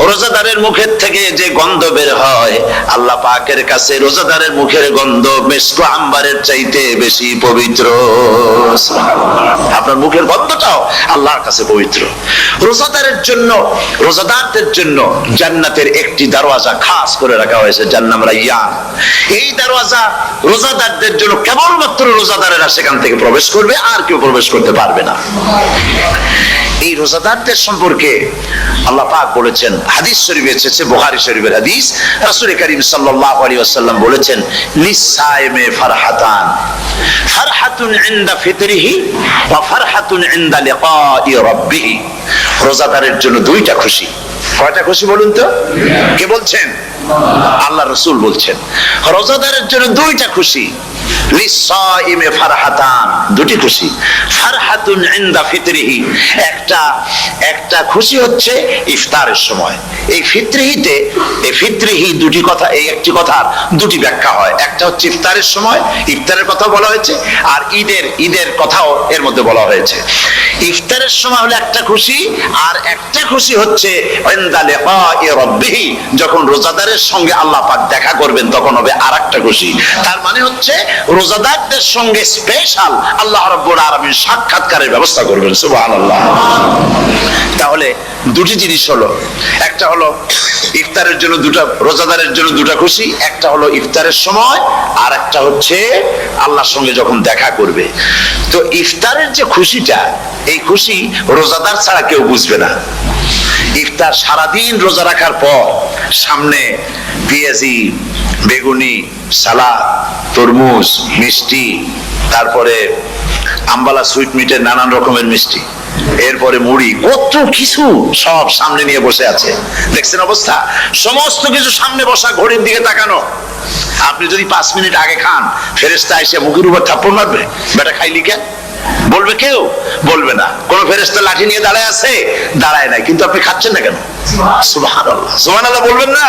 রোজাদারের মুখের থেকে যে গন্ধ বের হয় আল্লাহ পাকের কাছে রোজাদারের মুখের গন্ধ মিস্ক আম্বারের চাইতে বেশি পবিত্র। আপনার মুখের গন্ধটাও আল্লাহর কাছে পবিত্র। রোজাদারের জন্য, রোজাদারদের জন্য জান্নাতের একটি দরওয়াজা খাস করে রাখা হয়েছে, যার নাম রায়্যান। এই দরওয়াজা রোজাদারদের জন্য, কেবলমাত্র রোজাদারেরা সেখান থেকে প্রবেশ করবে, আর কেউ প্রবেশ করতে পারবে না। এই রোজাদারদের সম্পর্কে আল্লাহ পাক বলেছেন, হাদিস শরীফে এসেছে, বুখারী শরীফের হাদিস, রাসূল করিম সাল্লাল্লাহু আলাইহি ওয়াসাল্লাম বলেছেন লিস-সাইমে ফারহাতান, ফারহাতুন ইনদা ফিতরিহি ওয়া ফারহাতুন ইনদা লিকাই রাব্বিহি। রোজাদারের জন্য দুইটা খুশি। কয়টা খুশি বলুন তো? কে বলছেন? আল্লাহ রাসূল বলছেন রোজাদারের জন্য দুইটা খুশি। লিস-সাইমে ফারহাতান, দুটি খুশি। ফারহাতুন ইনদা ফিতরিহি, একটা খুশি হচ্ছে ইফতারের সময়। এই ফিতরিহিতে, এই ফিতরিহি দুটি কথা, এই একটি কথার দুটি ব্যাখ্যা হয়। একটা হচ্ছে ইফতারের সময়, ইফতারের কথা বলা হয়েছে, আর ঈদের কথাও এর মধ্যে বলা হয়েছে। ইফতারের সময় হলো একটা খুশি, আর একটা খুশি হচ্ছে ইনদা লিকাই রাব্বিহি, যখন রোজাদারের সঙ্গে আল্লাহ পাক দেখা করবেন তখন হবে আরেকটা খুশি। তার মানে হচ্ছে রোজাদারদের সঙ্গে স্পেশাল আল্লাহ রাব্বুল আলামিন সাক্ষাৎকারের ব্যবস্থা করবেন। সুবহানাল্লাহ। তাহলে দুটি জিনিস হলো, একটা হলো ইফতারের জন্য দুটা, রোজাদারের জন্য দুটা খুশি, একটা হলো ইফতারের সময়, আর একটা হচ্ছে আল্লাহর সঙ্গে যখন দেখা করবে। তো ইফতারের যে খুশিটা, এই খুশি রোজাদার ছাড়া কেউ বুঝবে না। ইফতার সারাদিন রোজা রাখার পর সামনে পেঁয়াজি, বেগুনি, সালাদ, তরমুজ, মিষ্টি, তারপরে আম্বালা সুইট মিটের নানান রকমের মিষ্টি, এরপরে মুড়ি, কত কিছু সব সামনে নিয়ে বসে আছে। দেখছেন অবস্থা? সমস্ত কিছু সামনে বসা, ঘড়ির দিকে তাকানো। আপনি যদি 5 মিনিট আগে খান, ফেরেশতা এসে মুখের উপর থাপ্পড় মারবে, বেটা খাইলি কেন? বলবে কেউ? বলবে না। কোন ফেরেশতা লাঠি নিয়ে দাঁড়ায় আছে? দাঁড়ায় নাই। কিন্তু আপনি খাচ্ছেন না কেন? সুবহানাল্লাহ, সুবহানাল্লাহ বলবেন না?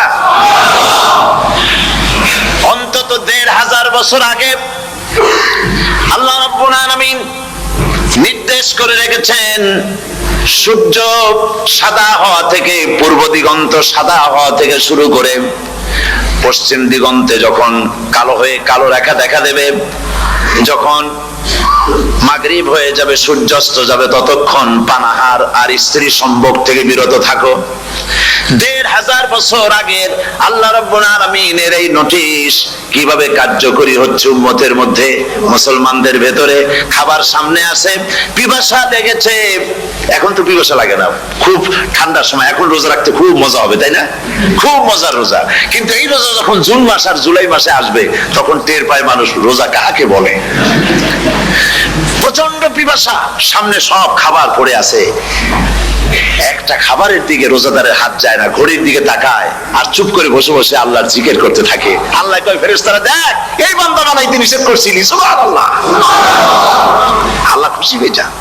অন্তত 1500 বছর আগে আল্লাহ রাব্বুল আলামিন নির্দেশ করে রেখেছেন, সূর্য সাদা হওয়া থেকে, পূর্ব দিগন্ত সাদা হওয়া থেকে শুরু করে পশ্চিম দিগন্তে যখন কালো হয়ে কালো রেখা দেখা দেবে, যখন মাগরিব হয়ে যাবে, সূর্যাস্ত যাবে, ততক্ষণ পানাহার আর স্ত্রী সম্ভোগ থেকে বিরত থাকো। 1500 বছর আগের আল্লাহ রাব্বুল আলামিনের এই নোটিশ কিভাবে কার্যকরী হচ্ছে উম্মতের মধ্যে, মুসলমানদের ভেতরে। খাবার সামনে আছে, পিপাসা লেগেছে, এখন তো পিপাসা লাগে না, খুব ঠান্ডার সময়, এখন রোজা রাখতে খুব মজা হবে, তাই না? খুব মজার রোজা। কিন্তু এই রোজা যখন জুন মাস আর জুলাই মাসে আসবে, তখন টের পায় মানুষ রোজা কাকে বলে। প্রচন্ড পিপাসা, সামনে সব খাবার পড়ে আছে, একটা খাবারের দিকে রোজাদারের হাত যায় না, ঘড়ির দিকে তাকায় আর চুপ করে বসে বসে আল্লাহর জিকির করতে থাকে। আল্লাহ কয়, ফেরেশতারা দেখ, এই বান্দা বানাইতে নিষেধ করছিলি, সুবহানাল্লাহ। আল্লাহ খুশি হয়ে যান।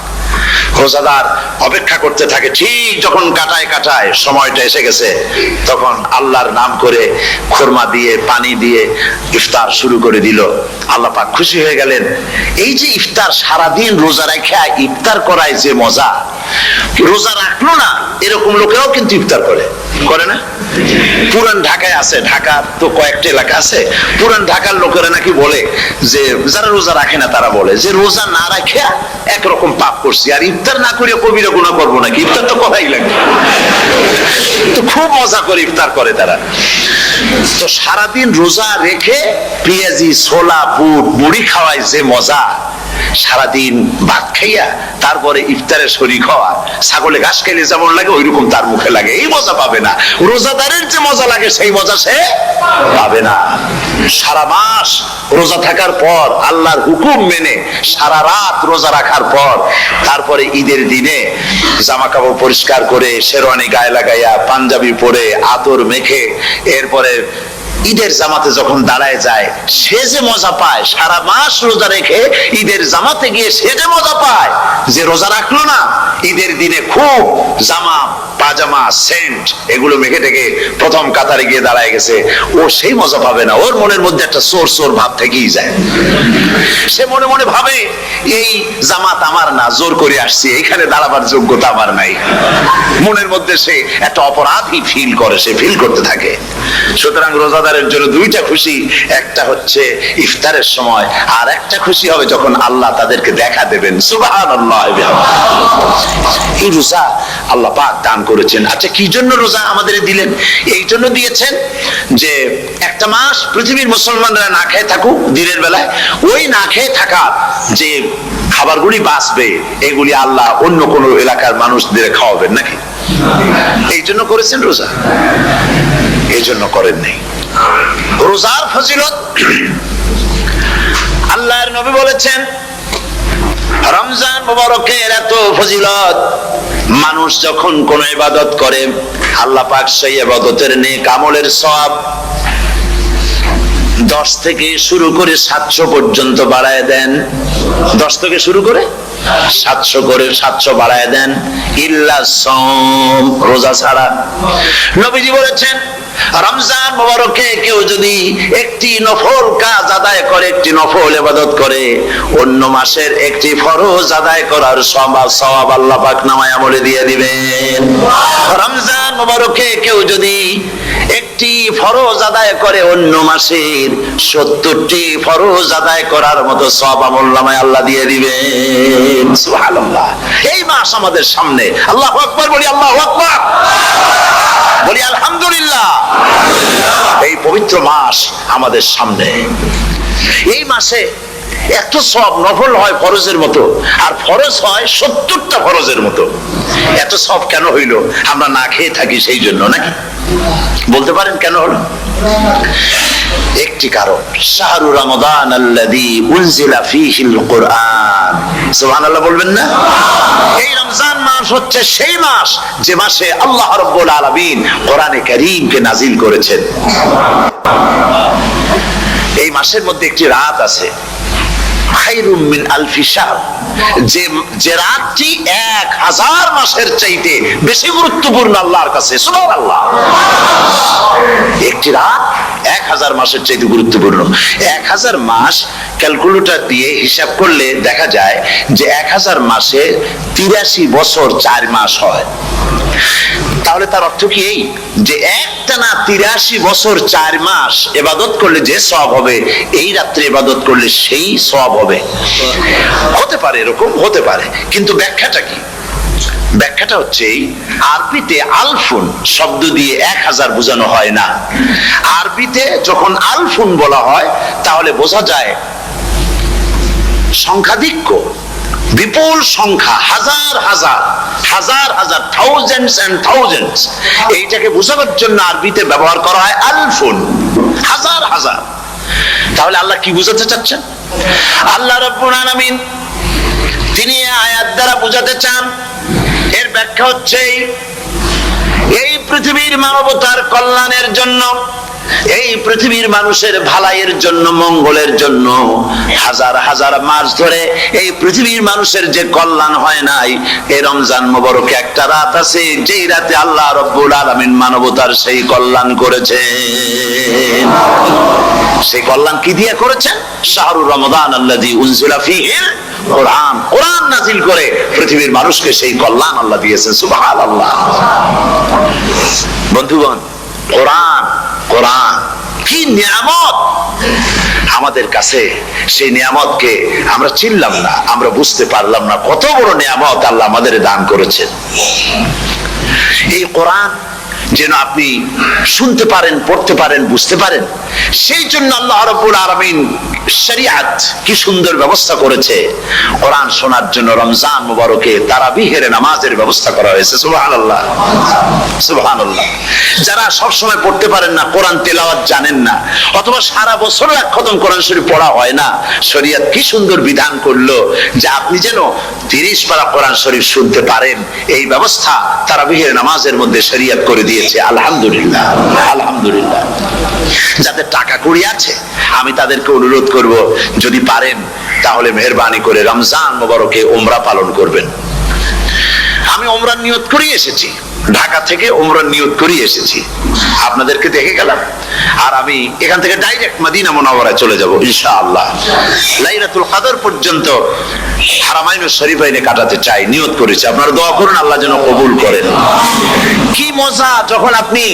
রোজাদার অপেক্ষা করতে থাকে, ঠিক যখন কাটায় কাটায় সময়টা এসে গেছে, তখন আল্লাহর নাম করে খুরমা দিয়ে, পানি দিয়ে ইফতার শুরু করে দিল। আল্লাহ পাক খুশি হয়ে গেলেন। এই যে ইফতার, সারাদিন রোজা রেখে ইফতার করায় যে মজা, রোজা রাখলো না এরকম লোকেরাও কিন্তু ইফতার করে, করে না? পুরান ঢাকায় আছে, ঢাকার তো কয়েকটা এলাকা আছে, পুরান ঢাকার লোকেরা নাকি বলে যে, যারা রোজা রাখে না তারা বলে যে, রোজা না রাখে একরকম পাপ করছি, আর ইফতার না করিয়া কবিরা গুনাহ করবো নাকি, ইফতার তো করাই লাগে। তো খুব মজা করে ইফতার করে তারা। তো সারাদিন রোজা রেখে পেঁয়াজি, ছোলা, বুট, মুড়ি খাওয়ায় যে মজা, সারাদিন ভাত খাইয়া তারপরে ইফতারে শরীক হওয়া, ছাগলে ঘাস খাইলে যেমন লাগে ওইরকম তার মুখে লাগে, এই মজা পাবে না। রোজাদারের যে মজা লাগে সেই মজা সে পাবে না। সারা মাস রোজা থাকার পর, আল্লাহর হুকুম মেনে সারা রাত রোজা রাখার পর, তারপরে ঈদের দিনে জামা কাপড় পরিষ্কার করে, শেরওয়ানি গায়ে লাগাইয়া, পাঞ্জাবি পরে, আতর মেখে, এরপরে ঈদের জামাতে যখন দাঁড়ায় যায়, সে যে মজা পায়, সারা মাস রোজা রেখে ঈদের জামাতে গিয়ে সে যে মজা পায়, যে রোজা রাখলো না, ঈদের দিনে খুব জামা, পাজামা, সেন্ট এগুলো মেখে টেকে প্রথম কাতারে গিয়ে দাঁড়ায় গেছে, ও সেই মজা পাবে না। ওর মনের মধ্যে একটা চোর চোর ভাব থেকেই যায়। সে মনে মনে ভাবে, এই জামাত আমার না, জোর করে আসছি, এখানে দাঁড়াবার যোগ্যতা আমার নাই। মনের মধ্যে সে একটা অপরাধী ফিল করে, সে ফিল করতে থাকে। সুতরাং রোজাদারের জন্য দুইটা খুশি, একটা হচ্ছে ইফতারের সময়, আর একটা খুশি হবে যখন আল্লাহ তাদেরকে দেখা দেবেন। সুবহানাল্লাহ। এই রোজা আল্লাহ পাক দান করেছেন। আচ্ছা, কি জন্য রোজা আমাদের দিলেন? এই জন্য দিয়েছেন যে একটা মাস পৃথিবীর মুসলমানরা না খেয়ে থাকুক দিনের বেলায়, ওই না খেয়ে থাকার যে খাবারগুলি বাঁচবে, এগুলি আল্লাহ অন্য কোন এলাকার মানুষদের খাওয়াবেন নাকি? এই জন্য করেছেন রোজা, এই জন্য করেন নাই। রোজার ফজিলত আল্লাহর নবী বলেছেন, রমজান মুবারকের এত ফজিলত, মানুষ যখন কোন ইবাদত করে, আল্লাহ পাক সেই ইবাদতের নেক আমলের সওয়াব 10 থেকে শুরু করে 700 পর্যন্ত বাড়ায় দেন। 10 থেকে শুরু করে 700 বাড়ায় দেন, ইল্লা সাওম, রোজা ছাড়া। নবীজি বলেছেন, রমজান মুবারকে কেউ যদি একটি নফল কাজ আদায় করে, একটি নফল ইবাদত করে, অন্য মাসের একটি ফরজ আদায় করার সওয়াব আল্লাহ পাক নামায় আমলে দিয়ে দিবেন। রমজান মুবারকে কেউ যদি একটি ফরজ আদায় করে, অন্য মাসের 70টি ফরজ আদায় করার মতো সওয়াব আমল নামায় আল্লাহ দিয়ে দিবেন। সুবহানাল্লাহ। এই মাস আমাদের সামনে, আল্লাহু আকবার বলি, আল্লাহু আকবার বলি, আলহামদুলিল্লাহ। এই পবিত্র মাস আমাদের সামনে, এই মাসে এত সব, নফল হয় ফরজের মতো, আর ফরজ হয় 70টা ফরজের মতো। এত সব কেন হইল? আমরা না খেয়ে থাকি সেই জন্য নাকি? বলতে পারেন কেন হলো? একটি কারণ, শাহরু রমাদান আল্লাযী উনজিলা ফীহিল কুরআন। সুবহানাল্লাহ বলবেন না? এই রমজান মাস হচ্ছে সেই মাস যে মাসে আল্লাহ রাব্বুল আলামিন কোরআনে কারীমকে নাজিল করেছেন। এই মাসের মধ্যে একটি রাত আছে, খায়রুম মিন আলফি শাহর, যে রাতটি 1000 মাসের চাইতে বেশি গুরুত্বপূর্ণ আল্লাহর কাছে। সুবহানাল্লাহ। একটি রাত 1000 মাসের চাইতে গুরুত্বপূর্ণ। 1000 মাস ক্যালকুলেটর দিয়ে হিসাব করলে দেখা যায় যে 1000 মাসে 83 বছর 4 মাস হয়। তাহলে তার অর্থ কি এই যে একটানা 83 বছর 4 মাস ইবাদত করলে যে সওয়াব হবে, এই রাত্রে ইবাদত করলে সেই সওয়াব হবে? হতে পারে, এরকম হতে পারে, কিন্তু ব্যাখ্যাটা কি? ব্যাখ্যাটা হচ্ছে আরবিতে আলফুন শব্দ দিয়ে 1000 বোঝানো হয় না। আরবিতে যখন আলফুন বলা হয় তাহলে বোঝা যায় সংখ্যাধিক্য, বিপুল সংখ্যা, হাজার হাজার হাজার হাজার, থাউজেন্ডস এন্ড থাউজেন্ডস। এইটাকে বোঝানোর জন্য আরবিতে ব্যবহার করা হয় আলফুন, হাজার হাজার। তাহলে আল্লাহ কি বুঝাতে চাচ্ছেন? আল্লাহ রাব্বুল আলামিন তিনি আয়াত দ্বারা বুঝাতে চান, এর ব্যাখ্যা হচ্ছে এই পৃথিবীর মানবতার কল্যাণের জন্য, এই পৃথিবীর মানুষের ভালাইয়ের জন্য, মঙ্গলের জন্য হাজার হাজার মাস ধরে এই পৃথিবীর মানুষের যে কল্যাণ হয় নাই, এই রমজান মোবারকে একটা রাত আছে যেই রাতে আল্লাহ রাব্বুল আলামিন মানবতার সেই কল্যাণ করেছেন। সেই কল্যাণ কি দিয়ে করেছেন? শাহরু রমাদান আল্লাযী উনজিলা ফীহিল কুরআন, কোরআন নাযিল করে পৃথিবীর মানুষকে সেই কল্যাণ আল্লাহ দিয়েছেন। সুবহানাল্লাহ। বন্ধুগণ, কোরআন, কোরআন কি নিয়ামত আমাদের কাছে! সেই নিয়ামতকে আমরা চিনলাম না, আমরা বুঝতে পারলাম না কত বড় নিয়ামত আল্লাহ আমাদের দান করেছেন। এই কোরআন যেন আপনি শুনতে পারেন, পড়তে পারেন, বুঝতে পারেন, সেই জন্য আল্লাহ রাব্বুল আলামিন শরীয়ত কি সুন্দর ব্যবস্থা করেছে। কোরআন শোনার জন্য রমজান মুবারকে তারাবিহের নামাজের ব্যবস্থা করা হয়েছে। সুবহানাল্লাহ, সুবহানাল্লাহ। যারা সব সময় পড়তে পারেন না, কোরআন তেলাওয়াত জানেন না, অথবা সারা বছর এক খতম কোরআন শরীফ পড়া হয় না, শরীয়ত কি সুন্দর বিধান করলো যে আপনি যেন 30 পারা কোরআন শরীফ শুনতে পারেন। এই ব্যবস্থা তারাবিহের নামাজের মধ্যে শরীয়ত করে দিয়েছে। আলহামদুলিল্লাহ, আলহামদুলিল্লাহ। যাদের টাকা কড়ি আছে আমি তাদেরকে অনুরোধ করব, যদি পারেন তাহলে মেহেরবানি করে রমজান মোবারকে উমরা পালন করবেন। আমি উমরার নিয়ত করে এসেছি, ঢাকা থেকে উমরার নিয়ত করে এসেছি, আপনাদেরকে দেখে গেলাম। আর আমি এখান থেকে ডাইরেক্ট মদিনা মুনাওয়ারায় চলে যাব ইনশাআল্লাহ। লাইলাতুল কদর পর্যন্ত হারামাইনুশ শরীফাইনে কাটাতে চাই, নিয়ত করেছি। আপনারা দোয়া করুন আল্লাহ যেন কবুল করেন। কি মজা যখন আপনি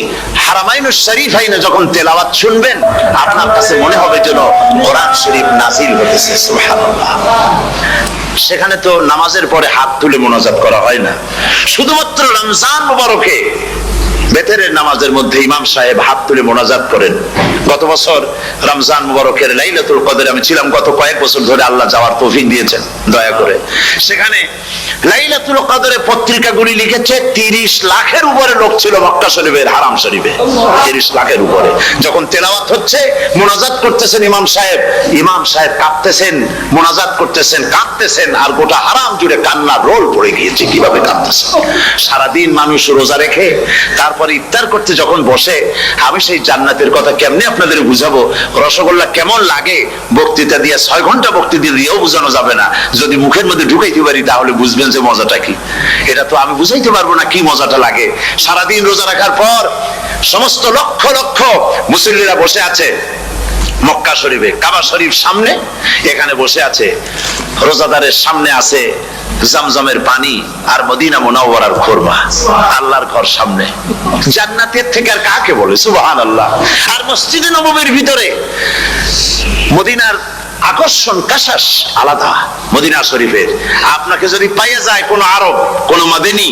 হারামাইনুশ শরীফাইনে যখন তেলাওয়াত শুনবেন, আপনার কাছে মনে হবে যেন কোরআন শরীফ নাযিল হতেছে। সুবহানাল্লাহ। সেখানে তো নামাজের পরে হাত তুলে মোনাজাত করা হয় না, শুধুমাত্র রমজান মুবারকে বেতেরের নামাজের মধ্যে ইমাম সাহেব হাত তুলে মোনাজাত করেন। গত বছর রমজান মুবারকের লাইলাতুল কদরে আমি ছিলাম, গত কয়েক বছর ধরে আল্লাহ যাওয়ার তৌফিক দিয়েছেন দয়া করে। সেখানে লাইলাতুল কদরে পত্রিকাগুলি লিখেছে 30 লাখের উপরে লোক ছিল মক্কা শরীফের, হারাম শরীফে 30 লাখের উপরে। যখন তেলাওয়াত হচ্ছে, মোনাজাত করতেছেন ইমাম সাহেব কাঁদতেছেন, মোনাজাত করতেছেন, কাঁদতেছেন, আর গোটা হারাম জুড়ে কান্নার রোল পড়ে গিয়েছে। কিভাবে কাঁদতেছেন! সারাদিন মানুষ রোজা রেখে তারপরে ইফতার করতে যখন বসে, আমি সেই জান্নাতের কথা কেমনে আপনাদের বুঝাবো? রসগোল্লা কেমন লাগে বক্তৃতা দিয়ে 6 ঘন্টা বক্তৃতা দিয়েও বোঝানো যাবে না। যদি মুখের মধ্যে ঢুকাইতে পারি তাহলে বুঝবেন যে মজাটা কি। এটা তো আমি বুঝাইতে পারবো না কি মজাটা লাগে। সারাদিন রোজা রাখার পর সমস্ত লক্ষ লক্ষ মুসল্লিরা বসে আছে মক্কা শরীফে, কাবা শরীফ সামনে, এখানে বসে আছে। রোজাদারের সামনে আছে জমজমের পানি আর মদিনা মুনাওয়ারার খুরমা। আল্লাহর ঘর সামনে, জান্নাতের থেকে আর কাকে বলে! সুবহানাল্লাহ। আর মসজিদে নববীর ভিতরে মদিনার আকর্ষণ কাশাস আলাদা। মদিনা শরীফের আপনাকে যদি পাইয়া যায় কোন আরব, কোন মাদানী,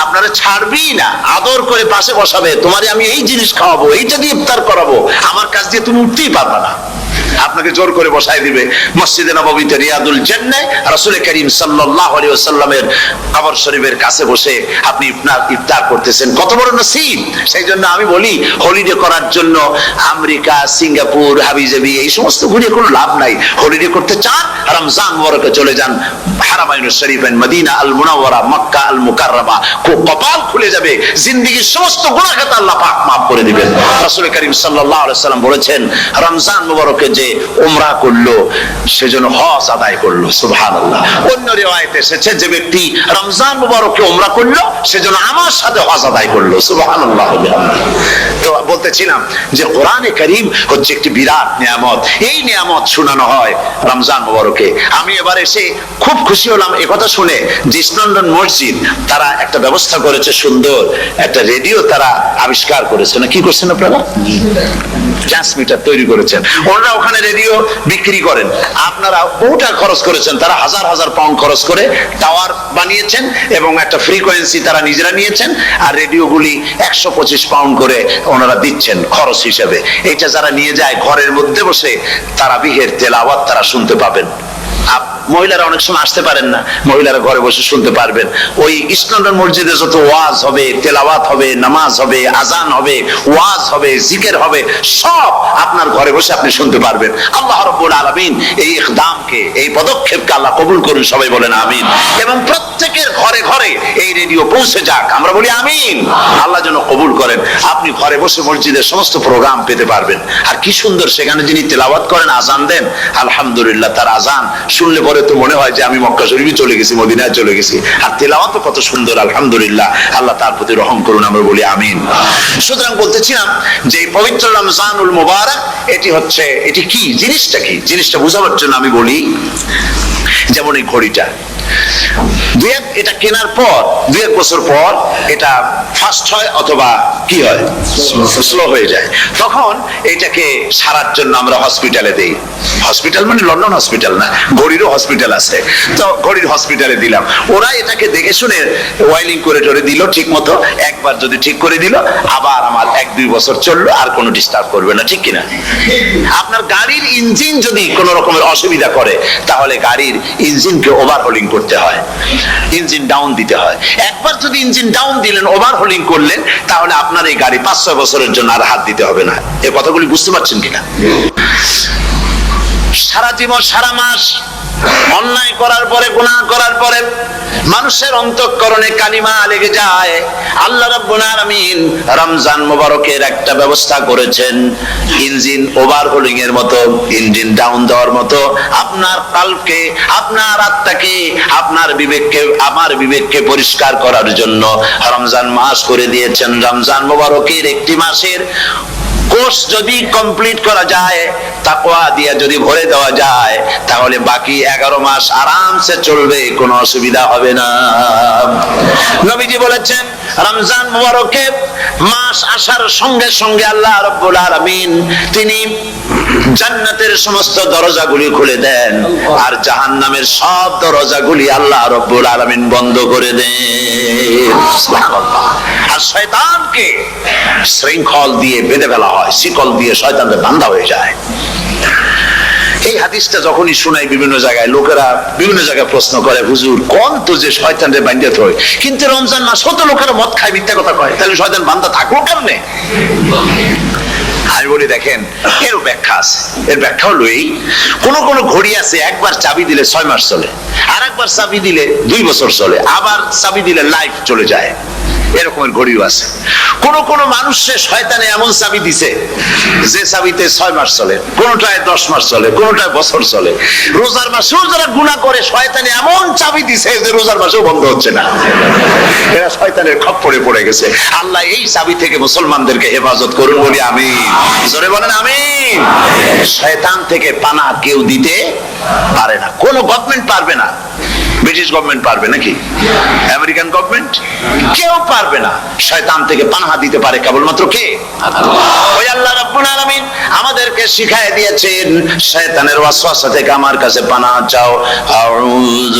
আপনারা ছাড়বি না, আদর করে পাশে বসাবে, তোমারে আমি এই জিনিস খাওয়াবো, এইটা দিয়ে ইফতার করাবো, আমার কাছ দিয়ে তুমি উঠতেই পারবে না। আপনাকে জোর করে বসায় দিবে মসজিদে নববীতে রিয়াদুল জান্নাহ রাসূল করিম সাল্লাল্লাহু আলাইহি ওয়াসাল্লামের কবর শরীফের কাছে বসে আপনি ইফতার করতেছেন, কত বড় নসিব। সেই জন্য আমি বলি হলিডে করার জন্য আমেরিকা, সিঙ্গাপুর, হাবিজাবি এই সমস্ত ঘুরে কোনো লাভ নাই। হলিডে করতে চান রমজান মুবারকে চলে যান হারামাইনুশ শরীফাইন, মদিনা আল মুনাওয়ারা, মক্কা আল মুকাররমা, কপাল খুলে যাবে, জিন্দেগীর সমস্ত গুনাহ খাতা আল্লাহ পাক maaf করে দিবেন। রাসূল করিম সাল্লাল্লাহু আলাইহি ওয়াসাল্লাম বলেছেন রমজান মুবারকে যে উমরা করলো সেজন্য হজ আদায় করলো, সুবহানাল্লাহ। অন্য রিওয়ায়াতে এসেছে যে ব্যক্তি রমজান মুবারকে উমরা করলো সেজন্য আমার সাথে হজ আদায় করলো, সুবহানাল্লাহ। তো বলতেছিলাম যে কোরআনে কারীম হচ্ছে একটি বিরাট নিয়ামত, এই নিয়ামত শোনানো হয় রমজান মুবারকে। আমি এবার এসে খুব খুশি হলাম এই কথা শুনে যে ইস্ট লন্ডন মসজিদ তারা একটা ব্যবস্থা করেছে, সুন্দর একটা রেডিও তারা আবিষ্কার করেছে, না কি করছেন আপনারা? ট্রান্সমিটার তৈরি করেছেন, ওনারা ওখানে রেডিও বিক্রি করেন। আপনারা বহুটা খরচ করেছেন, তারা হাজার হাজার পাউন্ড খরচ করে টাওয়ার বানিয়েছেন এবং একটা ফ্রিকোয়েন্সি তারা নিজেরা নিয়েছেন, আর রেডিওগুলি 125 পাউন্ড করে ওনারা দিচ্ছেন খরচ হিসেবে। এটা যারা নিয়ে যায় ঘরের মধ্যে বসে তারাবিহের তেলাওয়াত তারা শুনতে পাবেন। মহিলারা অনেক সময় আসতে পারেন না, মহিলারা ঘরে বসে শুনতে পারবেন। ওই ইস্ট লন্ডন মসজিদে যত ওয়াজ হবে, তেলাওয়াত হবে, নামাজ হবে, আজান হবে, ওয়াজ হবে, জিকির হবে, সব আপনার ঘরে বসে আপনি শুনতে পারবেন। আল্লাহ রাব্বুল আলামিন এই ইকদামকে, এই পদক্ষেপকে আল্লাহ কবুল করুন, সবাই বলেন আমিন। এবং প্রত্যেকের ঘরে ঘরে এই রেডিও পৌঁছে যাক, আমরা বলি আমিন। আল্লাহ যেন কবুল করেন। আপনি ঘরে বসে মসজিদের সমস্ত প্রোগ্রাম পেতে পারবেন। আর কি সুন্দর সেখানে যিনি তেলাওয়াত করেন, আজান দেন, আলহামদুলিল্লাহ, তার আজান শুনলে পরে তো মনে হয় যে আমি মক্কা শরীফে চলে গেছি, মদিনায় চলে গেছি। আর তেলাওয়াত কত সুন্দর, আলহামদুলিল্লাহ। আল্লাহ তার প্রতি রহম করুন, আমরা বলি আমিন। সুতরাং বলতেছিলাম যে এই পবিত্র রমজানুল মুবারক এটি কি জিনিসটা, কি জিনিসটা বোঝাবার জন্য আমি বলি, যেমন এই ঘড়িটা এটা কেনার পর 2-1 বছর পর এটা ফাস্ট হয় অথবা কি হয়, স্লো হয়ে যায়। তখন এটাকে সারার জন্য আমরা হসপিটালে দেই। হসপিটাল মানে লন্ডন হসপিটাল না, ঘড়িরও হসপিটাল আছে। তো ঘড়ির হসপিটালে দিলাম, ওরা এটাকে দেখে শুনে ওয়াইলিং করে টরে দিল ঠিক মতো। একবার যদি ঠিক করে দিল, আবার আমার 1-2 বছর চললো, আর কোনো ডিস্টার্ব করবে না, ঠিক কিনা? আপনার গাড়ির ইঞ্জিন যদি কোনো রকমের অসুবিধা করে, তাহলে গাড়ির ইঞ্জিনকে ওভারহোলিং করতে হয়, ইঞ্জিন ডাউন দিতে হয়। একবার যদি ইঞ্জিন ডাউন দিলেন, ওভারহোলিং করলেন, তাহলে আপনার এই গাড়ি 5-6 বছরের জন্য আর হাত দিতে হবে না। এই কথাগুলি বুঝতে পারছেন কিনা? সারা জীবন, সারা মাস অন্যায় করার পরে, গুনাহ করার পরে মানুষের অন্তঃকরণে কালিমা লেগে যায়। আল্লাহ রাব্বুল আলামিন রমজান মুবারকের একটা ব্যবস্থা করেছেন, ইঞ্জিন ওভারহোলিং এর মতো, ইঞ্জিন ডাউন দেওয়ার মতো। আপনার কালকে, আপনার আত্মাকে, আপনার বিবেককে, আমার বিবেককে পরিষ্কার করার জন্য রমজান মাস করে দিয়েছেন। রমজান মুবারকের একটি মাসের কোর্স যদি কমপ্লিট করা যায়, তাকওয়া দিয়ে যদি ভরে দেওয়া যায়, তাহলে বাকি 11 মাস আরামসে চলবে, কোনো অসুবিধা হবে না। নবীজি বলেছেন রমজান মুবারকে মাস আসার সঙ্গে সঙ্গে আল্লাহ রাব্বুল আলামিন তিনি জান্নাতের সমস্ত দরজাগুলি খুলে দেন, আর জাহান্নামের সব দরজাগুলি আল্লাহ রাব্বুল আলামিন বন্ধ করে দেন। সুবহানাল্লাহ। আর শয়তানকে শৃঙ্খল দিয়ে বেঁধে ফেলা হয়, শিকল দিয়ে শয়তানকে বাঁধা হয়ে যায়। এই হাদিসটা যখনই শোনাই বিভিন্ন জায়গায়, লোকেরা বিভিন্ন জায়গায় প্রশ্ন করে, হুজুর কোন তো যে শয়তানরে বাঁধতে হয়, কিন্তু রমজান মাস হতো লোকেরা মদ খায়, মিথ্যা কথা কয়, তাহলে শয়তান বাঁধা থাকলো কেমনে? আমি বলি দেখেন, এর ব্যাখ্যা আছে। এর ব্যাখ্যা হলো এই, কোন ঘড়ি আছে একবার চাবি দিলে 6 মাস চলে, আর একবার চাবি দিলে 2 বছর চলে, আবার চাবি দিলে লাইফ চলে যায়। এরকমের ঘড়িও আছে। কোন মানুষের শয়তানে এমন চাবি দিছে যে চাবিতে 6 মাস চলে, কোনটায় 10 মাস চলে, কোনটায় বছর চলে। রোজার মাসেও যারা গুনাহ করে, শয়তানে এমন চাবি দিছে যে রোজার মাসেও বন্ধ হচ্ছে না। এরা শয়তানের খপ্পরে পড়ে গেছে। আল্লাহ এই চাবি থেকে মুসলমানদেরকে হেফাজত করুন, বলি আমিন। জোরে বলেন আমিন। শয়তান থেকে পানা কেউ দিতে পারে না, কোন গভর্নমেন্ট পারবে না। ব্রিটিশ গভর্নমেন্ট পারবে নাকি? American government? কেউ পারবে না। শয়তান থেকে পানাহা দিতে পারে কেবলমাত্র কে? ওই আল্লাহ রাব্বুল আলামিন আমাদেরকে শিখায় দিয়েছেন, শয়তানের ওয়াসওয়াসা থেকে আমার কাছে পানাহা চাও। আউযু